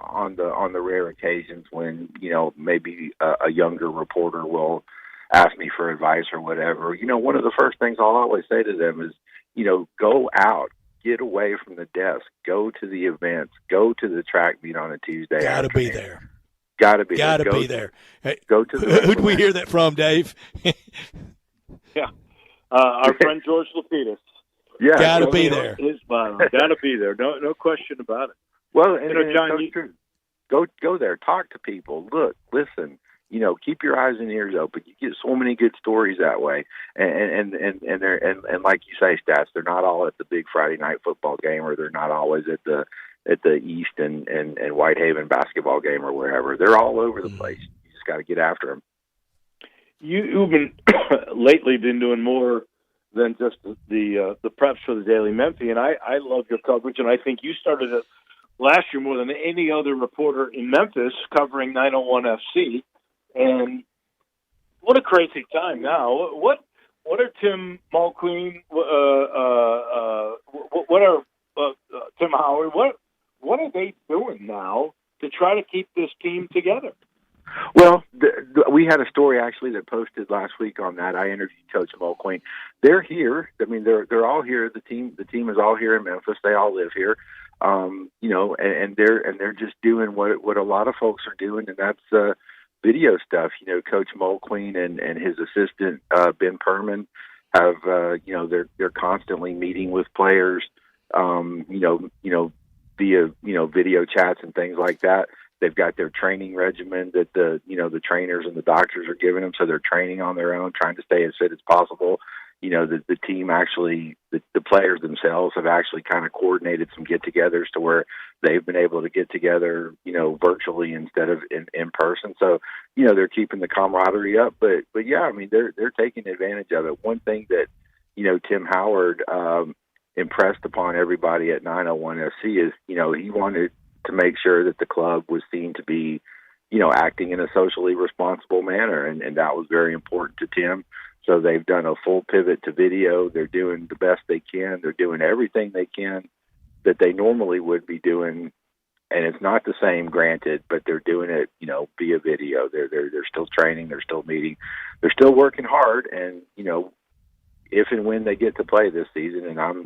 on the rare occasions when maybe a younger reporter will ask me for advice or whatever, one of the first things I'll always say to them is, go out, get away from the desk, go to the events, go to the track meet on a Tuesday. Gotta be there. Gotta be there. Hey, go to who'd we hear that from, Dave? Yeah, our friend George Lapidus. Yeah, gotta be there. Gotta be there. No question about it. Well, and John, go there, talk to people, look, listen, keep your eyes and ears open. You get so many good stories that way, and like you say, Stats, they're not all at the big Friday night football game, or they're not always at the East and Whitehaven basketball game or wherever. They're all over the place. You just got to get after them. You've been lately been doing more than just the preps for the Daily Memphi, and I love your coverage, and I think you started it last year more than any other reporter in Memphis covering 901 FC. And what a crazy time now. What are Tim Mulqueen, what are Tim Howard, what are they doing now to try to keep this team together? Well, we had a story actually that posted last week on that. I interviewed Coach Mulqueen. They're here. I mean, they're all here. The team is all here in Memphis. They all live here. And they're just doing what a lot of folks are doing, and that's video stuff. Coach Mulqueen and his assistant Ben Perman have they're constantly meeting with players, via video chats and things like that. They've got their training regimen that the trainers and the doctors are giving them, so they're training on their own, trying to stay as fit as possible. The team actually, the players themselves have actually kind of coordinated some get-togethers to where they've been able to get together, virtually instead of in person. So, they're keeping the camaraderie up. But yeah, I mean, they're taking advantage of it. One thing that, Tim Howard impressed upon everybody at 901 FC is, he wanted to make sure that the club was seen to be, acting in a socially responsible manner. And that was very important to Tim. So they've done a full pivot to video. They're doing the best they can. They're doing everything they can that they normally would be doing. And it's not the same, granted, but they're doing it, via video. They're still training. They're still meeting. They're still working hard. And, if and when they get to play this season, and I'm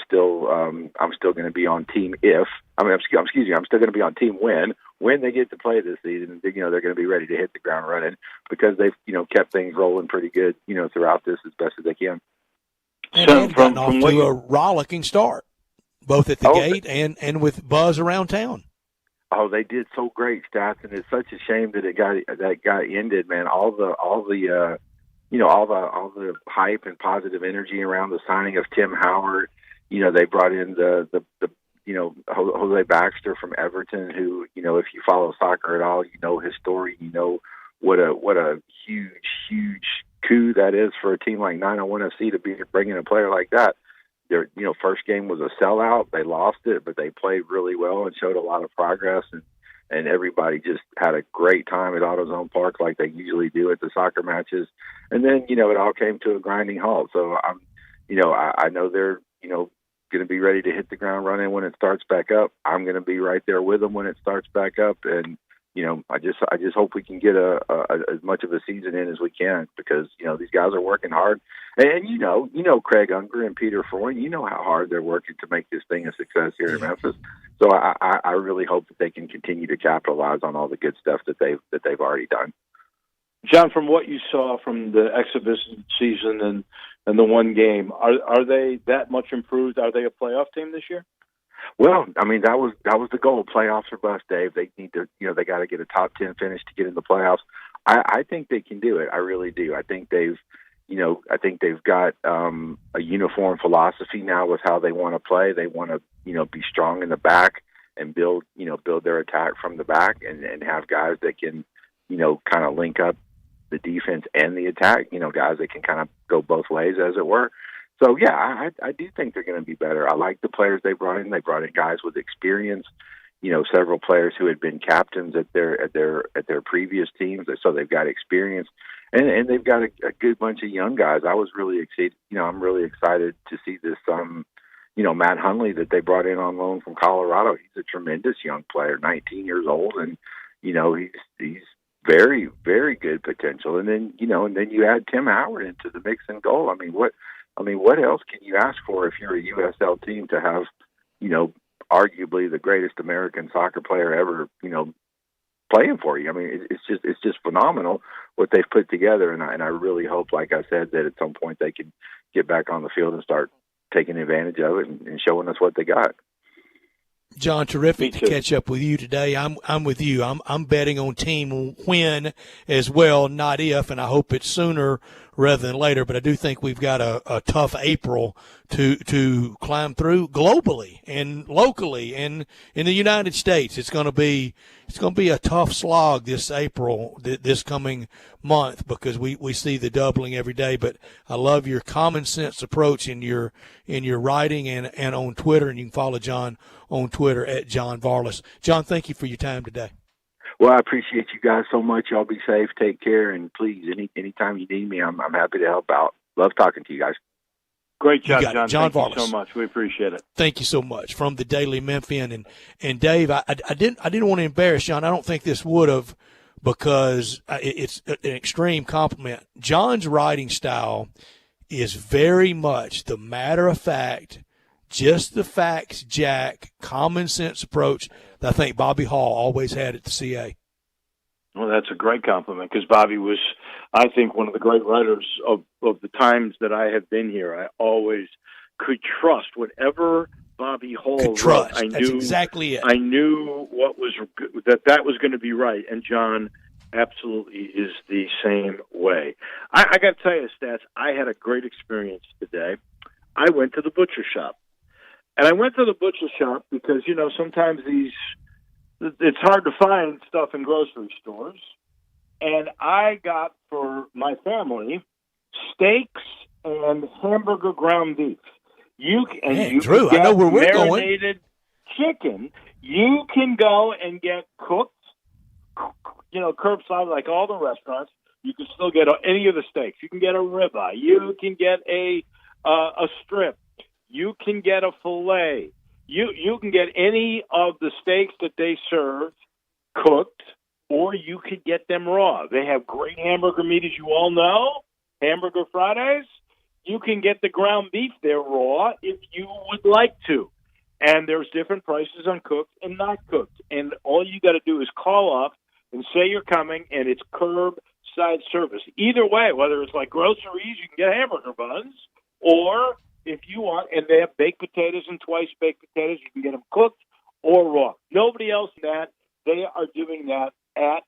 still going to be on team I'm still going to be on team when they get to play this season. They're going to be ready to hit the ground running because they've kept things rolling pretty good throughout this as best as they can. And they've gotten off to a rollicking start, both at the gate and with buzz around town. Oh, they did so great, Stats, and it's such a shame that it got ended, man. All the all the hype and positive energy around the signing of Tim Howard. They brought in the Jose Baxter from Everton, who, if you follow soccer at all, his story, what a huge coup that is for a team like 901 FC to be bringing a player like that. Their, first game was a sellout. They lost it, but they played really well and showed a lot of progress, and everybody just had a great time at AutoZone Park like they usually do at the soccer matches. And then, it all came to a grinding halt. So I know they're, going to be ready to hit the ground running when it starts back up. I'm going to be right there with them when it starts back up. And, I just hope we can get as much of a season in as we can, because, these guys are working hard. And, Craig Unger and Peter Freund, how hard they're working to make this thing a success here in Memphis. So I really hope that they can continue to capitalize on all the good stuff that they've already done. John, from what you saw from the exhibition season and the one game, are they that much improved? Are they a playoff team this year? Well, I mean, that was the goal. Playoffs or bust, Dave. They need to, they got to get a top 10 finish to get in the playoffs. I think they can do it. I really do. I think they've got a uniform philosophy now with how they want to play. They want to, be strong in the back and build their attack from the back, and have guys that can, kind of link up the defense and the attack, guys that can kind of go both ways, as it were. So, yeah, I do think they're going to be better. I like the players they brought in. They brought in guys with experience, several players who had been captains at their previous teams, so they've got experience. And they've got a good bunch of young guys. I was really excited. I'm really excited to see this, Matt Hundley that they brought in on loan from Colorado. He's a tremendous young player, 19 years old, and he's very, very good potential. And then you add Tim Howard into the mix and goal. I mean, what else can you ask for if you're a USL team to have, arguably the greatest American soccer player ever, playing for you? I mean, it's just phenomenal what they've put together, and I really hope, like I said, that at some point they can get back on the field and start taking advantage of it and showing us what they got. John, terrific to catch up with you today. I'm with you. I'm betting on team win as well, not if, and I hope it's sooner rather than later. But I do think we've got a tough April to climb through globally and locally and in the United States. It's going to be a tough slog this April, this coming month, because we see the doubling every day. But I love your common sense approach in your writing and on Twitter, and you can follow John on Twitter at John Varlas. John, thank you for your time today. Well, I appreciate you guys so much. Y'all be safe, take care, and please, anytime you need me, I'm happy to help out. Love talking to you guys. Great job, John. Thank you so much. We appreciate it. Thank you so much. From the Daily Memphian. And Dave, I didn't want to embarrass John. I don't think this would have, because it's an extreme compliment. John's writing style is very much the matter-of-fact, just the facts, Jack, common sense approach that I think Bobby Hall always had at the CA. Well, that's a great compliment, because Bobby was, I think, one of the great writers of the times that I have been here. I always could trust whatever Bobby Hall wrote. I knew, that's exactly it. I knew that was going to be right, and John absolutely is the same way. I got to tell you, Stats, I had a great experience today. I went to the butcher shop. And I went to the butcher shop because, sometimes it's hard to find stuff in grocery stores. And I got for my family steaks and hamburger ground beef. Drew, I know where we're going. Marinated chicken. You can go and get cooked, curbside like all the restaurants. You can still get any of the steaks. You can get a ribeye. You can get a strip. You can get a filet. You can get any of the steaks that they serve cooked, or you could get them raw. They have great hamburger meat, as you all know, Hamburger Fridays. You can get the ground beef there raw if you would like to. And there's different prices on cooked and not cooked. And all you got to do is call up and say you're coming, and it's curbside service. Either way, whether it's like groceries, you can get hamburger buns, or if you want, and they have baked potatoes and twice baked potatoes, you can get them cooked or raw. Nobody else in that. They are doing that at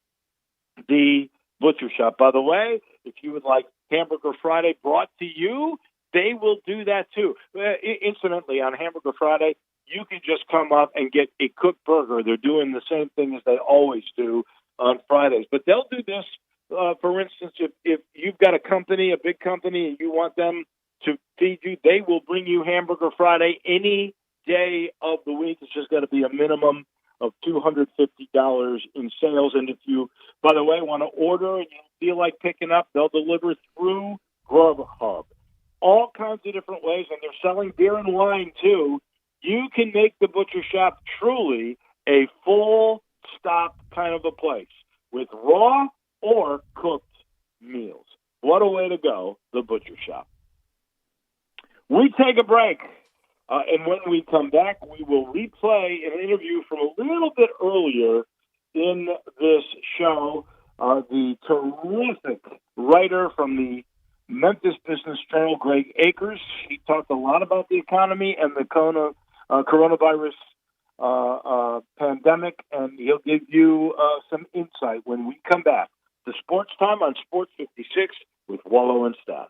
the butcher shop. By the way, if you would like Hamburger Friday brought to you, they will do that too. Incidentally, on Hamburger Friday, you can just come up and get a cooked burger. They're doing the same thing as they always do on Fridays. But they'll do this, for instance, if you've got a company, a big company, and you want them to feed you, they will bring you Hamburger Friday any day of the week. It's just got to be a minimum of $250 in sales. And if you, by the way, want to order and you feel like picking up, they'll deliver through Grubhub. All kinds of different ways, and they're selling beer and wine too. You can make the Butcher Shop truly a full-stop kind of a place with raw or cooked meals. What a way to go, the Butcher Shop. We take a break, and when we come back, we will replay an interview from a little bit earlier in this show. The terrific writer from the Memphis Business Journal, Greg Akers. He talked a lot about the economy and the coronavirus pandemic, and he'll give you some insight when we come back to Sports Time on Sports 56 with Wolo and Stats.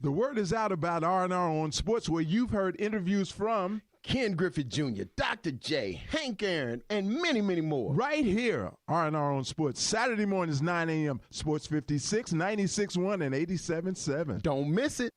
The word is out about R&R on Sports, where you've heard interviews from Ken Griffith Jr., Dr. J, Hank Aaron, and many, many more. Right here, R&R on Sports, Saturday mornings, 9 a.m., Sports 56, 96.1, and 87.7. Don't miss it.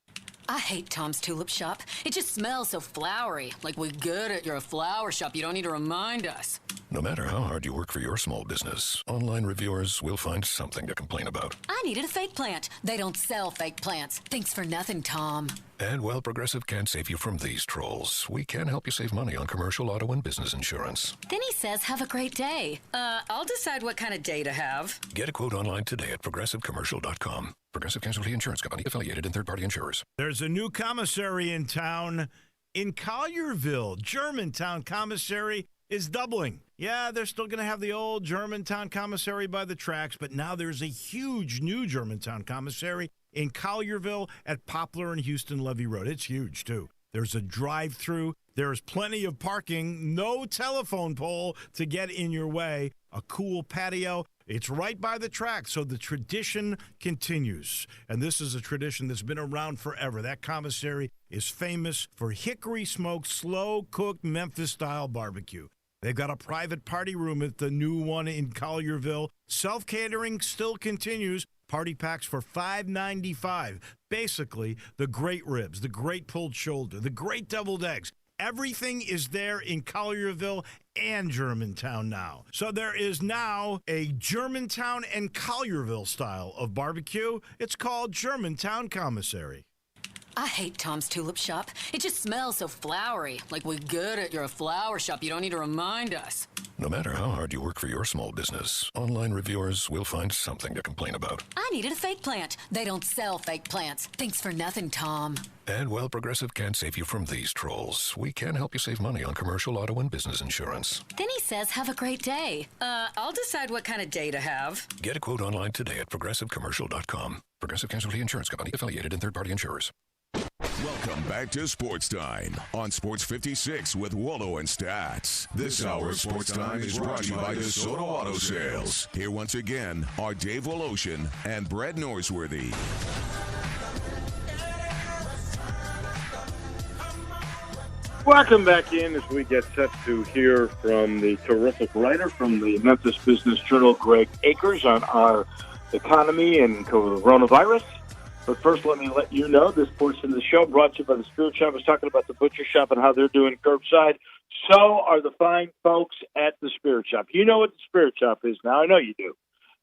I hate Tom's Tulip Shop. It just smells so flowery. Like we get it, you're a flower shop. You don't need to remind us. No matter how hard you work for your small business, online reviewers will find something to complain about. I needed a fake plant. They don't sell fake plants. Thanks for nothing, Tom. And while Progressive can't save you from these trolls, we can help you save money on commercial, auto, and business insurance. Then he says, have a great day. I'll decide what kind of day to have. Get a quote online today at progressivecommercial.com. Progressive Casualty Insurance Company, affiliated and third-party insurers. There's a new commissary in town in Collierville. Germantown Commissary is doubling. Yeah, they're still going to have the old Germantown Commissary by the tracks, but now there's a huge new Germantown Commissary in Collierville at Poplar and Houston Levee Road. It's huge, too. There's a drive-through. There's plenty of parking. No telephone pole to get in your way. A cool patio. It's right by the track, so the tradition continues. And this is a tradition that's been around forever. That commissary is famous for hickory-smoked, slow-cooked Memphis-style barbecue. They've got a private party room at the new one in Collierville. Self-catering still continues. Party packs for $5.95. Basically, the great ribs, the great pulled shoulder, the great deviled eggs. Everything is there in Collierville and Germantown now. So there is now a Germantown and Collierville style of barbecue. It's called Germantown Commissary. I hate Tom's Tulip Shop. It just smells so flowery. Like we get it, you're a flower shop. You don't need to remind us. No matter how hard you work for your small business, online reviewers will find something to complain about. I needed a fake plant. They don't sell fake plants. Thanks for nothing, Tom. And while Progressive can't save you from these trolls, we can help you save money on commercial, auto, and business insurance. Then he says, have a great day. I'll decide what kind of day to have. Get a quote online today at progressivecommercial.com. Progressive Casualty Insurance Company, affiliated and third-party insurers. Welcome back to Sports Time on Sports 56 with Wolo and Stats. This hour of Sports Time is brought to you by DeSoto Auto Sales. Here once again are Dave Woloshin and Brett Norsworthy. Welcome back in as we get set to hear from the terrific writer from the Memphis Business Journal, Greg Akers, on our economy and coronavirus. But first, let me let you know this portion of the show brought to you by the Spirit Shop. I was talking about the Butcher Shop and how they're doing curbside. So are the fine folks at the Spirit Shop. You know what the Spirit Shop is now. I know you do.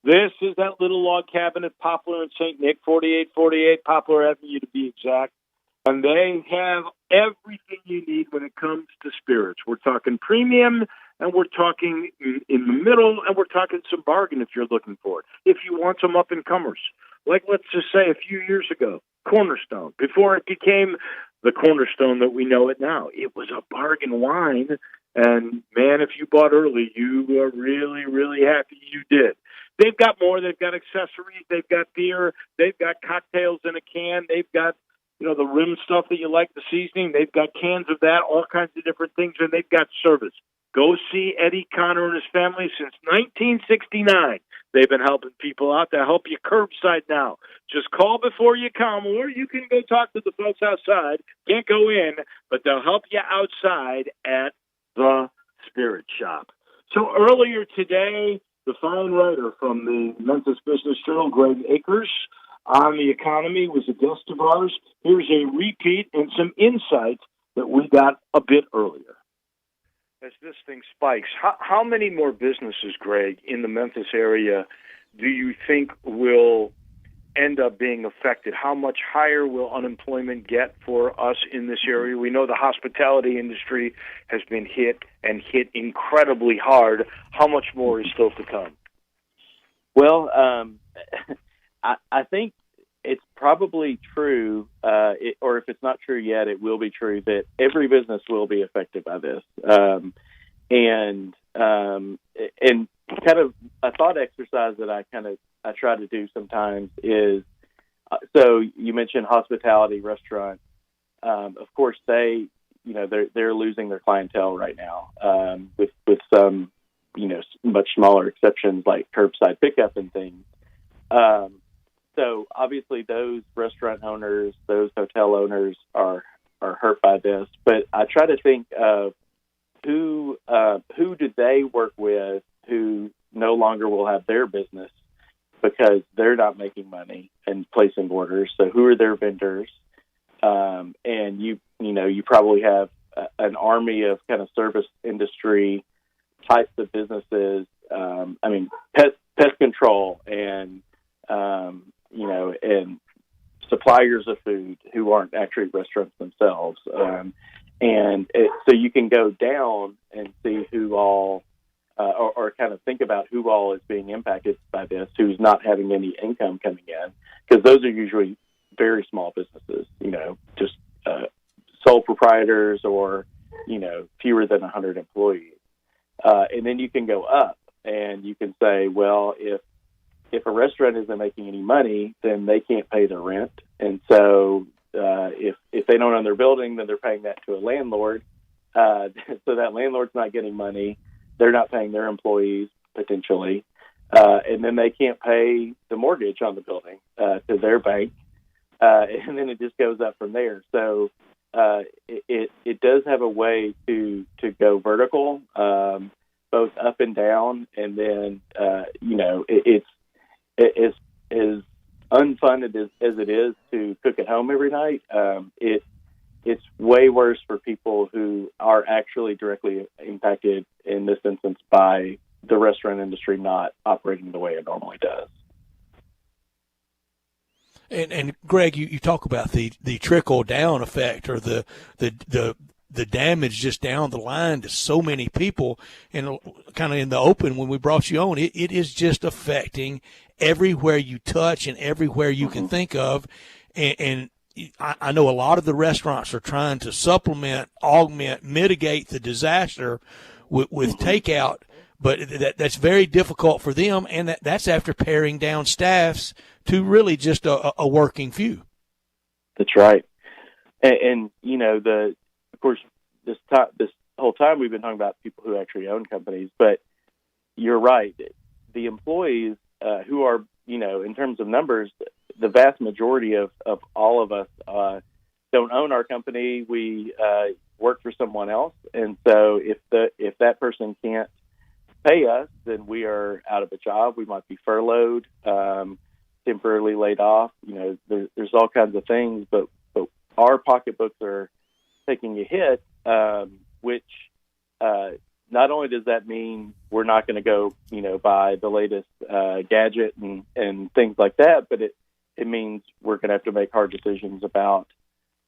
This is that little log cabin at Poplar and St. Nick, 4848 Poplar Avenue to be exact. And they have everything you need when it comes to spirits. We're talking premium, and we're talking in the middle, and we're talking some bargain if you're looking for it. If you want some up-and-comers. Like, let's just say a few years ago, Cornerstone, before it became the Cornerstone that we know it now, it was a bargain wine. And, man, if you bought early, you were really, really happy you did. They've got more. They've got accessories. They've got beer. They've got cocktails in a can. They've got, you know, the rim stuff that you like, the seasoning. They've got cans of that, all kinds of different things, and they've got service. Go see Eddie Connor and his family since 1969. They've been helping people out. They'll help you curbside now. Just call before you come, or you can go talk to the folks outside. Can't go in, but they'll help you outside at the Spirit Shop. So earlier today, the fine writer from the Memphis Business Journal, Greg Akers, on the economy was a guest of ours. Here's a repeat and some insight that we got a bit earlier. As this thing spikes, how many more businesses, Greg, in the Memphis area do you think will end up being affected? How much higher will unemployment get for us in this area? We know the hospitality industry has been hit and hit incredibly hard. How much more is still to come? Well, I think it's probably true, or if it's not true yet, it will be true that every business will be affected by this. And kind of a thought exercise that I try to do sometimes is, so you mentioned hospitality, restaurants. Of course, they're losing their clientele right now, with some, much smaller exceptions like curbside pickup and things. So obviously those restaurant owners, those hotel owners are hurt by this. But I try to think of who do they work with who no longer will have their business because they're not making money and placing orders. So who are their vendors? And you probably have an army of kind of service industry types of businesses. Pest control and and suppliers of food who aren't actually restaurants themselves. So you can go down and see who all, or kind of think about who all is being impacted by this, who's not having any income coming in, because those are usually very small businesses, just sole proprietors or, fewer than 100 employees. And then you can go up and you can say, well, if a restaurant isn't making any money, then they can't pay their rent. And so if they don't own their building, then they're paying that to a landlord. So that landlord's not getting money. They're not paying their employees, potentially. And then they can't pay the mortgage on the building to their bank. And then it just goes up from there. So it does have a way to go vertical, both up and down. And then, it's as unfun as it is to cook at home every night, it's way worse for people who are actually directly impacted in this instance by the restaurant industry not operating the way it normally does. And Greg, you talk about the trickle down effect or the damage just down the line to so many people, and kind of in the open when we brought you on, it is just affecting everywhere you touch and everywhere you can think of. And I know a lot of the restaurants are trying to supplement, augment, mitigate the disaster with takeout, but that's very difficult for them. And that's after paring down staffs to really just a working few. That's right. And of course, this whole time we've been talking about people who actually own companies, but you're right. The employees who are, in terms of numbers, the vast majority of all of us don't own our company. We work for someone else, and so if that person can't pay us, then we are out of a job. We might be furloughed, temporarily laid off. There's all kinds of things, but our pocketbooks are taking a hit, which not only does that mean we're not going to go, buy the latest gadget and things like that, but it means we're going to have to make hard decisions about,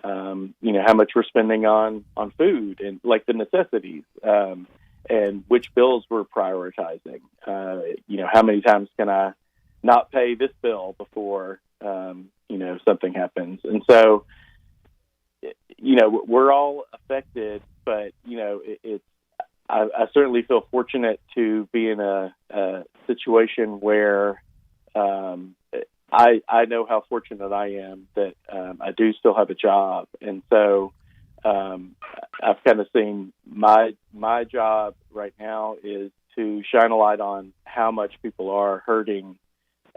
how much we're spending on food and like the necessities, and which bills we're prioritizing. How many times can I not pay this bill before, something happens? And so, we're all affected, but, I certainly feel fortunate to be in a situation where I know how fortunate I am that I do still have a job. And so I've kind of seen my job right now is to shine a light on how much people are hurting,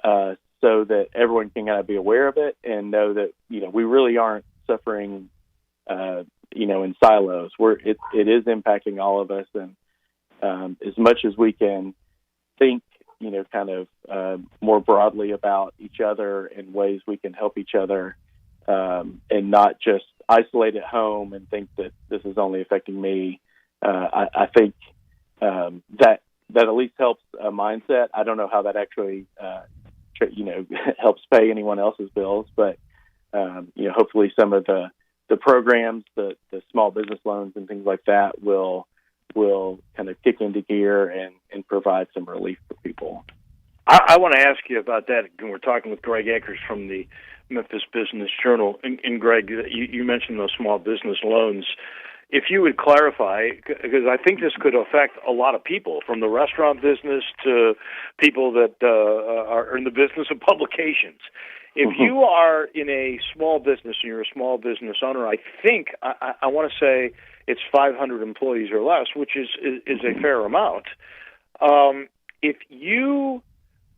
so that everyone can kind of be aware of it and know that, we really aren't suffering, in silos. It is impacting all of us. And as much as we can think, kind of more broadly about each other and ways we can help each other, and not just isolate at home and think that this is only affecting me. I think that at least helps a mindset. I don't know how that actually, helps pay anyone else's bills, but hopefully some of the programs, the small business loans and things like that will kind of kick into gear and provide some relief for people. I want to ask you about that. We're talking with Greg Akers from the Memphis Business Journal. And Greg, you mentioned those small business loans. If you would clarify, because I think this could affect a lot of people, from the restaurant business to people that are in the business of publications. If you are in a small business and you're a small business owner, I think, I want to say it's 500 employees or less, which is a fair amount. If you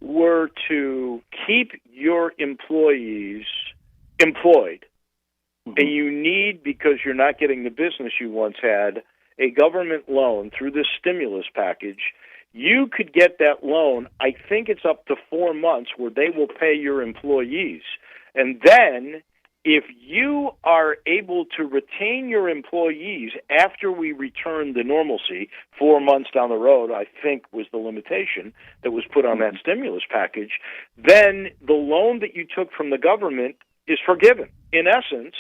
were to keep your employees employed, and you need, because you're not getting the business you once had, a government loan through this stimulus package, you could get that loan, I think it's up to 4 months, where they will pay your employees. And then, if you are able to retain your employees after we return to normalcy, 4 months down the road, I think was the limitation that was put on that stimulus package, then the loan that you took from the government is forgiven. In essence,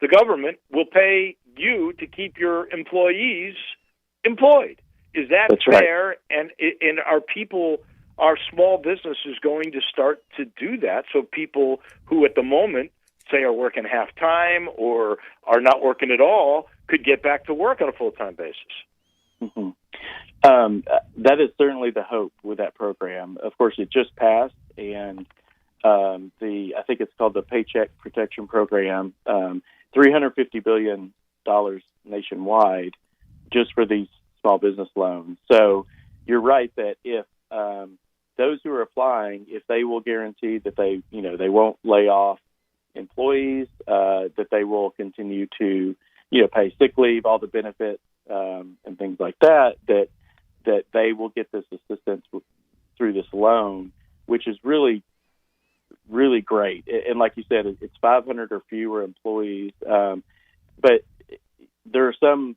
the government will pay you to keep your employees employed. Is that That's fair? Right. And are small businesses going to start to do that? So people who at the moment, say, are working half-time or are not working at all could get back to work on a full-time basis. Mm-hmm. That is certainly the hope with that program. Of course, it just passed, and I think it's called the Paycheck Protection Program, $350 billion nationwide just for these small business loans. So you're right that if those who are applying, if they will guarantee that they won't lay off employees, that they will continue to pay sick leave, all the benefits and things like that they will get this assistance through this loan, which is really, really great. And like you said, it's 500 or fewer employees, but there are some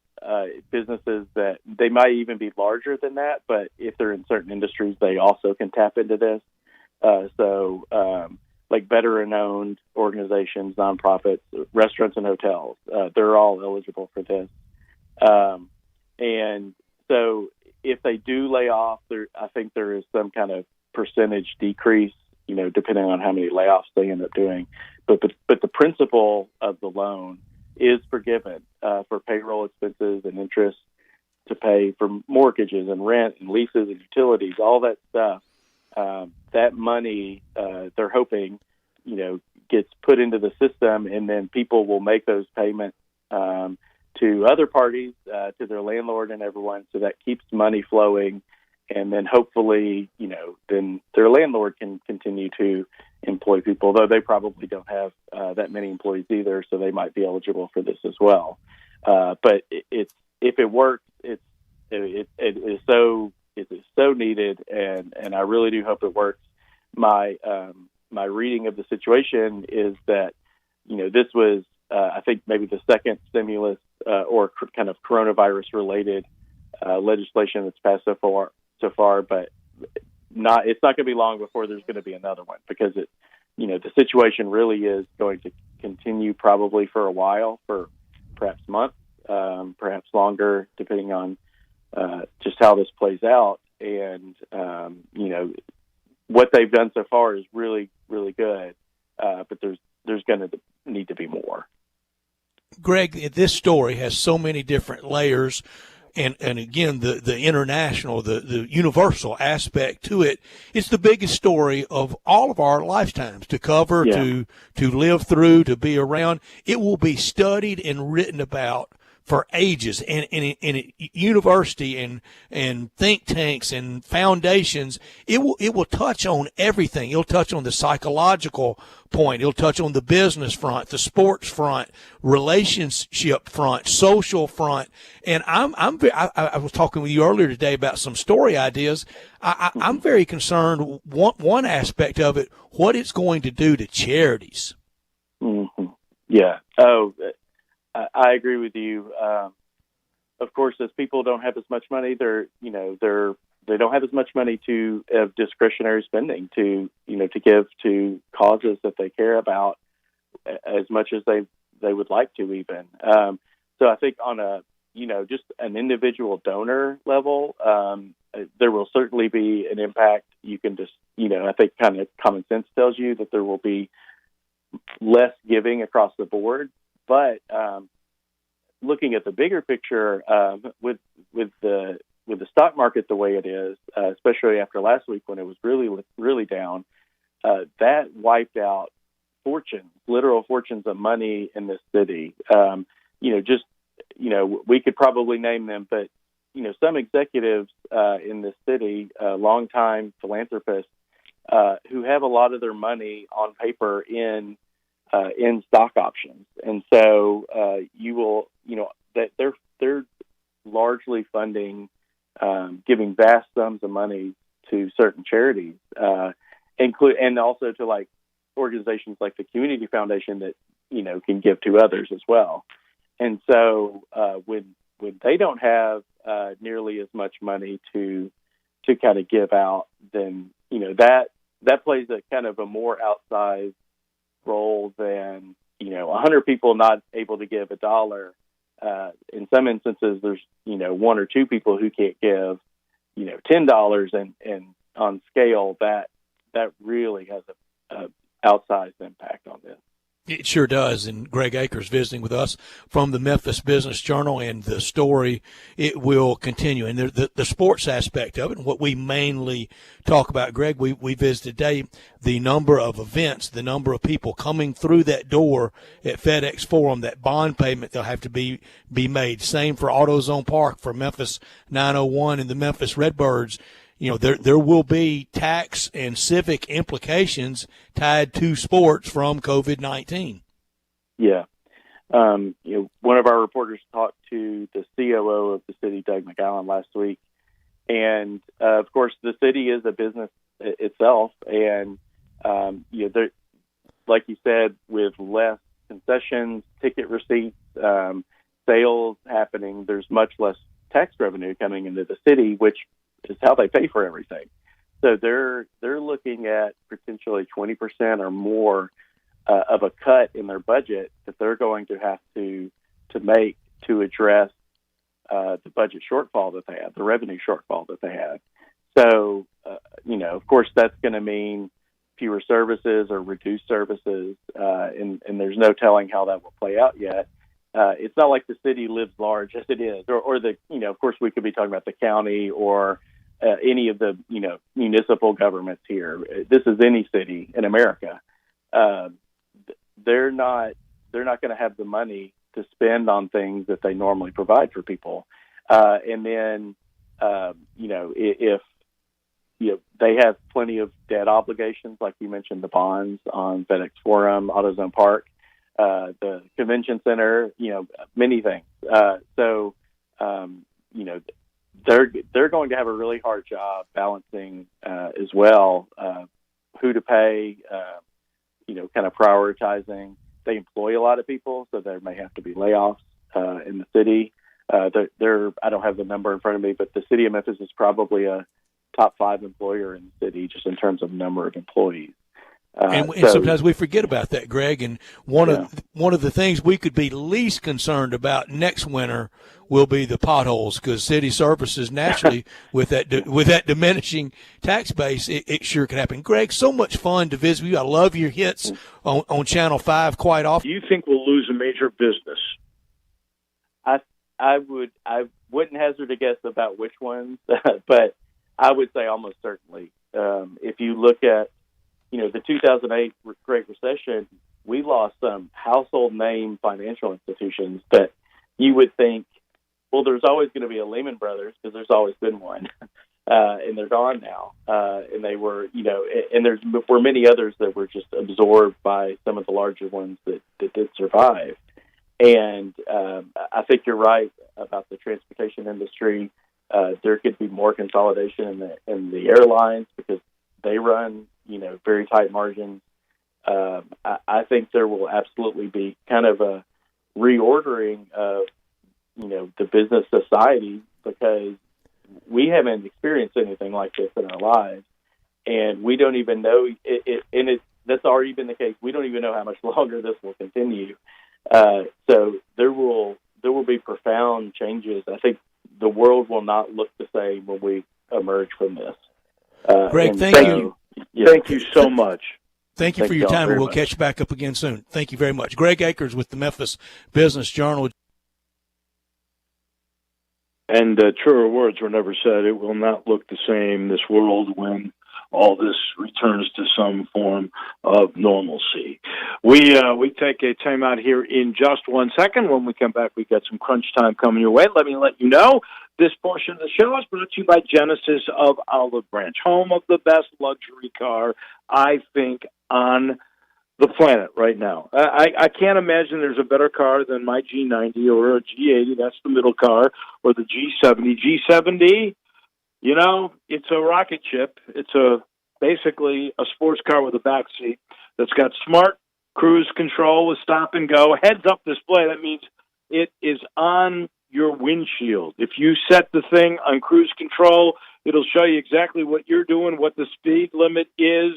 businesses that they might even be larger than that, but if they're in certain industries, they also can tap into this. Like veteran-owned organizations, nonprofits, restaurants and hotels, they're all eligible for this. And so if they do lay off, I think there is some kind of percentage decrease, depending on how many layoffs they end up doing. But the principle of the loan is forgiven for payroll expenses and interest to pay for mortgages and rent and leases and utilities, all that stuff. That money, they're hoping, gets put into the system, and then people will make those payments to other parties, to their landlord and everyone, so that keeps money flowing. And then hopefully, then their landlord can continue to employ people, though they probably don't have that many employees either, so they might be eligible for this as well. But if it works, it is so needed, and I really do hope it works. My reading of the situation is that this was I think maybe the second stimulus or kind of coronavirus related legislation that's passed so far, but it's not going to be long before there's going to be another one, because the situation really is going to continue probably for a while, for perhaps months, perhaps longer, depending on just how this plays out. And what they've done so far is really, really good, but there's going to need to be more. Greg, this story has so many different layers, and again, the international, the universal aspect to it. It's the biggest story of all of our lifetimes to cover, to live through, to be around. It will be studied and written about for ages, and university and think tanks and foundations. It will touch on everything. It'll touch on the psychological point. It'll touch on the business front, the sports front, relationship front, social front. And I was talking with you earlier today about some story ideas. I'm very concerned. One aspect of it, what it's going to do to charities. Mm-hmm. Yeah. Oh, I agree with you. Of course, as people don't have as much money, they don't have as much money to discretionary spending to give to causes that they care about as much as they would like to even. So I think on a just an individual donor level, there will certainly be an impact. You can just I think kind of common sense tells you that there will be less giving across the board, but looking at the bigger picture, with the stock market the way it is, especially after last week when it was really down, that wiped out literal fortunes of money in this city. We could probably name them, but some executives in this city, longtime philanthropists, who have a lot of their money on paper in stock options, and so that they're largely funding, giving vast sums of money to certain charities, and also to like organizations like the Community Foundation that can give to others as well. And so when they don't have nearly as much money to kind of give out, then that plays a kind of a more outsized role than 100 people not able to give $1. In some instances, there's one or two people who can't give $10, and on scale that really has a outsized impact on this. It sure does. And Greg Akers visiting with us from the Memphis Business Journal, and the story, it will continue. And the sports aspect of it, and what we mainly talk about, Greg, we visited today the number of events, the number of people coming through that door at FedEx Forum, that bond payment they'll have to be made. Same for AutoZone Park, for Memphis 901 and the Memphis Redbirds. There will be tax and civic implications tied to sports from COVID-19. Yeah. One of our reporters talked to the COO of the city, Doug McGowan, last week. And, of course, the city is a business itself. And, like you said, with less concessions, ticket receipts, sales happening, there's much less tax revenue coming into the city, which is how they pay for everything. So they're looking at potentially 20% or more of a cut in their budget that they're going to have to make to address the budget shortfall that they have, the revenue shortfall that they have. So, of course, that's going to mean fewer services or reduced services, and there's no telling how that will play out yet. It's not like the city lives large as it is, or of course, we could be talking about the county or any of the, municipal governments here. This is any city in America. They're not going to have the money to spend on things that they normally provide for people. And then, if they have plenty of debt obligations, like you mentioned, the bonds on FedEx Forum, AutoZone Park, the convention center, many things. They're going to have a really hard job balancing as well who to pay, kind of prioritizing. They employ a lot of people, so there may have to be layoffs in the city. I don't have the number in front of me, but the city of Memphis is probably a top 5 employer in the city just in terms of number of employees. And sometimes we forget about that, Greg. And one of the things we could be least concerned about next winter will be the potholes, because city services naturally with that diminishing tax base, it sure can happen. Greg, so much fun to visit with you. I love your hits on Channel 5 quite often. Do you think we'll lose a major business? I wouldn't hazard a guess about which ones, but I would say almost certainly. If you look at the 2008 Great Recession, we lost some household name financial institutions that you would think, well, there's always going to be a Lehman Brothers because there's always been one, and they're gone now. And they were, and there were many others that were just absorbed by some of the larger ones that did survive. And I think you're right about the transportation industry. There could be more consolidation in the airlines because they run, very tight margins. I think there will absolutely be kind of a reordering of, the business society because we haven't experienced anything like this in our lives, and we don't even know that's already been the case. We don't even know how much longer this will continue. So there will be profound changes. I think the world will not look the same when we emerge from this. Greg, thank you. Thank you so much. Thank you for your time, and we'll catch you back up again soon. Thank you very much. Greg Akers with the Memphis Business Journal. And truer words were never said. It will not look the same, this world, when all this returns to some form of normalcy. We take a timeout here in just 1 second. When we come back, we've got some crunch time coming your way. Let me let you know, this portion of the show is brought to you by Genesis of Olive Branch, home of the best luxury car, I think, on the planet right now. I can't imagine there's a better car than my G90 or a G80. That's the middle car, or the G70. G70, it's a rocket ship. It's basically a sports car with a backseat that's got smart cruise control with stop and go, heads-up display. That means it is on your windshield. If you set the thing on cruise control, it'll show you exactly what you're doing, what the speed limit is,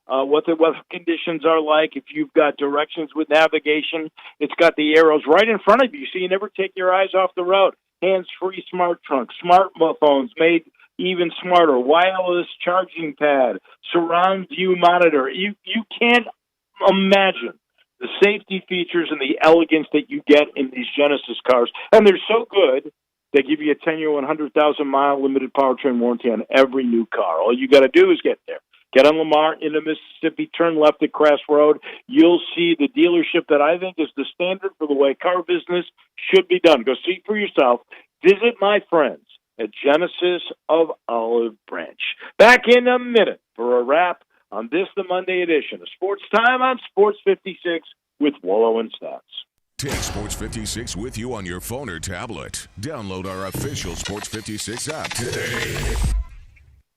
what the weather conditions are like. If you've got directions with navigation, it's got the arrows right in front of you, so you never take your eyes off the road. Hands-free smart trunk, smartphones made even smarter, wireless charging pad, surround view monitor. You can't imagine the safety features and the elegance that you get in these Genesis cars. And they're so good, they give you a 10-year, 100,000-mile limited powertrain warranty on every new car. All you got to do is get there. Get on Lamar into Mississippi, turn left at Crass Road. You'll see the dealership that I think is the standard for the way car business should be done. Go see for yourself. Visit my friends at Genesis of Olive Branch. Back in a minute for a wrap on this, the Monday edition of Sports Time on Sports 56 with Wolo and Stats. Take Sports 56 with you on your phone or tablet. Download our official Sports 56 app today.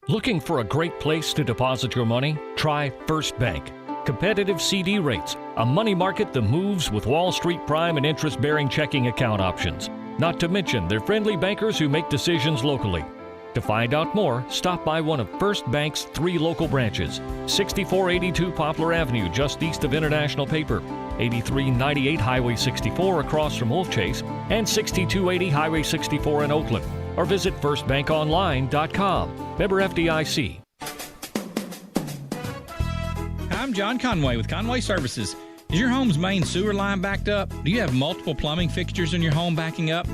Looking for a great place to deposit your money? Try First Bank. Competitive CD rates, a money market that moves with Wall Street prime and interest-bearing checking account options. Not to mention their friendly bankers who make decisions locally. To find out more, stop by one of First Bank's 3 local branches. 6482 Poplar Avenue, just east of International Paper. 8398 Highway 64 across from Wolf Chase. And 6280 Highway 64 in Oakland. Or visit firstbankonline.com. Member FDIC. I'm John Conway with Conway Services. Is your home's main sewer line backed up? Do you have multiple plumbing fixtures in your home backing up?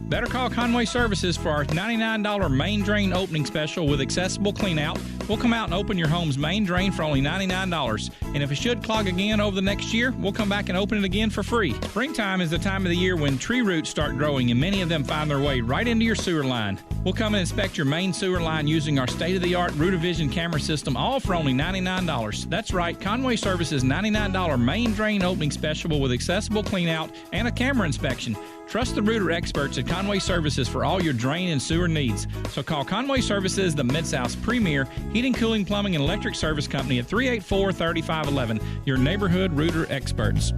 Better call Conway Services for our $99 main drain opening special with accessible cleanout. We'll come out and open your home's main drain for only $99. And if it should clog again over the next year, we'll come back and open it again for free. Springtime is the time of the year when tree roots start growing, and many of them find their way right into your sewer line. We'll come and inspect your main sewer line using our state-of-the-art Root-O-Vision camera system, all for only $99. That's right, Conway Services' $99 main drain opening special with accessible cleanout and a camera inspection. Trust the Rooter experts at Conway Services for all your drain and sewer needs. So call Conway Services, the Mid-South's premier heating, cooling, plumbing, and electric service company at 384-3511. Your neighborhood Rooter experts.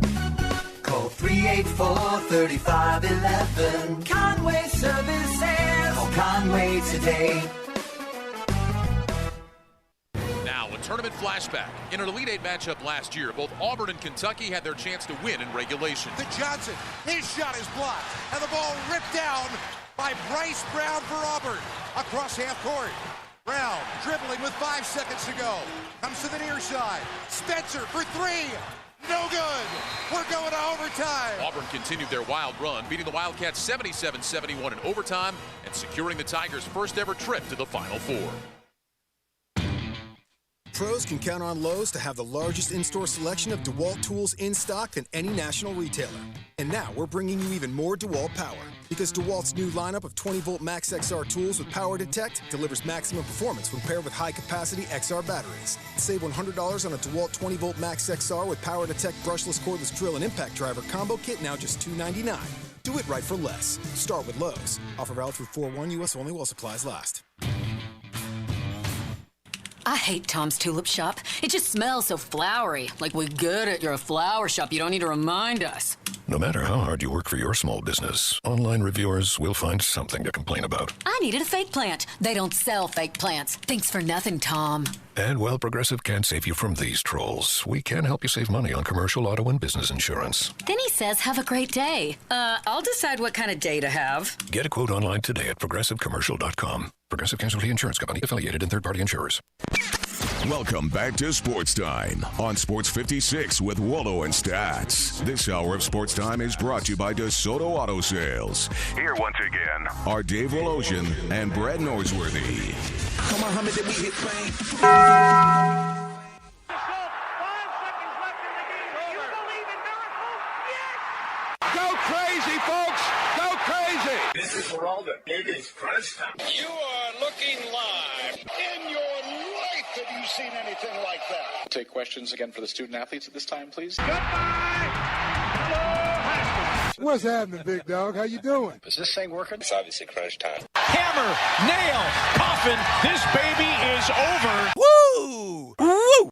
Call 384-3511. Conway Services. Call Conway today. Now, a tournament flashback. In an Elite Eight matchup last year, both Auburn and Kentucky had their chance to win in regulation. To Johnson, his shot is blocked, and the ball ripped down by Bryce Brown for Auburn. Across half court, Brown dribbling with 5 seconds to go. Comes to the near side. Spencer for 3. No good. We're going to overtime. Auburn continued their wild run, beating the Wildcats 77-71 in overtime and securing the Tigers' first ever trip to the Final Four. pros can count on Lowe's to have the largest in-store selection of DeWalt tools in stock than any national retailer. And now we're bringing you even more DeWalt power, because DeWalt's new lineup of 20-volt Max XR tools with Power Detect delivers maximum performance when paired with high-capacity XR batteries. Save $100 on a DeWalt 20-volt Max XR with Power Detect brushless cordless drill and impact driver combo kit, now just $299. Do it right for less. Start with Lowe's. Offer valid through 4/1, U.S. only while supplies last. I hate Tom's Tulip Shop. It just smells so flowery. Like we're good at your flower shop. You don't need to remind us. No matter how hard you work for your small business, online reviewers will find something to complain about. I needed a fake plant. They don't sell fake plants. Thanks for nothing, Tom. And while Progressive can't save you from these trolls, we can help you save money on commercial auto and business insurance. Then he says, have a great day. I'll decide what kind of day to have. Get a quote online today at progressivecommercial.com. Progressive Casualty Insurance Company, affiliated and third-party insurers. Welcome back to Sports Time on Sports 56 with Wolo and Stats. This hour of Sports Time is brought to you by DeSoto Auto Sales. Here once again are Dave Wolosian and Brad Norsworthy. Come on, Muhammad, did we hit fame? Go crazy, folks! Go crazy! This is for all the biggest crunch time. You are looking live. In your life have you seen anything like that? Take questions again for the student athletes at this time, please. What's happening, big dog? How you doing? Is this thing working? It's obviously crunch time. Hammer, nail, coffin. This baby is over. Woo! Woo!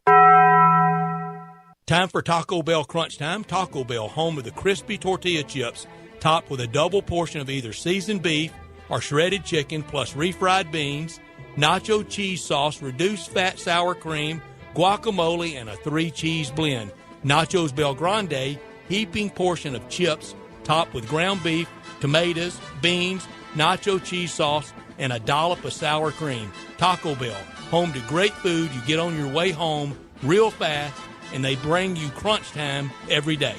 Time for Taco Bell Crunch Time. Taco Bell, home of the crispy tortilla chips, topped with a double portion of either seasoned beef or shredded chicken, plus refried beans, nacho cheese sauce, reduced fat sour cream, guacamole, and a 3-cheese blend. Nachos Bel Grande, heaping portion of chips, topped with ground beef, tomatoes, beans, nacho cheese sauce, and a dollop of sour cream. Taco Bell, home to great food you get on your way home real fast, and they bring you crunch time every day.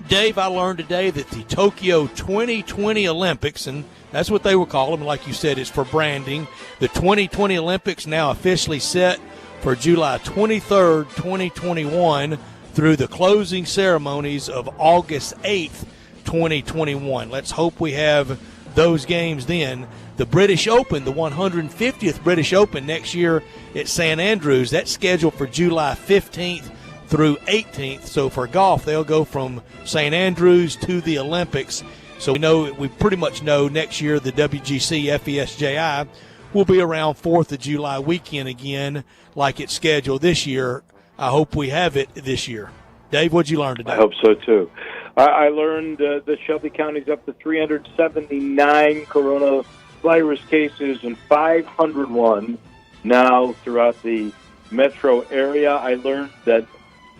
Dave, I learned today that the Tokyo 2020 Olympics, and that's what they will call them, like you said, it's for branding. The 2020 Olympics now officially set for July 23rd, 2021 through the closing ceremonies of August 8th, 2021. Let's hope we have those games then. The British Open, the 150th British Open next year at St. Andrews, that's scheduled for July 15th through 18th. So for golf, they'll go from St. Andrews to the Olympics. So we pretty much know next year the WGC FESJI will be around 4th of July weekend again, like it's scheduled this year. I hope we have it this year. Dave, what'd you learn today? I hope so, too. I learned that Shelby County's up to 379 coronavirus cases and 501 now throughout the metro area. I learned that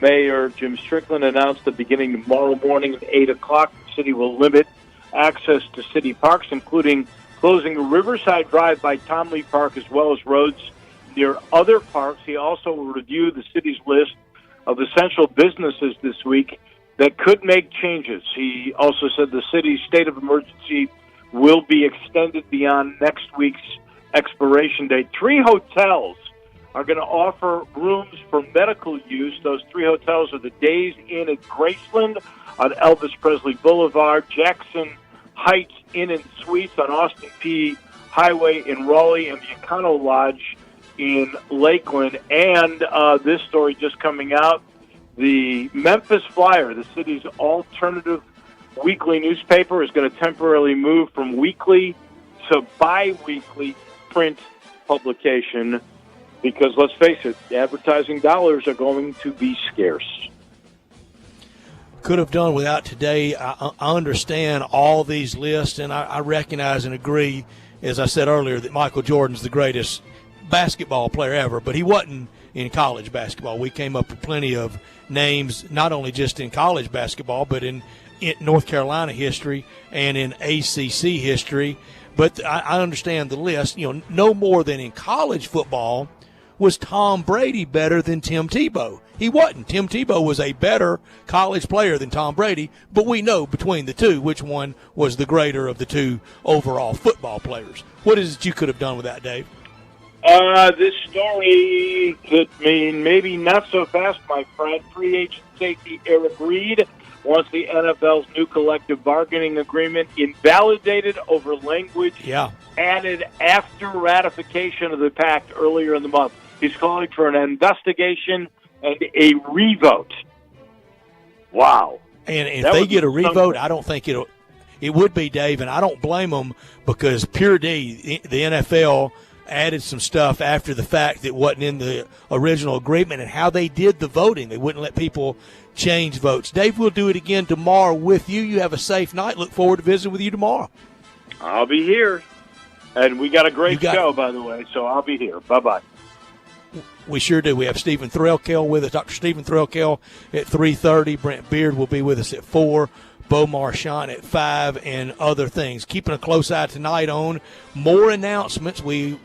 Mayor Jim Strickland announced that beginning tomorrow morning at 8 o'clock, the city will limit access to city parks, including closing Riverside Drive by Tom Lee Park as well as roads near other parks. He also will review the city's list of essential businesses this week that could make changes. He also said the city's state of emergency will be extended beyond next week's expiration date. 3 hotels are going to offer rooms for medical use. Those 3 hotels are the Days Inn at Graceland on Elvis Presley Boulevard, Jackson Heights Inn and Suites on Austin P. Highway in Raleigh, and the Econo Lodge in Lakeland. And this story just coming out, the Memphis Flyer, the city's alternative weekly newspaper, is going to temporarily move from weekly to bi-weekly print publication because, let's face it, advertising dollars are going to be scarce. Could have done without today. I understand all these lists, and I recognize and agree, as I said earlier, that Michael Jordan's the greatest basketball player ever, but he wasn't in college basketball. We came up with plenty of names, not only just in college basketball, but in North Carolina history and in ACC history. But I understand the list. No more than in college football was Tom Brady better than Tim Tebow. He wasn't. Tim Tebow was a better college player than Tom Brady, but we know between the two which one was the greater of the two overall football players. What is it you could have done with that, Dave? This story could mean maybe not so fast, my friend. Free agent safety Eric Reed wants the NFL's new collective bargaining agreement invalidated over language added after ratification of the pact earlier in the month. He's calling for an investigation and a revote. Wow. And if they get a revote, I don't think it would be, Dave, and I don't blame them because Pure D, the NFL, added some stuff after the fact that wasn't in the original agreement and how they did the voting. They wouldn't let people change votes. Dave, we'll do it again tomorrow with you. You have a safe night. Look forward to visiting with you tomorrow. I'll be here. And we got a great show, by the way, so I'll be here. Bye-bye. We sure do. We have Stephen Threlkel with us, Dr. Stephen Threlkel at 3:30. Brent Beard will be with us at 4. Bo Marchant at 5, and other things. Keeping a close eye tonight on more announcements. We're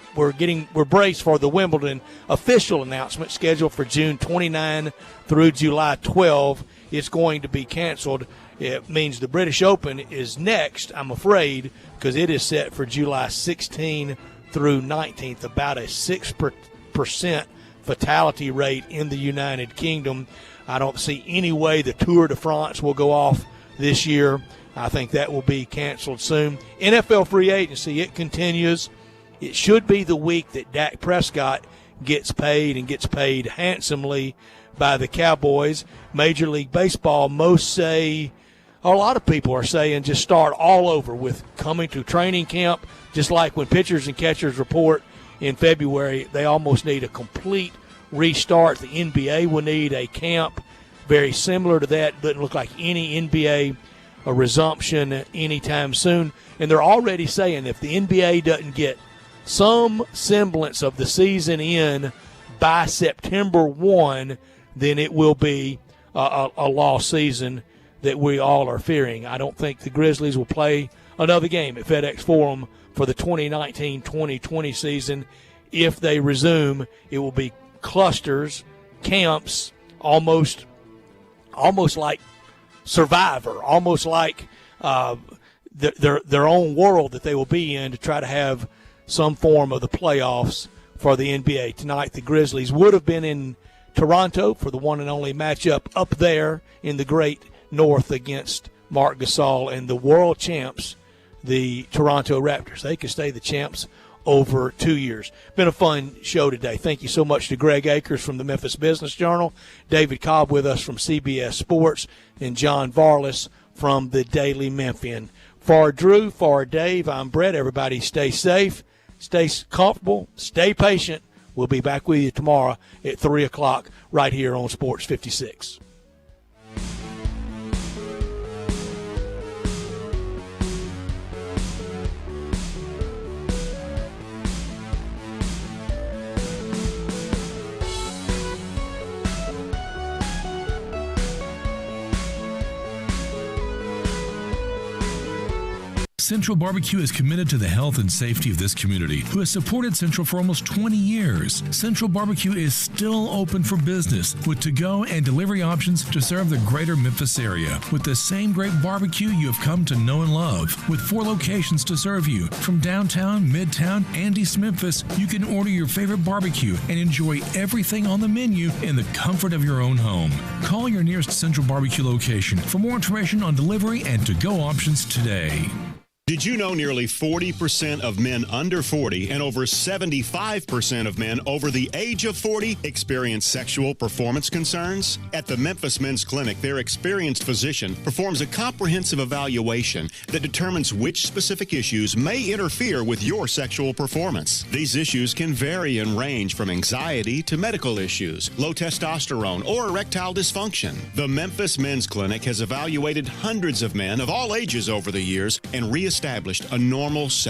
braced for the Wimbledon official announcement scheduled for June 29 through July 12. It's going to be canceled. It means the British Open is next, I'm afraid, because it is set for July 16 through 19th. About a 6% fatality rate in the United Kingdom. I don't see any way the Tour de France will go off this year. I think that will be canceled soon. NFL free agency, it continues. It should be the week that Dak Prescott gets paid and gets paid handsomely by the Cowboys. Major League Baseball, most say, a lot of people are saying just start all over with coming to training camp, just like when pitchers and catchers report in February. They almost need a complete restart. The NBA will need a camp very similar to that. Doesn't look like any NBA resumption anytime soon. And they're already saying if the NBA doesn't get some semblance of the season in by September 1, then it will be a lost season that we all are fearing. I don't think the Grizzlies will play another game at FedEx Forum for the 2019-2020 season. If they resume, it will be clusters, camps, almost like Survivor, almost like their own world that they will be in to try to have some form of the playoffs for the NBA. Tonight, the Grizzlies would have been in Toronto for the one and only matchup up there in the great North against Marc Gasol and the world champs, the Toronto Raptors. They could stay the champs over 2 years. Been a fun show today. Thank you so much to Greg Akers from the Memphis Business Journal, David Cobb with us from CBS Sports, and John Varlas from the Daily Memphian. For Drew, for Dave, I'm Brett. Everybody stay safe, stay comfortable, stay patient. We'll be back with you tomorrow at 3 o'clock right here on Sports 56. Central Barbecue is committed to the health and safety of this community, who has supported Central for almost 20 years. Central Barbecue is still open for business with to-go and delivery options to serve the greater Memphis area with the same great barbecue you have come to know and love. With 4 locations to serve you, from downtown, midtown, and East Memphis, you can order your favorite barbecue and enjoy everything on the menu in the comfort of your own home. Call your nearest Central Barbecue location for more information on delivery and to-go options today. Did you know nearly 40% of men under 40 and over 75% of men over the age of 40 experience sexual performance concerns? At the Memphis Men's Clinic, their experienced physician performs a comprehensive evaluation that determines which specific issues may interfere with your sexual performance. These issues can vary and range from anxiety to medical issues, low testosterone, or erectile dysfunction. The Memphis Men's Clinic has evaluated hundreds of men of all ages over the years and reestablished a normal